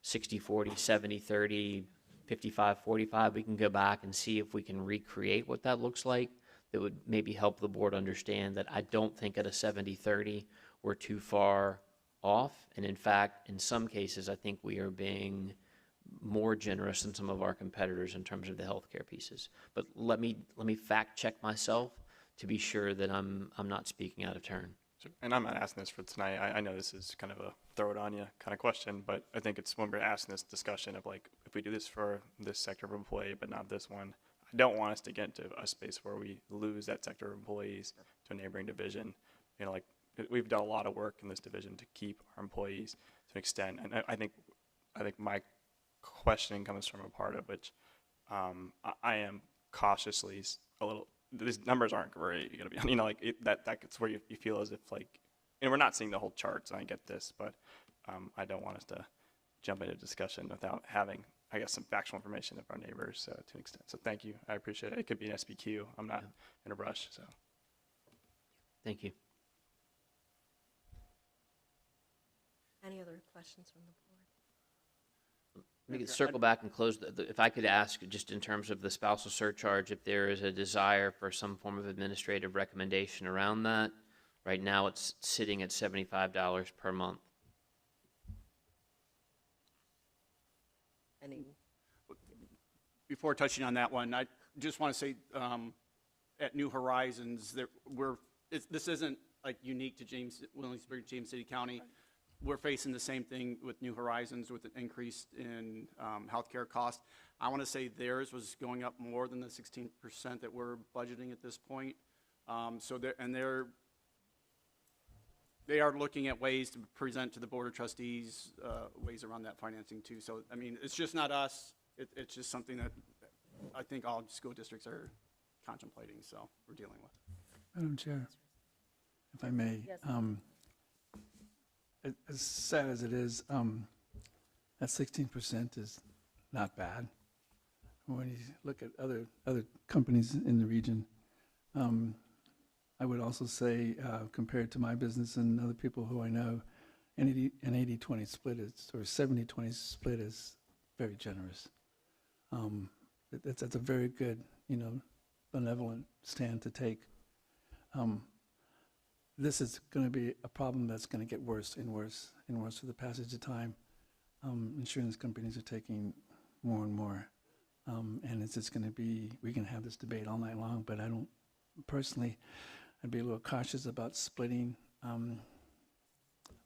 60-40, 70-30, 55-45. We can go back and see if we can recreate what that looks like. That would maybe help the board understand that I don't think at a 70-30 we're too far off. And in fact, in some cases, I think we are being more generous than some of our competitors in terms of the healthcare pieces. But let me fact check myself to be sure that I'm not speaking out of turn. And I'm not asking this for tonight. I know this is kind of a throw it on you kind of question, but I think it's when we're asking this discussion of if we do this for this sector of employee, but not this one, I don't want us to get into a space where we lose that sector of employees to a neighboring division. We've done a lot of work in this division to keep our employees to an extent, and I think my questioning comes from a part of which I am cautiously a little. These numbers aren't great. You're gonna be, that's where you feel as if and we're not seeing the whole charts. And I get this, but I don't want us to jump into discussion without having, I guess, some factual information of our neighbors to an extent. So thank you. I appreciate it. It could be an SBQ. I'm not in a rush. So thank you. Any other questions from the board? We could circle back and close. If I could ask, just in terms of the spousal surcharge, if there is a desire for some form of administrative recommendation around that. Right now, it's sitting at $75 per month. Before touching on that one, I just want to say at New Horizons, this isn't unique to Williamsburg, James City County. we're facing the same thing with New Horizons with an increase in healthcare costs. I want to say theirs was going up more than the 16% that we're budgeting at this point. So they are looking at ways to present to the Board of Trustees, ways around that financing too. So, I mean, it's just not us. It's just something that I think all school districts are contemplating, so we're dealing with. Madam Chair, if I may, as sad as it is, that 16% is not bad. When you look at other companies in the region, I would also say, compared to my business and other people who I know, an 80-20 split is, or 70-20 split is very generous. That's a very good, benevolent stand to take. This is going to be a problem that's going to get worse and worse and worse with the passage of time. Insurance companies are taking more and more. And it's just going to be, we can have this debate all night long, but I don't, personally, I'd be a little cautious about splitting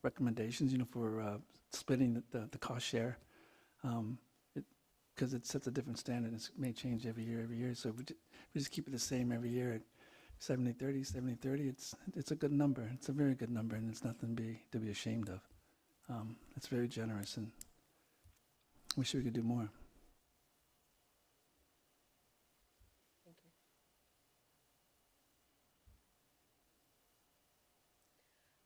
recommendations, for splitting the cost share. Because it sets a different standard. It may change every year. So if we just keep it the same every year at 70-30, 70-30, it's a good number. It's a very good number, and it's nothing to be ashamed of. It's very generous, and I wish we could do more. Thank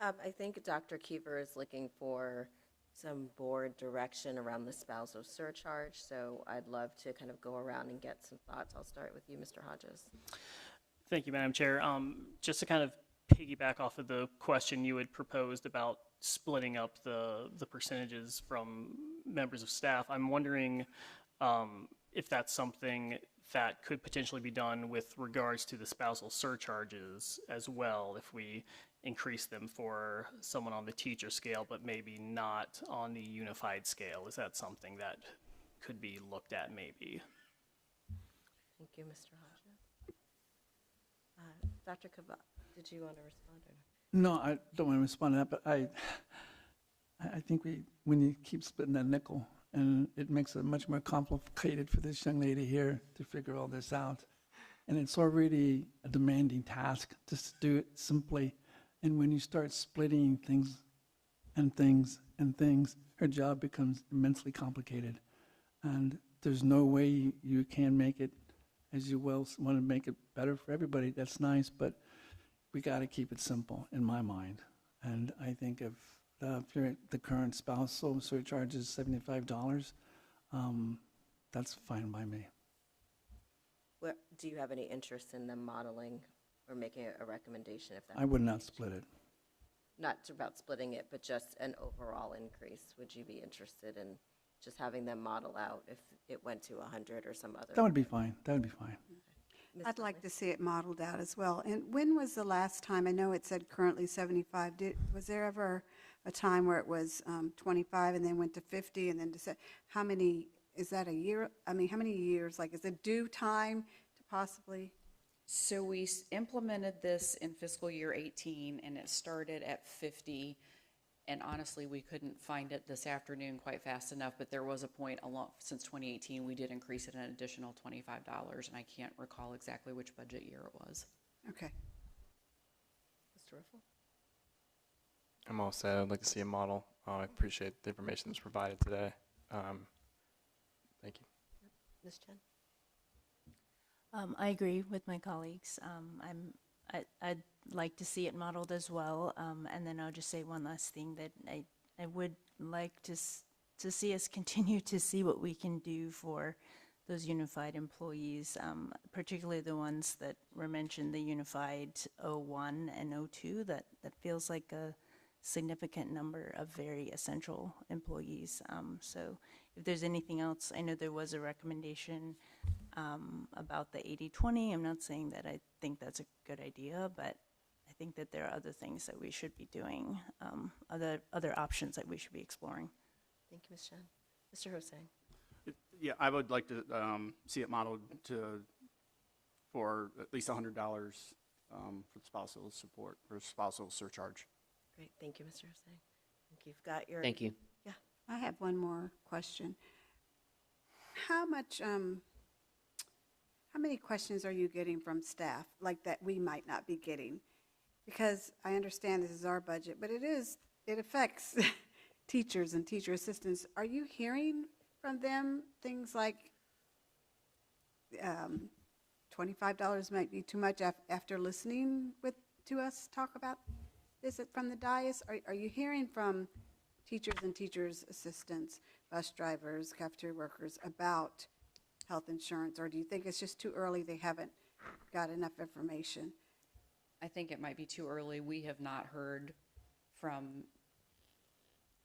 you. I think Dr. Keever is looking for some board direction around the spousal surcharge, so I'd love to kind of go around and get some thoughts. I'll start with you, Mr. Hodges. Thank you, Madam Chair. Just to kind of piggyback off of the question you had proposed about splitting up the percentages from members of staff, I'm wondering if that's something that could potentially be done with regards to the spousal surcharges as well, if we increase them for someone on the teacher scale, but maybe not on the unified scale. Is that something that could be looked at maybe? Thank you, Mr. Hodges. Dr. Kaba, did you want to respond or No, I don't want to respond to that, but I think when you keep splitting that nickel, and it makes it much more complicated for this young lady here to figure all this out. And it's already a demanding task just to do it simply. And when you start splitting things and things and things, her job becomes immensely complicated. And there's no way you can make it, as you well want to make it better for everybody. That's nice, but we got to keep it simple in my mind. And I think if the current spousal surcharge is $75, that's fine by me. do you have any interest in them modeling or making a recommendation if that? I would not split it. Not about splitting it, but just an overall increase. Would you be interested in just having them model out if it went to 100 or some other? That would be fine. That would be fine. I'd like to see it modeled out as well. And when was the last time, I know it said currently 75, was there ever a time where it was 25 and then went to 50 and then to how many, is that a year? I mean, how many years, like is it due time to possibly? So we implemented this in fiscal year 18, and it started at 50. And honestly, we couldn't find it this afternoon quite fast enough, but there was a point since 2018, we did increase it an additional $25, and I can't recall exactly which budget year it was. Okay. Mr. Riffle? I'm all set. I'd like to see a model. I appreciate the information that's provided today. Thank you. Ms. Chen? I agree with my colleagues. I'd like to see it modeled as well. And then I'll just say one last thing, that I would like to see us continue to see what we can do for those unified employees, particularly the ones that were mentioned, the unified 01 and 02. That feels like a significant number of very essential employees. So if there's anything else, I know there was a recommendation about the 80-20. I'm not saying that I think that's a good idea, but I think that there are other things that we should be doing, other options that we should be exploring. Thank you, Ms. Chen. Mr. Hosang? Yeah, I would like to see it modeled for at least $100 for spousal support or spousal surcharge. Great, thank you, Mr. Hosang. you've got your. Thank you. Yeah. I have one more question. How many questions are you getting from staff like that we might not be getting? Because I understand this is our budget, but it affects teachers and teacher assistants. Are you hearing from them things like $25 might be too much after listening to us talk about this from the dais? Are you hearing from teachers and teachers assistants, bus drivers, cafeteria workers about health insurance, or do you think it's just too early, they haven't got enough information? I think it might be too early. We have not heard from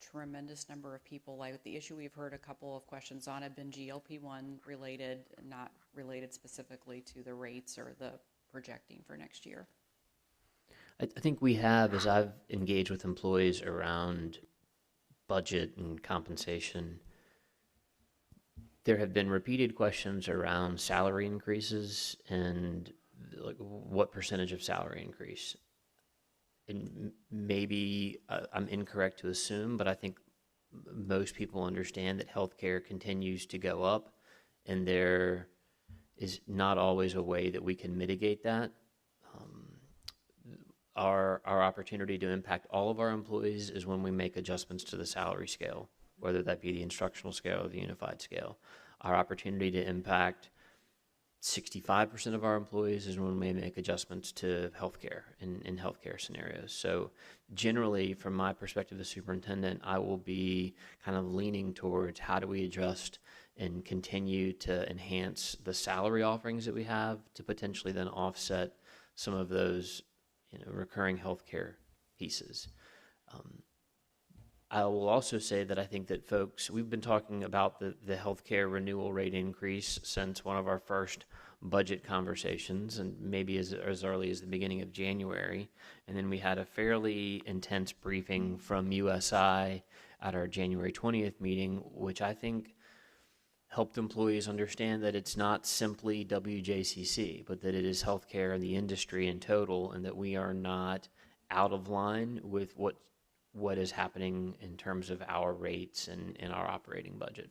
tremendous number of people. Like the issue we've heard a couple of questions on have been GLP-1 related, not related specifically to the rates or the projecting for next year. I think we have, as I've engaged with employees around budget and compensation, there have been repeated questions around salary increases and like what percentage of salary increase. And maybe I'm incorrect to assume, but I think most people understand that healthcare continues to go up, and there is not always a way that we can mitigate that. Our opportunity to impact all of our employees is when we make adjustments to the salary scale, whether that be the instructional scale or the unified scale. Our opportunity to impact 65% of our employees is when we make adjustments to healthcare in healthcare scenarios. So generally, from my perspective as superintendent, I will be kind of leaning towards how do we adjust and continue to enhance the salary offerings that we have to potentially then offset some of those recurring healthcare pieces. I will also say that I think that folks, we've been talking about the healthcare renewal rate increase since one of our first budget conversations, and maybe as early as the beginning of January. And then we had a fairly intense briefing from USI at our January 20th meeting, which I think helped employees understand that it's not simply WJCC, but that it is healthcare and the industry in total, and that we are not out of line with what is happening in terms of our rates and our operating budget.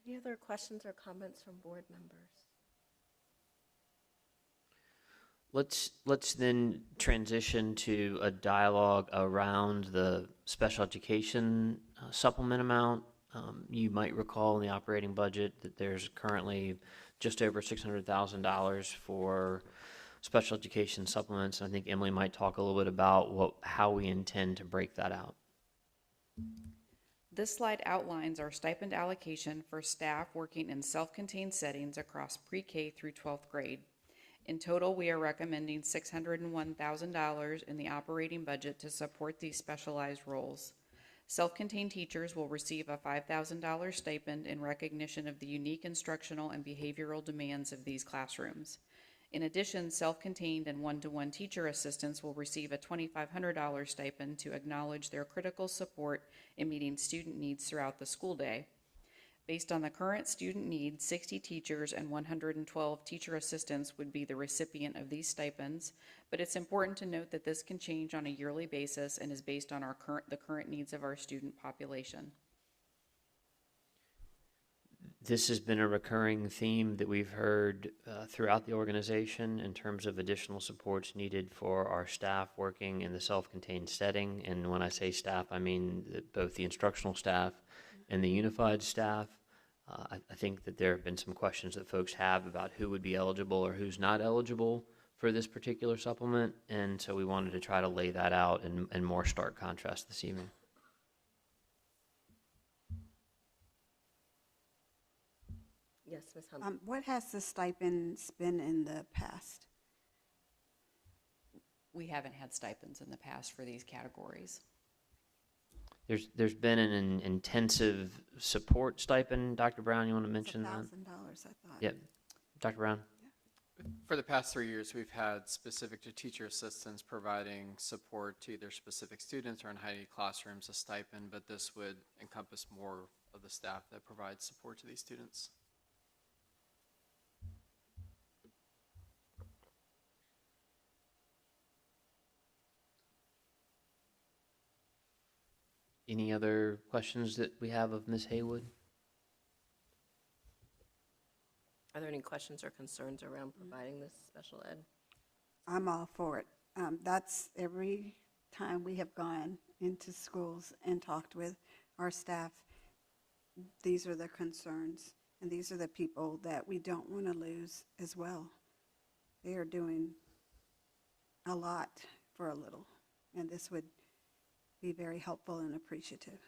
Any other questions or comments from board members? Let's then transition to a dialogue around the special education supplement amount. You might recall in the operating budget that there's currently just over $600,000 for special education supplements. I think Emily might talk a little bit about how we intend to break that out. This slide outlines our stipend allocation for staff working in self-contained settings across pre-K through 12th grade. In total, we are recommending $601,000 in the operating budget to support these specialized roles. Self-contained teachers will receive a $5,000 stipend in recognition of the unique instructional and behavioral demands of these classrooms. In addition, self-contained and one-to-one teacher assistants will receive a $2,500 stipend to acknowledge their critical support in meeting student needs throughout the school day. Based on the current student needs, 60 teachers and 112 teacher assistants would be the recipient of these stipends, but it's important to note that this can change on a yearly basis and is based on the current needs of our student population. This has been a recurring theme that we've heard throughout the organization in terms of additional supports needed for our staff working in the self-contained setting. And when I say staff, I mean both the instructional staff and the unified staff. I think that there have been some questions that folks have about who would be eligible or who's not eligible for this particular supplement. And so we wanted to try to lay that out in more stark contrast this evening. Yes, Ms. Hunt. What has the stipends been in the past? We haven't had stipends in the past for these categories. There's been an intensive support stipend. Dr. Brown, you want to mention that? $1,000, I thought. Yep. Dr. Brown? For the past 3 years, we've had specific to teacher assistants providing support to either specific students or in high-need classrooms a stipend, but this would encompass more of the staff that provides support to these students. Any other questions that we have of Ms. Haywood? Are there any questions or concerns around providing this special ed? I'm all for it. That's every time we have gone into schools and talked with our staff, these are the concerns, and these are the people that we don't want to lose as well. They are doing a lot for a little, and this would be very helpful and appreciative.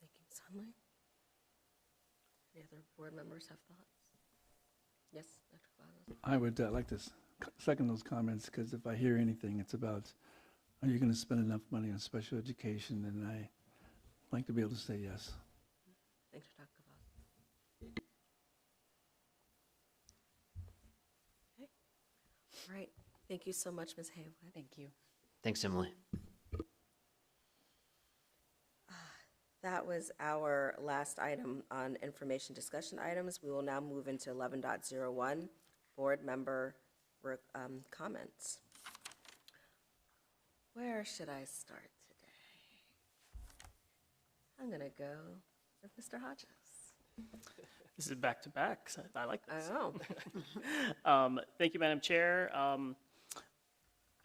Thank you, Ms. Hunley. Any other board members have thoughts? Yes, Dr. Cavazos. I would like to second those comments, because if I hear anything, it's about, are you going to spend enough money on special education? And I like to be able to say yes. Thanks, Dr. Cavazos. Okay. All right. Thank you so much, Ms. Haywood. Thank you. Thanks, Emily. That was our last item on information discussion items. We will now move into 11.01, board member comments. Where should I start today? I'm going to go with Mr. Hodges. This is back to back. So I like this. I know. Thank you, Madam Chair.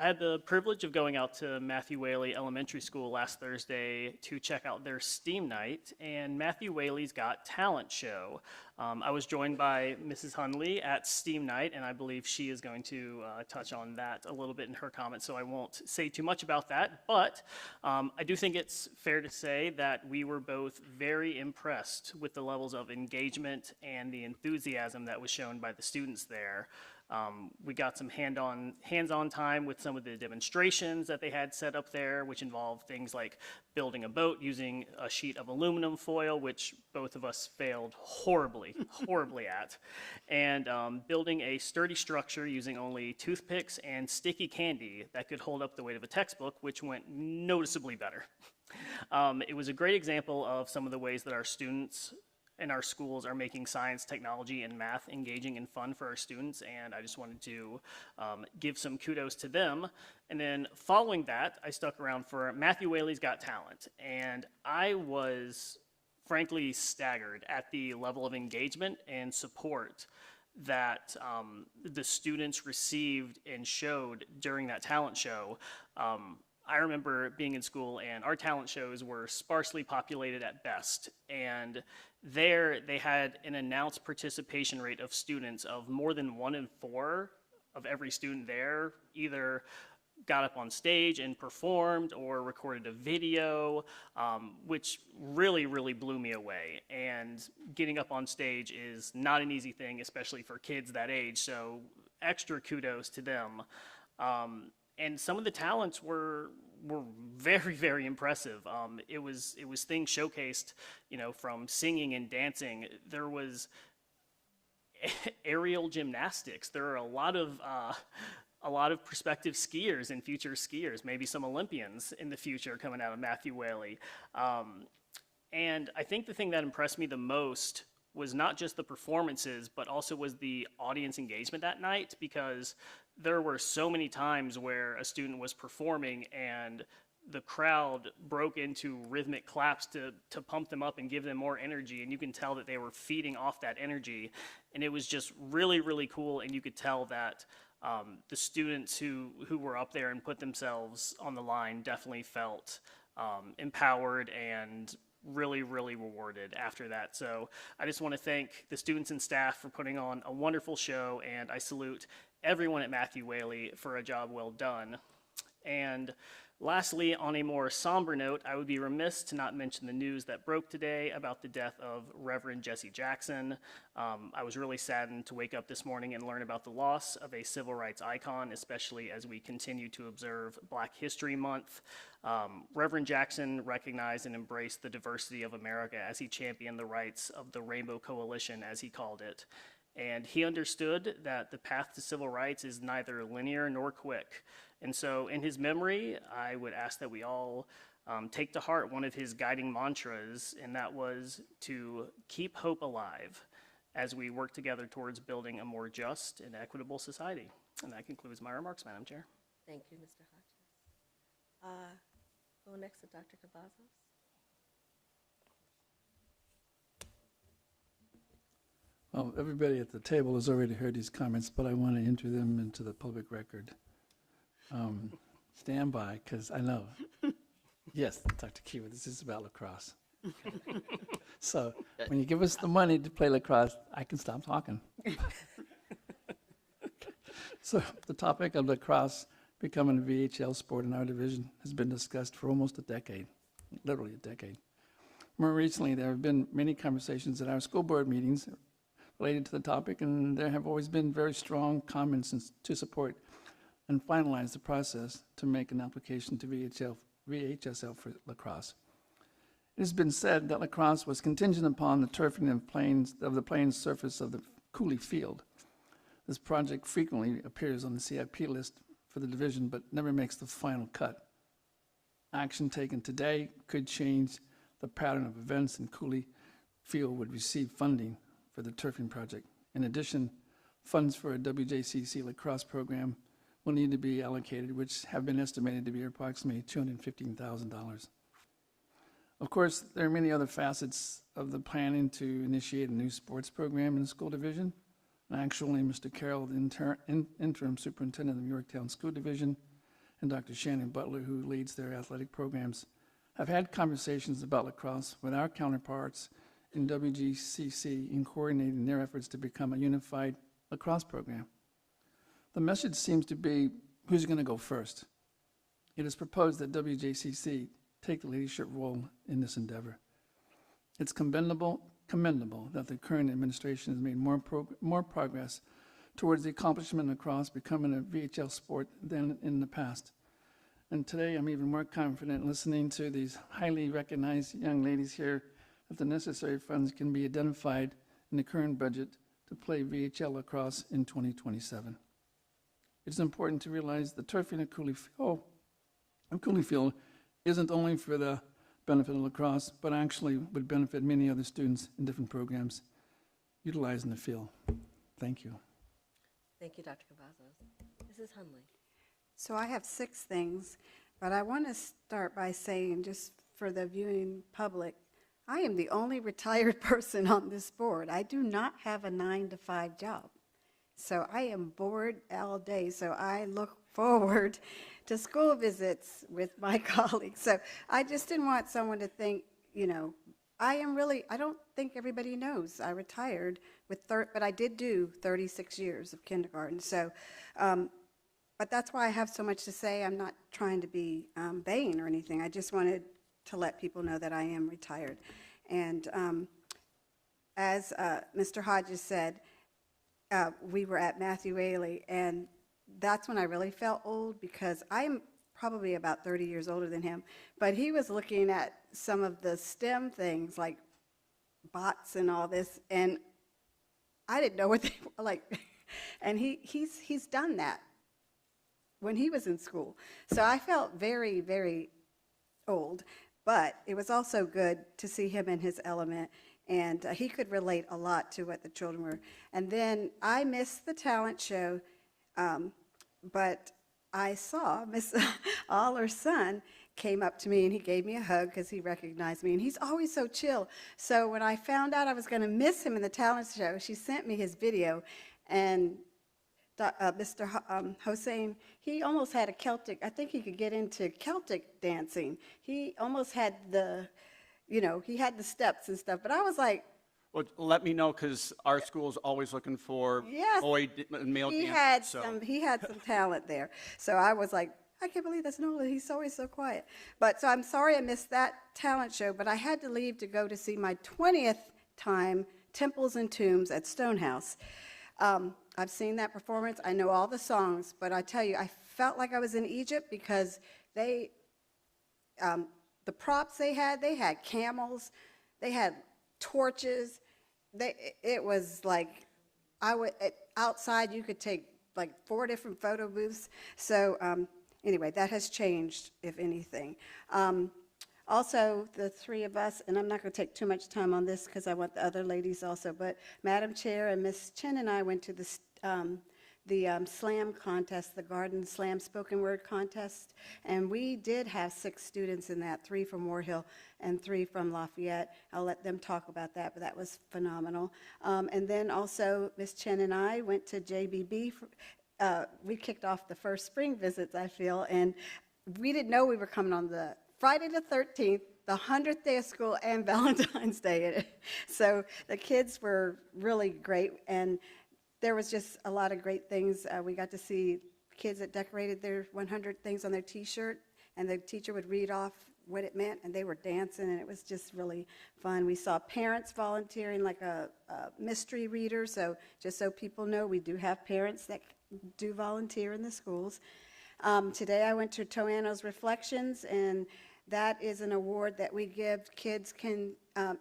I had the privilege of going out to Matthew Whaley Elementary School last Thursday to check out their STEAM night, and Matthew Whaley's Got Talent show. I was joined by Mrs. Hunley at STEAM night, and I believe she is going to touch on that a little bit in her comments, so I won't say too much about that. But I do think it's fair to say that we were both very impressed with the levels of engagement and the enthusiasm that was shown by the students there. We got some hands-on time with some of the demonstrations that they had set up there, which involved things like building a boat using a sheet of aluminum foil, which both of us failed horribly at, and building a sturdy structure using only toothpicks and sticky candy that could hold up the weight of a textbook, which went noticeably better. It was a great example of some of the ways that our students in our schools are making science, technology, and math engaging and fun for our students, and I just wanted to give some kudos to them. And then following that, I stuck around for Matthew Whaley's Got Talent, and I was frankly staggered at the level of engagement and support that the students received and showed during that talent show. I remember being in school and our talent shows were sparsely populated at best, and there they had an announced participation rate of students of more than 1 in 4 of every student there either got up on stage and performed or recorded a video, which really, really blew me away. And getting up on stage is not an easy thing, especially for kids that age, so extra kudos to them. And some of the talents were very, very impressive. It was things showcased, from singing and dancing. There was aerial gymnastics. There are a lot of prospective skiers and future skiers, maybe some Olympians in the future coming out of Matthew Whaley. And I think the thing that impressed me the most was not just the performances, but also was the audience engagement that night, because there were so many times where a student was performing and the crowd broke into rhythmic claps to pump them up and give them more energy, and you can tell that they were feeding off that energy, and it was just really, really cool. And you could tell that the students who were up there and put themselves on the line definitely felt empowered and really, really rewarded after that. So I just want to thank the students and staff for putting on a wonderful show, and I salute everyone at Matthew Whaley for a job well done. And lastly, on a more somber note, I would be remiss to not mention the news that broke today about the death of Reverend Jesse Jackson. I was really saddened to wake up this morning and learn about the loss of a civil rights icon, especially as we continue to observe Black History Month. Reverend Jackson recognized and embraced the diversity of America as he championed the rights of the Rainbow Coalition, as he called it. And he understood that the path to civil rights is neither linear nor quick. And so in his memory, I would ask that we all take to heart one of his guiding mantras, and that was to keep hope alive as we work together towards building a more just and equitable society. And that concludes my remarks, Madam Chair. Thank you, Mr. Hodges. I'll go next to Dr. Cavazos. Well, everybody at the table has already heard these comments, but I want to enter them into the public record. Stand by, because I know. Yes, Dr. Kiva, this is about lacrosse. So when you give us the money to play lacrosse, I can stop talking. So the topic of lacrosse becoming a VHL sport in our division has been discussed for almost a decade, literally a decade. More recently, there have been many conversations at our school board meetings related to the topic, and there have always been very strong comments to support and finalize the process to make an application to VHSL for lacrosse. It has been said that lacrosse was contingent upon the turfing of the playing surface of the Cooley Field. This project frequently appears on the CIP list for the division, but never makes the final cut. Action taken today could change the pattern of events, and Cooley Field would receive funding for the turfing project. In addition, funds for a WJCC lacrosse program will need to be allocated, which have been estimated to be approximately $215,000. Of course, there are many other facets of the planning to initiate a new sports program in the school division. And actually, Mr. Carroll, the interim superintendent of the Yorktown School Division, and Dr. Shannon Butler, who leads their athletic programs, have had conversations about lacrosse with our counterparts in WGCC in coordinating their efforts to become a unified lacrosse program. The message seems to be, who's going to go first? It is proposed that WJCC take the leadership role in this endeavor. It's commendable that the current administration has made more progress towards the accomplishment of lacrosse becoming a VHL sport than in the past. And today, I'm even more confident listening to these highly recognized young ladies here that the necessary funds can be identified in the current budget to play VHL lacrosse in 2027. It's important to realize the turfing of Cooley Field isn't only for the benefit of lacrosse, but actually would benefit many other students in different programs utilizing the field. Thank you. Thank you, Dr. Cavazos. Mrs. Hundley. So I have 6 things, but I want to start by saying, just for the viewing public, I am the only retired person on this board. I do not have a 9-to-5 job. So I am bored all day, so I look forward to school visits with my colleagues. So I just didn't want someone to think, I don't think everybody knows I retired but I did do 36 years of kindergarten. So, but that's why I have so much to say. I'm not trying to be vain or anything. I just wanted to let people know that I am retired. And as Mr. Hodges said, we were at Matthew Ailey, and that's when I really felt old, because I'm probably about 30 years older than him, but he was looking at some of the STEM things like bots and all this, and I didn't know what they were like. And he's done that when he was in school. So I felt very, very old, but it was also good to see him in his element. And he could relate a lot to what the children were. And then I missed the talent show, but I saw Miss Aller's son came up to me, and he gave me a hug because he recognized me. And he's always so chill. So when I found out I was going to miss him in the talent show, she sent me his video. And Mr. Hossein, he almost had a Celtic, I think he could get into Celtic dancing. He almost had he had the steps and stuff, but I was like, Well, let me know, because our school's always looking for yes, boy and male he dancers. he had some talent there. So I was like, I can't believe that's Nola. He's always so quiet. But so I'm sorry I missed that talent show, but I had to leave to go to see my 20th time Temples and Tombs at Stonehouse. I've seen that performance. I know all the songs, but I tell you, I felt like I was in Egypt, because the props they had camels, they had torches. It was like, outside you could take like 4 different photo booths. So anyway, that has changed, if anything. Also, the 3 of us, and I'm not going to take too much time on this because I want the other ladies also, but Madam Chair and Ms. Chen and I went to the slam contest, the Garden Slam Spoken Word Contest, and we did have 6 students in that, 3 from War Hill and 3 from Lafayette. I'll let them talk about that, but that was phenomenal. And then also, Ms. Chen and I went to JBB. We kicked off the first spring visits, I feel, and we didn't know we were coming on the Friday the 13th, the 100th day of school, and Valentine's Day. So the kids were really great, and there was just a lot of great things. We got to see kids that decorated their 100 things on their T-shirt, and the teacher would read off what it meant, and they were dancing, and it was just really fun. We saw parents volunteering like a mystery reader, so just so people know, we do have parents that do volunteer in the schools. Today I went to Toano's Reflections, and that is an award that we give. Kids can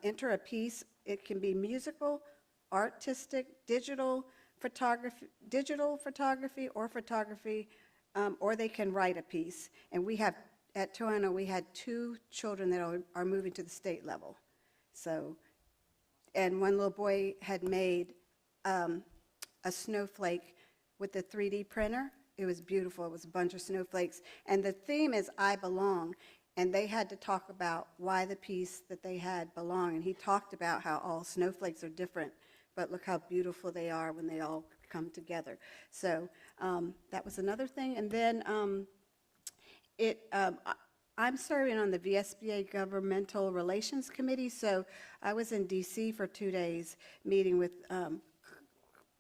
enter a piece. It can be musical, artistic, digital photography, or they can write a piece. And we have, at Toano, we had 2 children that are moving to the state level. So, and one little boy had made a snowflake with the 3D printer. It was beautiful. It was a bunch of snowflakes. And the theme is I Belong. And they had to talk about why the piece that they had belonged. And he talked about how all snowflakes are different, but look how beautiful they are when they all come together. So that was another thing. And then I'm serving on the VSBA Governmental Relations Committee, so I was in D.C. for 2 days meeting with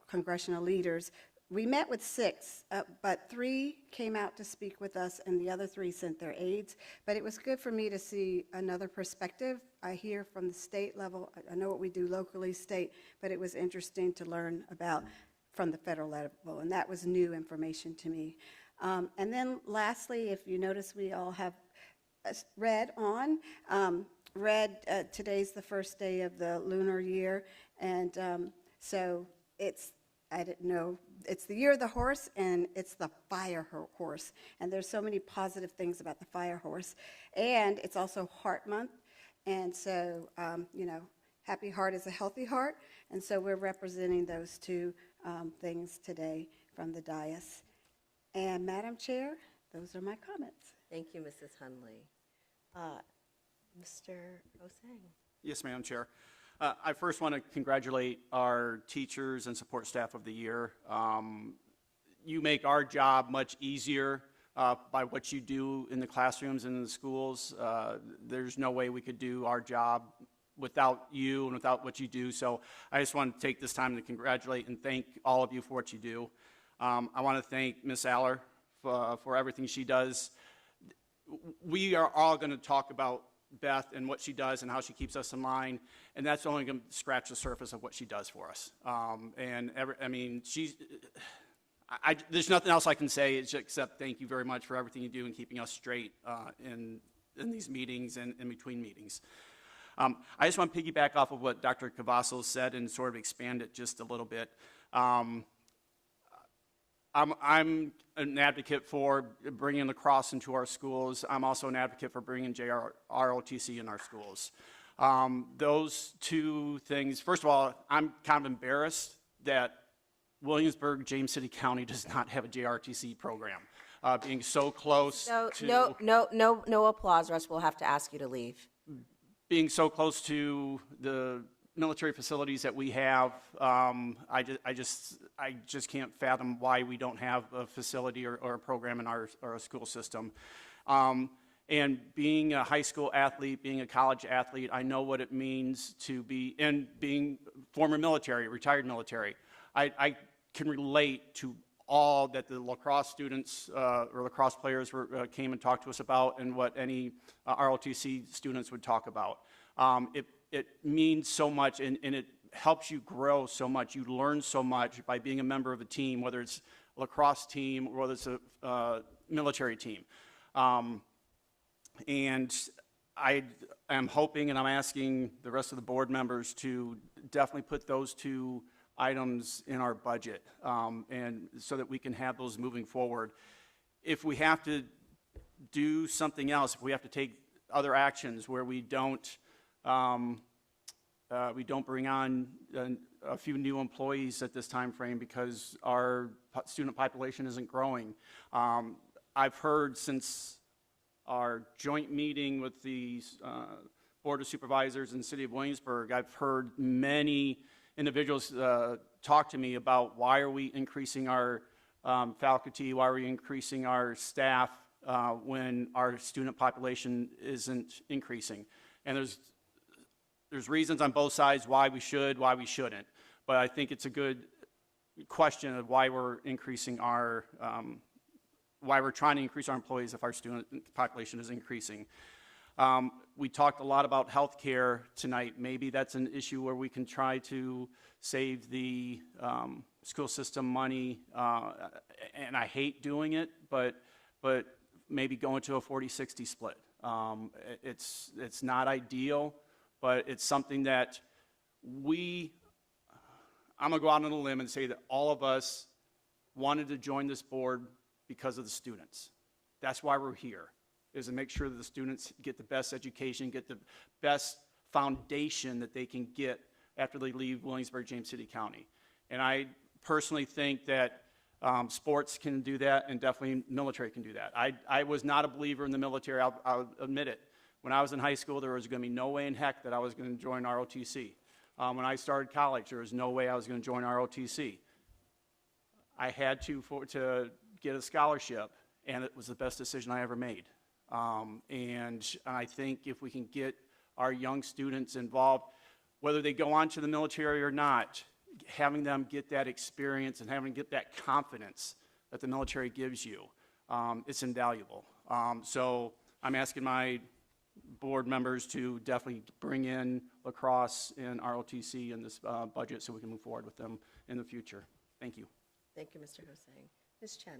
congressional leaders. We met with 6, but 3 came out to speak with us, and the other 3 sent their aides. But it was good for me to see another perspective. I hear from the state level. I know what we do locally, state, but it was interesting to learn about from the federal level, and that was new information to me. And then lastly, if you notice, we all have red on. Today's the first day of the lunar year, and so I didn't know, it's the year of the horse, and it's the fire horse. And there's so many positive things about the fire horse. And it's also Heart Month. And so, happy heart is a healthy heart. And so we're representing those 2 things today from the dais. And Madam Chair, those are my comments. Thank you, Mrs. Hunley. Mr. Osang. Yes, Madam Chair. I first want to congratulate our teachers and support staff of the year. You make our job much easier by what you do in the classrooms and in the schools. There's no way we could do our job without you and without what you do. So I just want to take this time to congratulate and thank all of you for what you do. I want to thank Ms. Aller for everything she does. We are all going to talk about Beth and what she does and how she keeps us in line, and that's only going to scratch the surface of what she does for us. There's nothing else I can say except thank you very much for everything you do in keeping us straight in these meetings and in between meetings. I just want to piggyback off of what Dr. Cavazos said and sort of expand it just a little bit. I'm an advocate for bringing lacrosse into our schools. I'm also an advocate for bringing ROTC in our schools. Those 2 things, first of all, I'm kind of embarrassed that Williamsburg, James City County does not have a JROTC program. Being so close to... No applause, or else we'll have to ask you to leave. Being so close to the military facilities that we have, I just can't fathom why we don't have a facility or a program in our school system. And being a high school athlete, being a college athlete, I know what it means to be, and being former military, retired military, I can relate to all that the lacrosse students or lacrosse players came and talked to us about, and what any ROTC students would talk about. It means so much, and it helps you grow so much. You learn so much by being a member of a team, whether it's a lacrosse team or whether it's a military team. And I am hoping, and I'm asking the rest of the board members to definitely put those 2 items in our budget, and so that we can have those moving forward. If we have to do something else, if we have to take other actions where we don't we don't bring on a few new employees at this time frame because our student population isn't growing. I've heard since our joint meeting with the Board of Supervisors in the City of Williamsburg, I've heard many individuals talk to me about why are we increasing our faculty, why are we increasing our staff when our student population isn't increasing. And there's reasons on both sides why we should, why we shouldn't. But I think it's a good question of why we're increasing our, why we're trying to increase our employees if our student population is increasing. We talked a lot about healthcare tonight. Maybe that's an issue where we can try to save the school system money. And I hate doing it, but maybe going to a 40-60 split. It's not ideal, but it's something that I'm gonna go out on a limb and say that all of us wanted to join this board because of the students. That's why we're here, is to make sure that the students get the best education, get the best foundation that they can get after they leave Williamsburg, James City County. And I personally think that sports can do that, and definitely military can do that. I was not a believer in the military, I'll admit it. When I was in high school, there was going to be no way in heck that I was going to join ROTC. When I started college, there was no way I was going to join ROTC. I had to get a scholarship, and it was the best decision I ever made. And I think if we can get our young students involved, whether they go on to the military or not, having them get that experience and having them get that confidence that the military gives you, it's invaluable. So I'm asking my board members to definitely bring in lacrosse and ROTC in this budget so we can move forward with them in the future. Thank you. Thank you, Mr. Hosang. Ms. Chen.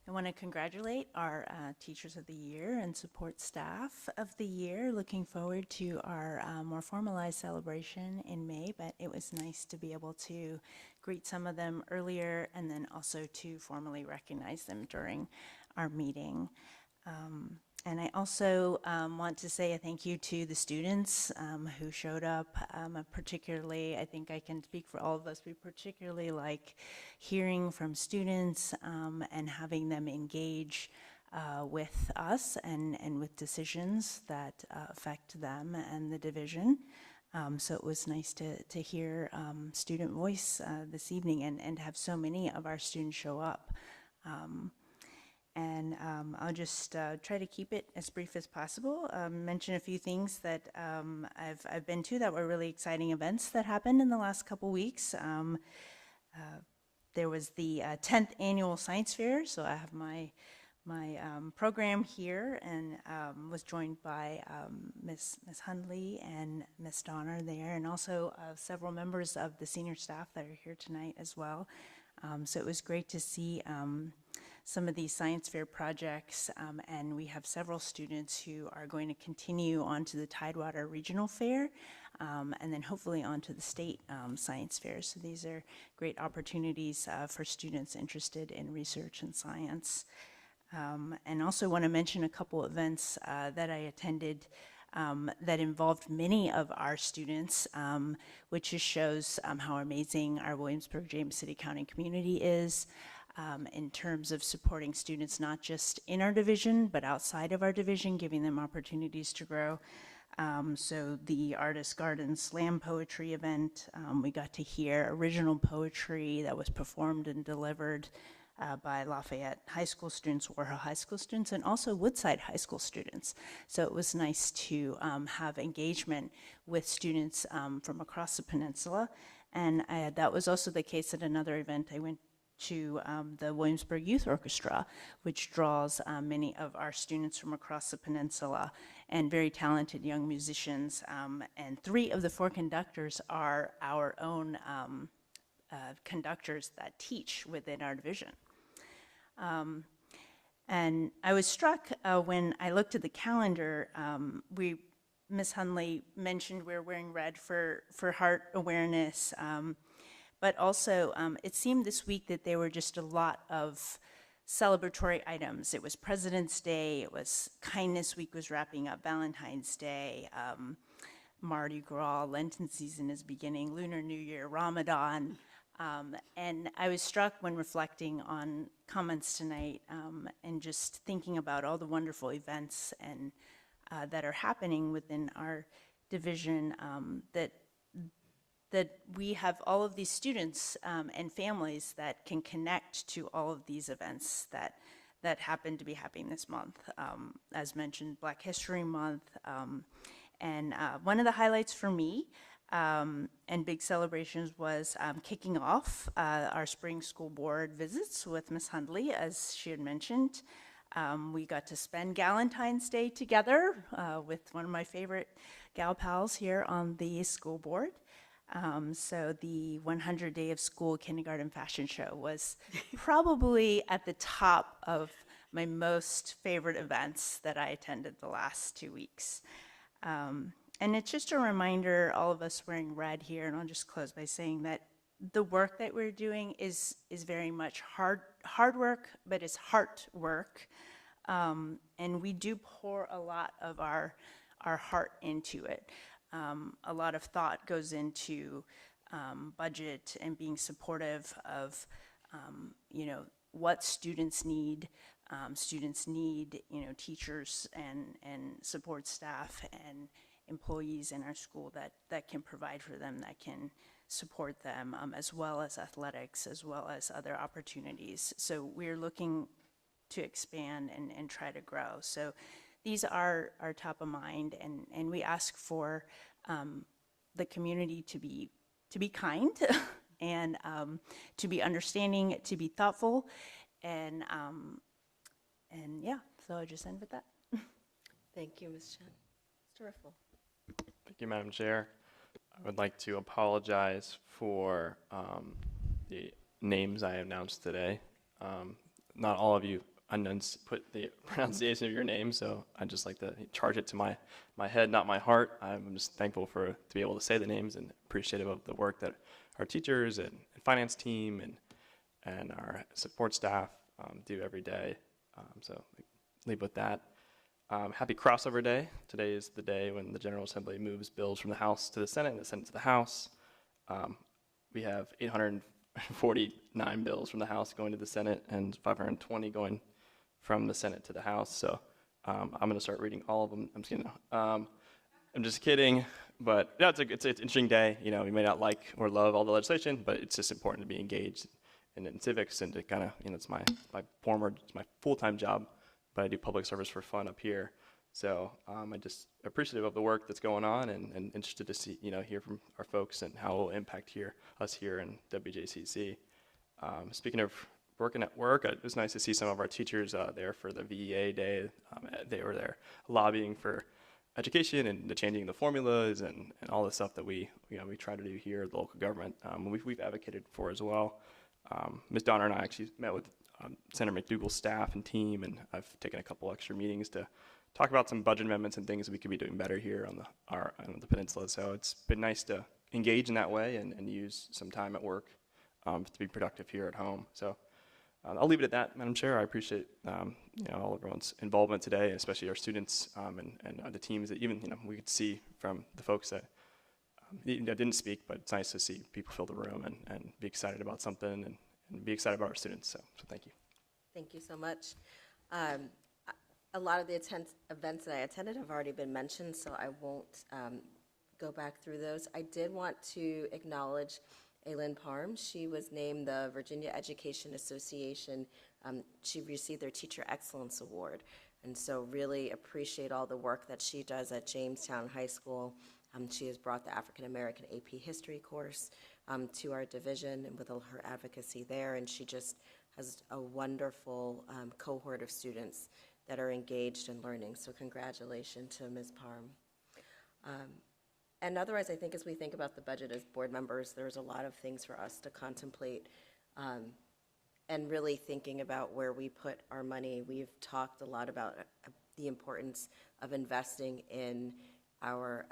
I want to congratulate our Teachers of the Year and support staff of the year. Looking forward to our more formalized celebration in May, but it was nice to be able to greet some of them earlier and then also to formally recognize them during our meeting. And I also want to say a thank you to the students who showed up. Particularly, I think I can speak for all of us, we particularly like hearing from students and having them engage with us and with decisions that affect them and the division. So it was nice to hear student voice this evening and have so many of our students show up. And I'll just try to keep it as brief as possible. Mention a few things that I've been to that were really exciting events that happened in the last couple weeks. There was the 10th annual science fair, so I have my program here, and was joined by Ms. Hundley and Ms. Donner there, and also several members of the senior staff that are here tonight as well. So it was great to see some of these science fair projects, and we have several students who are going to continue on to the Tidewater Regional Fair, and then hopefully on to the state science fair. So these are great opportunities for students interested in research and science. And also want to mention a couple events that I attended that involved many of our students, which just shows how amazing our Williamsburg, James City County community is in terms of supporting students not just in our division, but outside of our division, giving them opportunities to grow. So the Artist Garden Slam Poetry event, we got to hear original poetry that was performed and delivered by Lafayette High School students, War Hill High School students, and also Woodside High School students. So it was nice to have engagement with students from across the peninsula. And that was also the case at another event I went to, the Williamsburg Youth Orchestra, which draws many of our students from across the peninsula and very talented young musicians. And 3 of the 4 conductors are our own conductors that teach within our division. And I was struck when I looked at the calendar. Ms. Hundley mentioned we're wearing red for heart awareness, but also it seemed this week that there were just a lot of celebratory items. It was President's Day, it was Kindness Week was wrapping up, Valentine's Day, Mardi Gras, Lenten season is beginning, Lunar New Year, Ramadan. And I was struck when reflecting on comments tonight and just thinking about all the wonderful events and that are happening within our division, that we have all of these students and families that can connect to all of these events that happen to be happening this month. As mentioned, Black History Month. And one of the highlights for me and big celebrations was kicking off our spring school board visits with Ms. Hundley, as she had mentioned. We got to spend Galentine's Day together with one of my favorite gal pals here on the school board. So the 100 Day of School Kindergarten Fashion Show was probably at the top of my most favorite events that I attended the last 2 weeks. And it's just a reminder, all of us wearing red here, and I'll just close by saying that the work that we're doing is very much hard work, but it's heart work. And we do pour a lot of our heart into it. A lot of thought goes into budget and being supportive of, what students need. Students need, teachers and support staff and employees in our school that can provide for them, that can support them, as well as athletics, as well as other opportunities. So we're looking to expand and try to grow. So these are top of mind, and we ask for the community to be kind and to be understanding, to be thoughtful, and yeah, so I'll just end with that. Thank you, Ms. Chen. Mr. Riffle. Thank you, Madam Chair. I would like to apologize for the names I announced today. Not all of you put the pronunciation of your name, so I'd just like to charge it to my head, not my heart. I'm just thankful to be able to say the names and appreciative of the work that our teachers and finance team and our support staff do every day. So leave with that. Happy crossover day. Today is the day when the General Assembly moves bills from the House to the Senate and the Senate to the House. We have 849 bills from the House going to the Senate and 520 going from the Senate to the House. So I'm going to start reading all of them. I'm just kidding. I'm just kidding. But yeah, it's an interesting day. We may not like or love all the legislation, but it's just important to be engaged in civics and to kind of, it's my full-time job, but I do public service for fun up here. So I'm just appreciative of the work that's going on and interested to see, hear from our folks and how it will impact us here in WJCC. Speaking of working at work, it was nice to see some of our teachers there for the VEA day. They were there lobbying for education and the changing the formulas and all the stuff that we try to do here at the local government. We've advocated for as well. Ms. Donner and I actually met with Senator McDougall's staff and team, and I've taken a couple extra meetings to talk about some budget amendments and things we could be doing better here on the peninsula. So it's been nice to engage in that way and use some time at work to be productive here at home. So I'll leave it at that, Madam Chair. I appreciate all everyone's involvement today, especially our students and the teams that even we could see from the folks that didn't speak, but it's nice to see people fill the room and be excited about something and be excited about our students. So thank you. Thank you so much. A lot of the events that I attended have already been mentioned, so I won't go back through those. I did want to acknowledge Aylin Parm. She was named the Virginia Education Association. She received their Teacher Excellence Award, and so really appreciate all the work that she does at Jamestown High School. She has brought the African American AP History course to our division and with her advocacy there, and she just has a wonderful cohort of students that are engaged in learning. So congratulations to Ms. Parm. And otherwise, I think as we think about the budget as board members, there's a lot of things for us to contemplate and really thinking about where we put our money. We've talked a lot about the importance of investing in our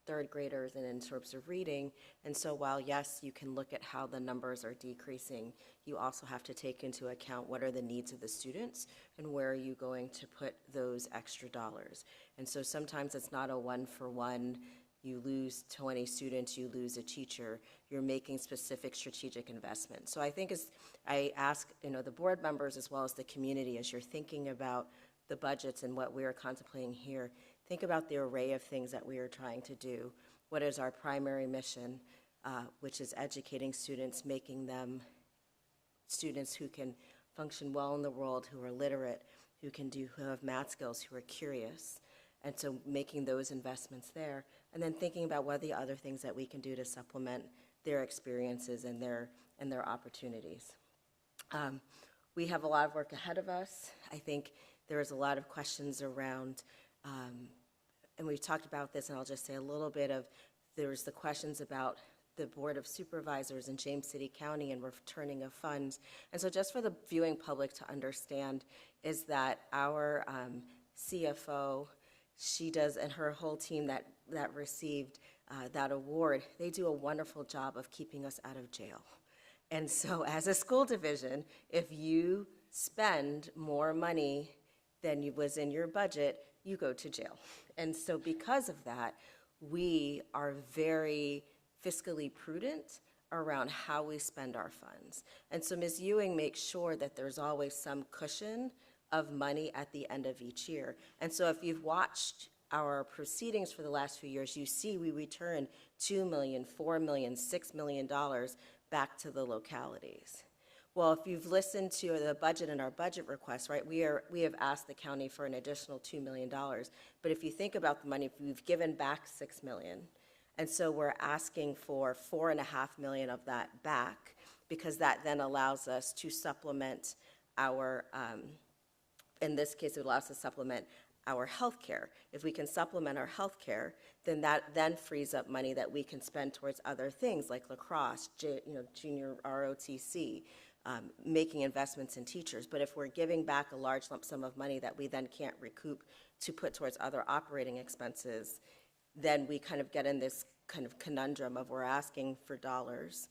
third graders and in terms of reading. And so while, yes, you can look at how the numbers are decreasing, you also have to take into account what are the needs of the students and where are you going to put those extra dollars. And so sometimes it's not a one-for-one, you lose 20 students, you lose a teacher, you're making specific strategic investments. So I think as I ask, the board members as well as the community, as you're thinking about the budgets and what we are contemplating here, think about the array of things that we are trying to do. What is our primary mission, which is educating students, making them students who can function well in the world, who are literate, who have math skills, who are curious. And so making those investments there, and then thinking about what are the other things that we can do to supplement their experiences and their opportunities. We have a lot of work ahead of us. I think there's a lot of questions around, and we've talked about this, and I'll just say a little bit of, there's the questions about the Board of Supervisors in James City County and returning of funds. And so just for the viewing public to understand is that our CFO, she does, and her whole team that received that award, they do a wonderful job of keeping us out of jail. And so as a school division, if you spend more money than was in your budget, you go to jail. And so because of that, we are very fiscally prudent around how we spend our funds. And so Ms. Ewing makes sure that there's always some cushion of money at the end of each year. And so if you've watched our proceedings for the last few years, you see we return $2 million, $4 million, $6 million back to the localities. Well, if you've listened to the budget and our budget requests, right, we have asked the county for an additional $2 million. But if you think about the money, we've given back $6 million. And so we're asking for $4.5 million of that back, because that then allows us to supplement our, in this case, it allows us to supplement our health care. If we can supplement our health care, then that then frees up money that we can spend towards other things like lacrosse, junior ROTC, making investments in teachers. But if we're giving back a large lump sum of money that we then can't recoup to put towards other operating expenses, then we kind of get in this kind of conundrum of we're asking for dollars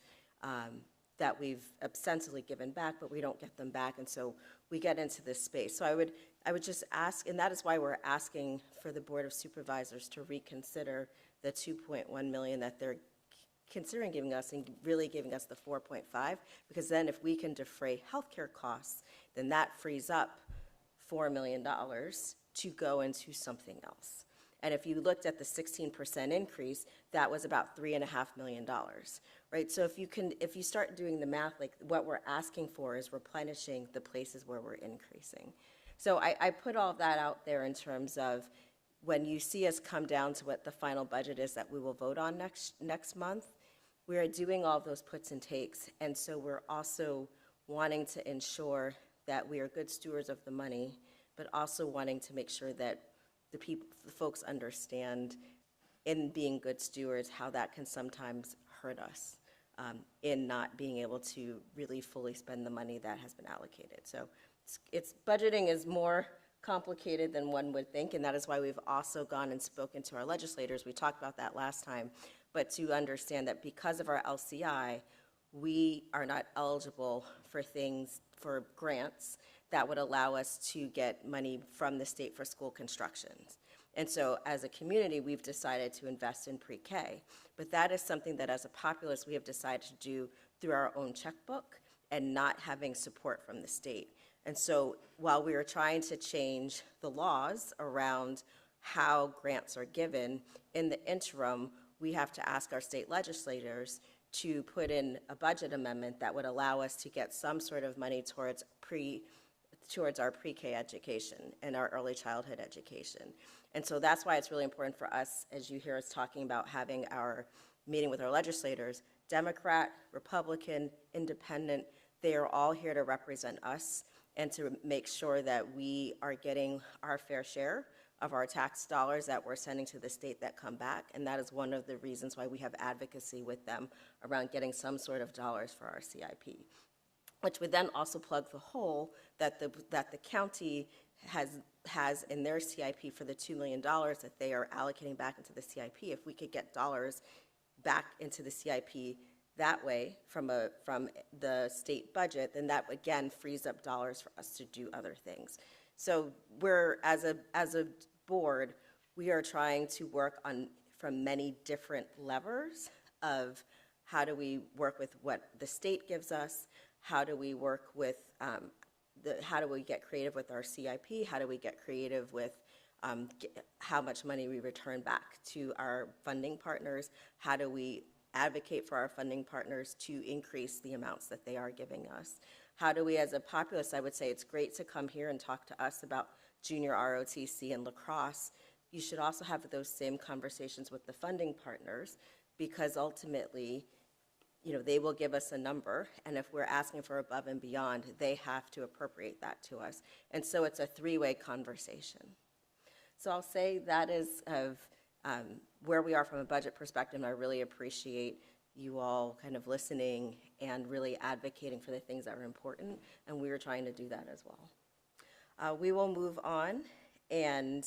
that we've ostensibly given back, but we don't get them back, and so we get into this space. So I would just ask, and that is why we're asking for the Board of Supervisors to reconsider the $2.1 million that they're considering giving us and really giving us the 4.5, because then if we can defray healthcare costs, then that frees up $4 million to go into something else. And if you looked at the 16% increase, that was about $3.5 million, right? So if you start doing the math, like what we're asking for is replenishing the places where we're increasing. So I put all of that out there in terms of when you see us come down to what the final budget is that we will vote on next month, we are doing all of those puts and takes. And so we're also wanting to ensure that we are good stewards of the money, but also wanting to make sure that the folks understand in being good stewards how that can sometimes hurt us in not being able to really fully spend the money that has been allocated. So it's budgeting is more complicated than one would think, and that is why we've also gone and spoken to our legislators. We talked about that last time, but to understand that because of our LCI, we are not eligible for grants that would allow us to get money from the state for school constructions. And so as a community, we've decided to invest in pre-K. But that is something that as a populace, we have decided to do through our own checkbook and not having support from the state. And so while we are trying to change the laws around how grants are given, in the interim, we have to ask our state legislators to put in a budget amendment that would allow us to get some sort of money towards our pre-K education and our early childhood education. And so that's why it's really important for us, as you hear us talking about having our meeting with our legislators, Democrat, Republican, Independent, they are all here to represent us and to make sure that we are getting our fair share of our tax dollars that we're sending to the state that come back. And that is one of the reasons why we have advocacy with them around getting some sort of dollars for our CIP, which would then also plug the hole that the county has has in their CIP for the $2 million that they are allocating back into the CIP. If we could get dollars back into the CIP that way from the state budget, then that again frees up dollars for us to do other things. So we're, as a board, we are trying to work on from many different levers of how do we work with what the state gives us, how do we work with how do we get creative with our CIP, how do we get creative with how much money we return back to our funding partners, how do we advocate for our funding partners to increase the amounts that they are giving us. How do we, as a populace, I would say it's great to come here and talk to us about junior ROTC and lacrosse. You should also have those same conversations with the funding partners, because ultimately, you know, they will give us a number, and if we're asking for above and beyond, they have to appropriate that to us. And so it's a three-way conversation. So I'll say that is of where we are from a budget perspective, and I really appreciate you all kind of listening and really advocating for the things that are important, and we are trying to do that as well. We will move on and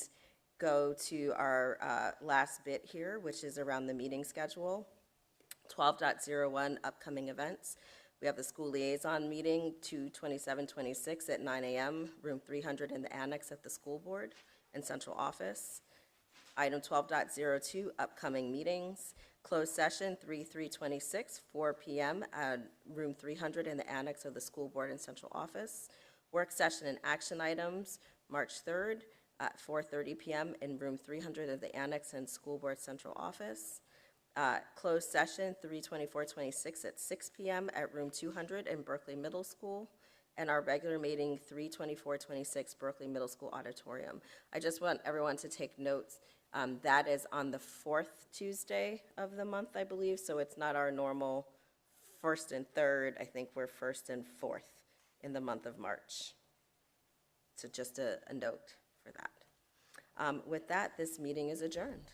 go to our last bit here, which is around the meeting schedule. 12.01 upcoming events. We have the school liaison meeting 2/27/26 at 9 a.m., room 300 in the annex at the school board and central office. Item 12.02, upcoming meetings. Closed session 3/3/26, 4 p.m. at room 300 in the annex of the school board and central office. Work session and action items, March 3rd at 4:30 p.m. in room 300 of the annex and school board central office. Closed session 3/24/26 at 6 p.m. at room 200 in Berkeley Middle School, and our regular meeting 3/24/26 Berkeley Middle School auditorium. I just want everyone to take notes. That is on the 4th Tuesday of the month, I believe, so it's not our normal 1st and 3rd. I think we're 1st and 4th in the month of March. So just a note for that. With that, this meeting is adjourned.